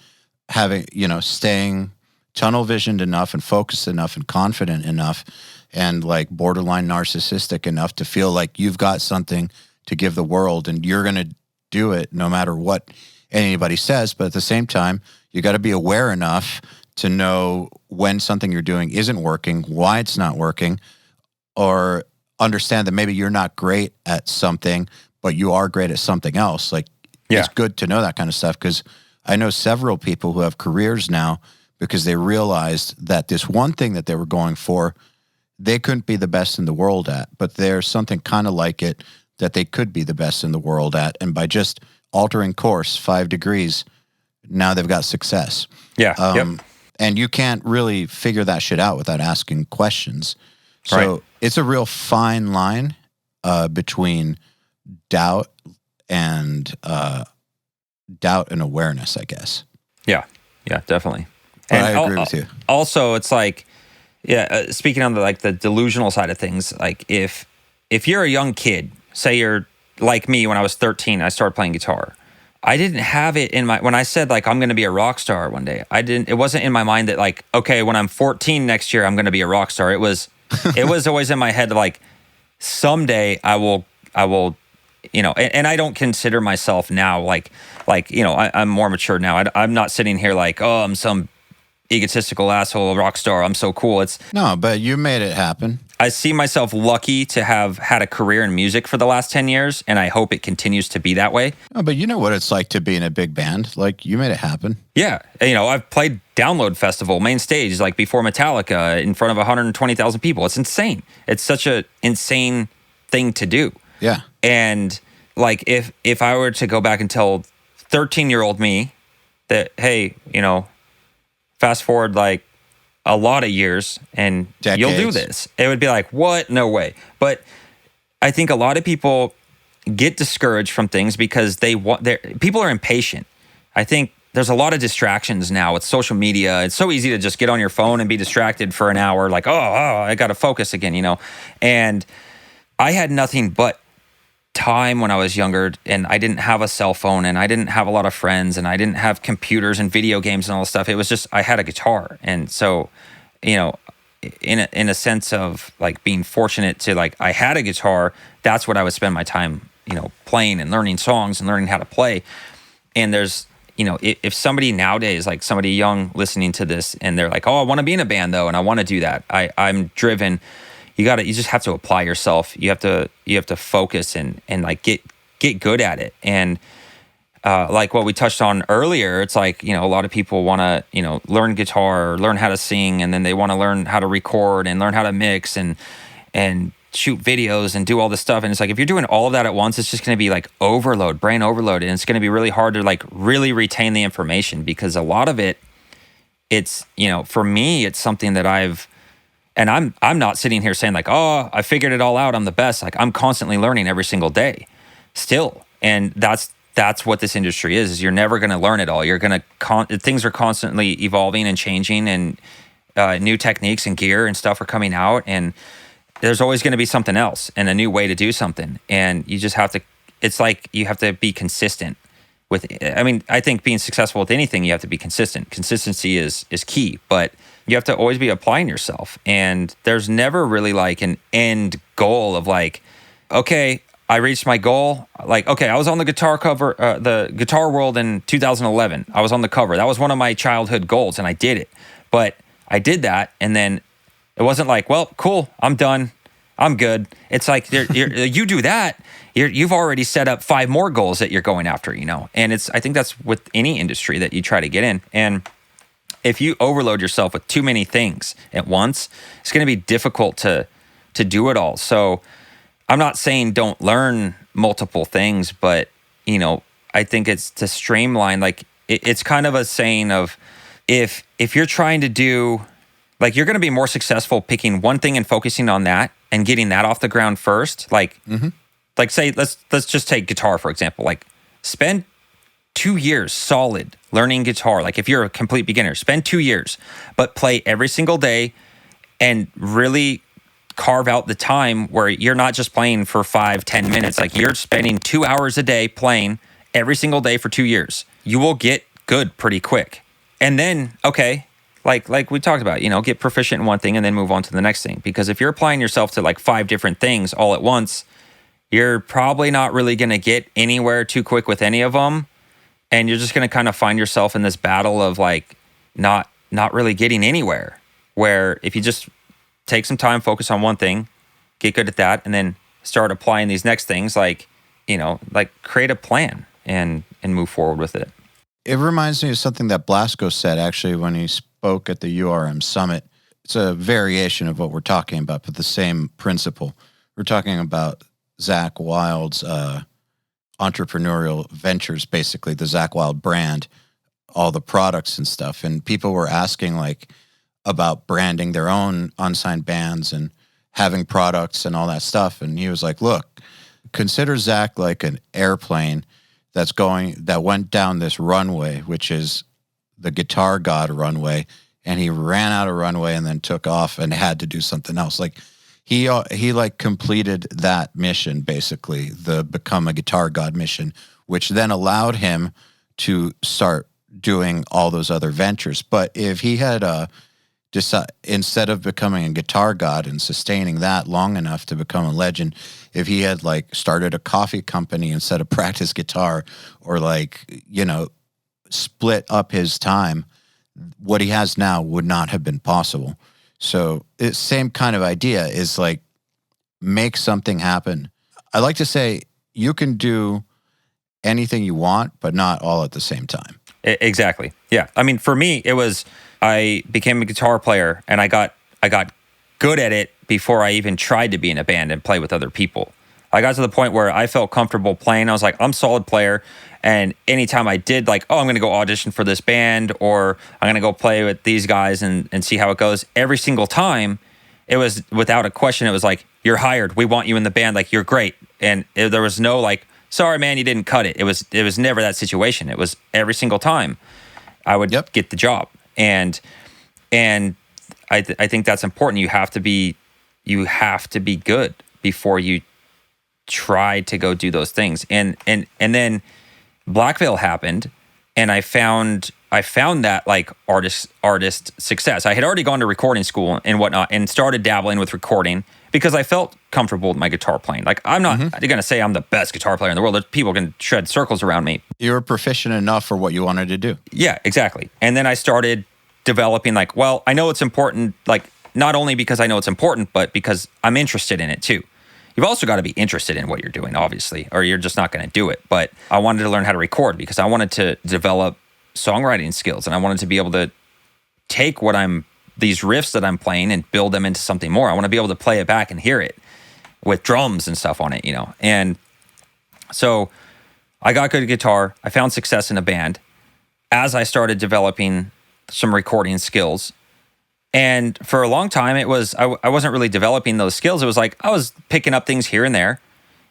having, staying tunnel visioned enough and focused enough and confident enough and like borderline narcissistic enough to feel like you've got something to give the world and you're going to do it no matter what anybody says. But at the same time, you got to be aware enough to know when something you're doing isn't working, why it's not working, or understand that maybe you're not great at something, but you are great at something else. Like, it's good to know that kind of stuff, because I know several people who have careers now because they realized that this one thing that they were going for, they couldn't be the best in the world at, but there's something kind of like it that they could be the best in the world at. And by just altering course 5 degrees, now they've got success. Yeah. And you can't really figure that shit out without asking questions. So it's a real fine line between doubt and awareness, I guess. Yeah, definitely. But I agree with you. Also, it's like, speaking on the delusional side of things, like if you're a young kid, say you're like me when I was 13, I started playing guitar. I didn't have it in when I said like, I'm going to be a rock star one day, it wasn't in my mind that like, okay, when I'm 14 next year, I'm going to be a rock star. It was always in my head, like, someday I will, and I don't consider myself now like, I'm more mature now. I'm not sitting here like, oh, I'm some egotistical asshole rock star, I'm so cool. No, but you made it happen. I see myself lucky to have had a career in music for the last 10 years, and I hope it continues to be that way. Oh, but you know what it's like to be in a big band. Like, you made it happen. Yeah. I've played Download Festival, main stage, like before Metallica, in front of 120,000 people. It's insane. It's such an insane thing to do. Yeah. And like, if I were to go back and tell 13-year-old me that, hey, fast forward like a lot of years and decades, you'll do this, it would be like, what? No way. But I think a lot of people get discouraged from things because people are impatient. I think there's a lot of distractions now with social media. It's so easy to just get on your phone and be distracted for an hour, like, oh, I got to focus again, And I had nothing but time when I was younger, and I didn't have a cell phone, and I didn't have a lot of friends, and I didn't have computers and video games and all this stuff. It was just, I had a guitar. And so, in a sense of like being fortunate to like, I had a guitar, that's what I would spend my time, playing and learning songs and learning how to play. And there's, if somebody nowadays, like somebody young listening to this, and they're like, oh, I want to be in a band though, and I want to do that, I'm driven. You just have to apply yourself. You have to focus and like get good at it. And like what we touched on earlier, it's like, a lot of people want to, learn guitar or learn how to sing, and then they want to learn how to record and learn how to mix and shoot videos and do all this stuff. And it's like, if you're doing all of that at once, it's just going to be like brain overload. And it's going to be really hard to like really retain the information, because a lot of it's, for me, it's something that and I'm not sitting here saying like, oh, I figured it all out, I'm the best. Like, I'm constantly learning every single day still. And that's what this industry is you're never going to learn it all. You're going to, things are constantly evolving and changing, and new techniques and gear and stuff are coming out, and there's always going to be something else and a new way to do something. And you just have to, it's like you have to be consistent with, I think being successful with anything, you have to be consistent. Consistency is key, but you have to always be applying yourself. And there's never really like an end goal of like, okay, I reached my goal. Like, okay, I was on the guitar cover, the Guitar World in 2011. I was on the cover. That was one of my childhood goals, and I did it. But I did that, and then it wasn't like, well, cool, I'm done, I'm good. It's like you do that, you've already set up 5 more goals that you're going after, And I think that's with any industry that you try to get in. And if you overload yourself with too many things at once, it's going to be difficult to do it all. So I'm not saying don't learn multiple things, but I think it's to streamline. Like it's kind of a saying of if you're trying to do, like, you're going to be more successful picking one thing and focusing on that and getting that off the ground first. Like, like say let's just take guitar for example. Like spend 2 years solid learning guitar. Like if you're a complete beginner, spend 2 years, but play every single day and really carve out the time where you're not just playing for 5-10 minutes. Like you're spending 2 hours a day playing every single day for 2 years. You will get good pretty quick. And then, okay, like we talked about, get proficient in one thing and then move on to the next thing. Because if you're applying yourself to like 5 different things all at once, you're probably not really going to get anywhere too quick with any of them. And you're just going to kind of find yourself in this battle of like not really getting anywhere. Where if you just take some time, focus on one thing, get good at that, and then start applying these next things, like create a plan and move forward with it. It reminds me of something that Blasco said actually when he spoke at the URM Summit. It's a variation of what we're talking about, but the same principle. We're talking about Zakk Wylde's entrepreneurial ventures, basically the Zakk Wylde brand, all the products and stuff. And people were asking like about branding their own unsigned bands and having products and all that stuff. And he was like, look, consider Zakk like an airplane that went down this runway, which is the Guitar God runway, and he ran out of runway and then took off and had to do something else. Like he like completed that mission, basically, the Become a Guitar God mission, which then allowed him to start doing all those other ventures. But if he had instead of becoming a guitar god and sustaining that long enough to become a legend, if he had like started a coffee company instead of practice guitar, or like, split up his time, what he has now would not have been possible. So it's same kind of idea is like make something happen. I like to say you can do anything you want, but not all at the same time. Exactly. Yeah. I mean, for me, it was, I became a guitar player and I got good at it before I even tried to be in a band and play with other people. I got to the point where I felt comfortable playing. I was like, I'm a solid player. And anytime I did like, oh, I'm going to go audition for this band, or I'm going to go play with these guys and see how it goes. Every single time, it was without a question. It was like, you're hired. We want you in the band. Like, you're great. And there was no like, sorry, man, you didn't cut it. It was never that situation. It was every single time I would get the job. And I think that's important. You have to be good before you try to go do those things. And then Black Veil happened, and I found that like artist success. I had already gone to recording school and whatnot and started dabbling with recording because I felt comfortable with my guitar playing. Like, I'm not going to say I'm the best guitar player in the world. People can shred circles around me. You were proficient enough for what you wanted to do. Yeah, exactly. And then I started developing like, well, I know it's important, like not only because I know it's important, but because I'm interested in it too. You've also got to be interested in what you're doing, obviously, or you're just not going to do it. But I wanted to learn how to record because I wanted to develop songwriting skills, and I wanted to be able to take these riffs that I'm playing and build them into something more. I want to be able to play it back and hear it with drums and stuff on it, And so I got good at guitar. I found success in a band as I started developing some recording skills. And for a long time, it was I wasn't really developing those skills. It was like I was picking up things here and there,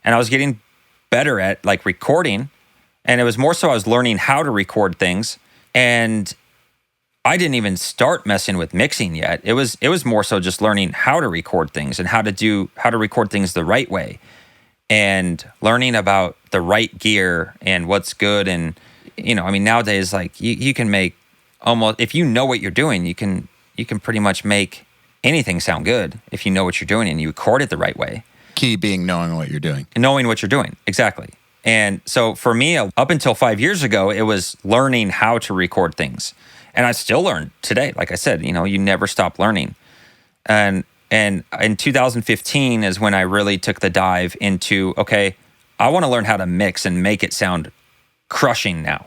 and I was getting better at like recording. And it was more so I was learning how to record things, and I didn't even start messing with mixing yet. It was more so just learning how to record things and how to record things the right way, and learning about the right gear and what's good. And I mean, nowadays, like you can make almost, if you know what you're doing, you can pretty much make anything sound good if you know what you're doing and you record it the right way. Key being knowing what you're doing. Knowing what you're doing, exactly. And so for me, up until 5 years ago, it was learning how to record things. And I still learn today. Like I said, you never stop learning. And in 2015 is when I really took the dive into, okay, I want to learn how to mix and make it sound crushing now.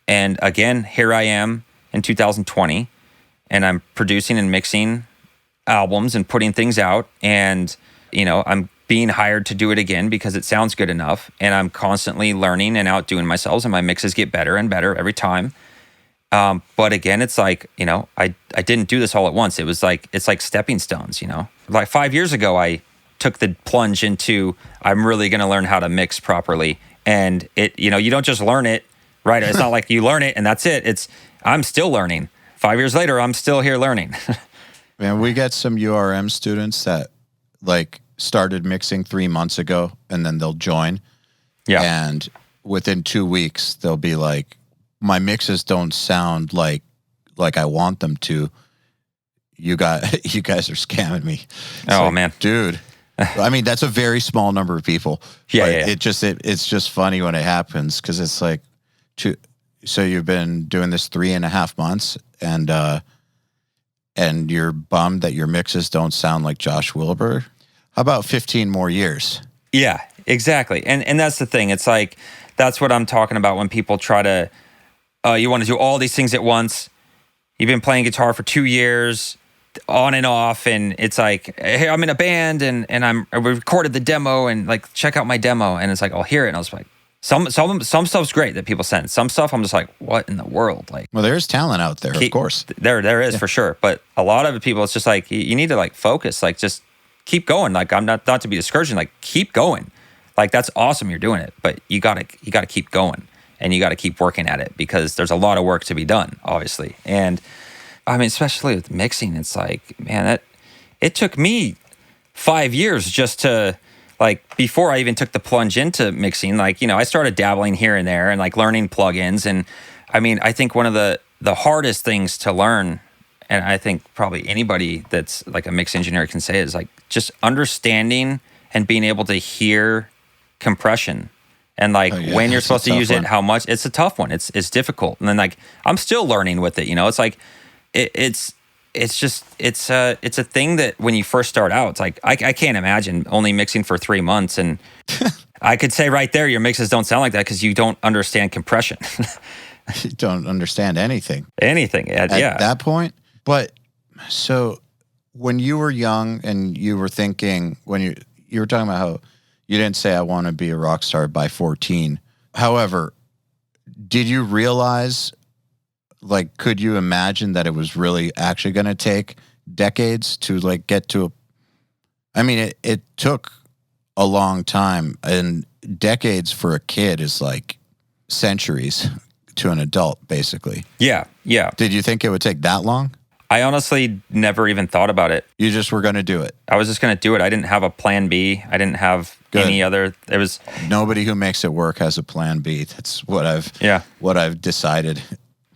And again, here I am in 2020, and I'm producing and mixing albums and putting things out. And, I'm being hired to do it again because it sounds good enough. And I'm constantly learning and outdoing myself, and my mixes get better and better every time. But again, it's like, I didn't do this all at once. It's like stepping stones, Like 5 years ago, I took the plunge into, I'm really going to learn how to mix properly. And you don't just learn it, right? It's not like you learn it and that's it. I'm still learning. 5 years later, I'm still here learning. Man, we got some URM students that started mixing 3 months ago, and then they'll join. Yeah. And within 2 weeks, they'll be like, my mixes don't sound like I want them to. You guys are scamming me. It's man. Dude. I mean, that's a very small number of people. Yeah. It's just funny when it happens, because it's like, so you've been doing this 3.5 months, and you're bummed that your mixes don't sound like Josh Wilbur. How about 15 more years? Yeah, exactly. And that's the thing. It's like, that's what I'm talking about when people try to, you want to do all these things at once. You've been playing guitar for 2 years, on and off, and it's like, hey, I'm in a band, and we recorded the demo, and check out my demo, and it's like, I'll hear it, and I was like, some stuff's great that people send. Some stuff I'm just like, what in the world? Well, there's talent out there, of course. There is, for sure, but a lot of people, it's just like, you need to focus, just keep going. I'm not to be discouraging, keep going. That's awesome, you're doing it, but you gotta keep going, and you gotta keep working at it, because there's a lot of work to be done, obviously. And I mean, especially with mixing, it's like, man, it took me 5 years just to, before I even took the plunge into mixing, I started dabbling here and there and learning plugins. And I mean, I think one of the hardest things to learn, and I think probably anybody that's a mix engineer can say, is just understanding and being able to hear compression. And when you're supposed to use it, how much. It's a tough one. It's difficult. And then I'm still learning with it. It's like, it's a thing that when you first start out, it's like, I can't imagine only mixing for 3 months. And I could say right there, your mixes don't sound like that because you don't understand compression. You don't understand anything. At that point. But so when you were young and you were thinking, when you were talking about how you didn't say, I want to be a rock star by 14. However, did you realize, could you imagine that it was really actually going to take decades to get to it took a long time, and decades for a kid is centuries to an adult, basically. Yeah. Did you think it would take that long? I honestly never even thought about it. You just were going to do it. I was just going to do it. I didn't have a plan B. I didn't have any other. It was nobody who makes it work has a plan B. That's what I've decided.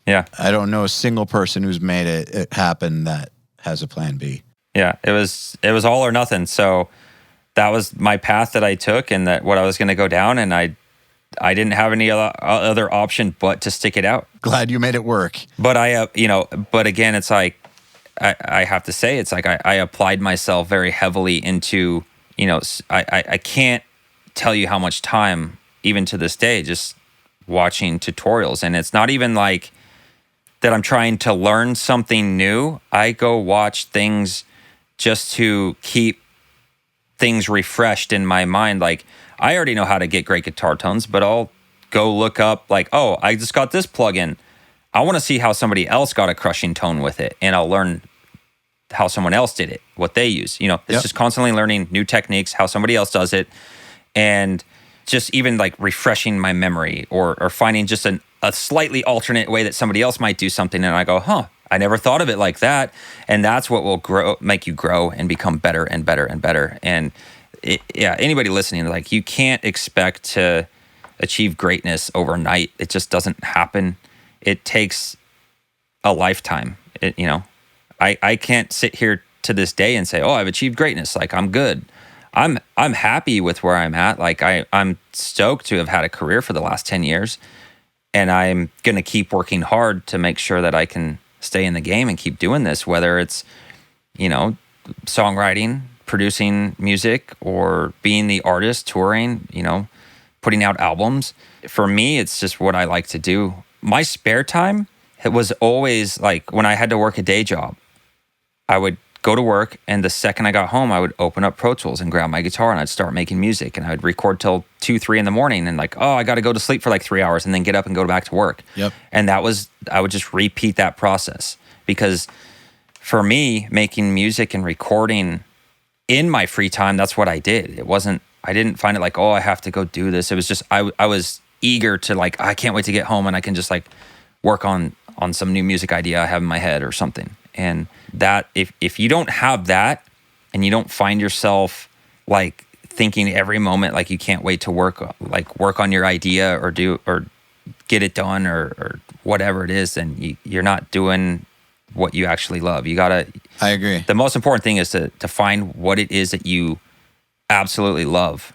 Yeah. I don't know a single person who's made it happen that has a plan B. Yeah. It was all or nothing. So that was my path that I took, and that what I was going to go down, and I didn't have any other option but to stick it out. Glad you made it work. But but again, it's like, I have to say, it's like I applied myself very heavily into, I can't tell you how much time, even to this day, just watching tutorials. And it's not even like that I'm trying to learn something new. I go watch things just to keep things refreshed in my mind. I already know how to get great guitar tones, but I'll go look up oh, I just got this plugin. I want to see how somebody else got a crushing tone with it, and I'll learn how someone else did it, what they use. It's just constantly learning new techniques, how somebody else does it, and just even refreshing my memory or finding just a slightly alternate way that somebody else might do something, and I go, I never thought of it like that. And that's what will make you grow and become better and better and better. And anybody listening, you can't expect to achieve greatness overnight. It just doesn't happen. It takes a lifetime. I can't sit here to this day and say, oh, I've achieved greatness. Like, I'm good. I'm happy with where I'm at. Like, I'm stoked to have had a career for the last 10 years. And I'm going to keep working hard to make sure that I can stay in the game and keep doing this, whether it's, you know, songwriting, producing music, or being the artist, touring, you know, putting out albums. For me, it's just what I like to do. My spare time, it was always like when I had to work a day job, I would go to work, and the second I got home, I would open up Pro Tools and grab my guitar, and I'd start making music, and I would record till 2, 3 in the morning, and like, oh, I got to go to sleep for like 3 hours and then get up and go back to work. Yep. And I would just repeat that process, because for me, making music and recording in my free time, that's what I did. I didn't find it like, oh, I have to go do this. It was just, I was eager to like, I can't wait to get home and I can just like work on some new music idea I have in my head or something. And that, if you don't have that, and you don't find yourself like thinking every moment like you can't wait to work on your idea or get it done or whatever it is, then you're not doing what you actually love. I agree. The most important thing is to find what it is that you absolutely love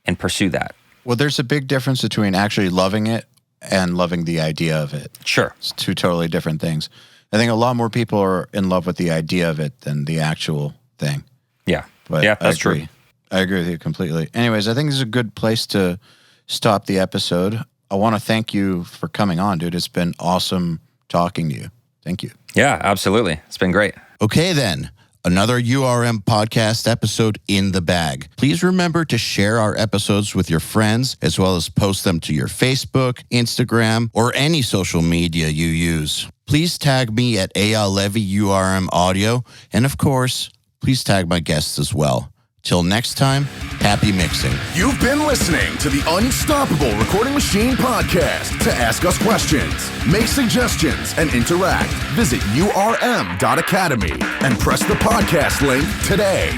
and pursue that. Well, there's a big difference between actually loving it and loving the idea of it. Sure. It's two totally different things. I think a lot more people are in love with the idea of it than the actual thing. Yeah. But yeah, that's true. I agree with you completely. Anyways, I think this is a good place to stop the episode. I want to thank you for coming on, dude. It's been awesome talking to you. Thank you. Yeah, absolutely. It's been great. Okay, then. Another URM podcast episode in the bag. Please remember to share our episodes with your friends, as well as post them to your Facebook, Instagram, or any social media you use. Please tag me at EYAL Levy URM Audio, and of course, please tag my guests as well. Till next time, happy mixing. You've been listening to the Unstoppable Recording Machine Podcast. To ask us questions, make suggestions, and interact, visit urm.academy and press the podcast link today.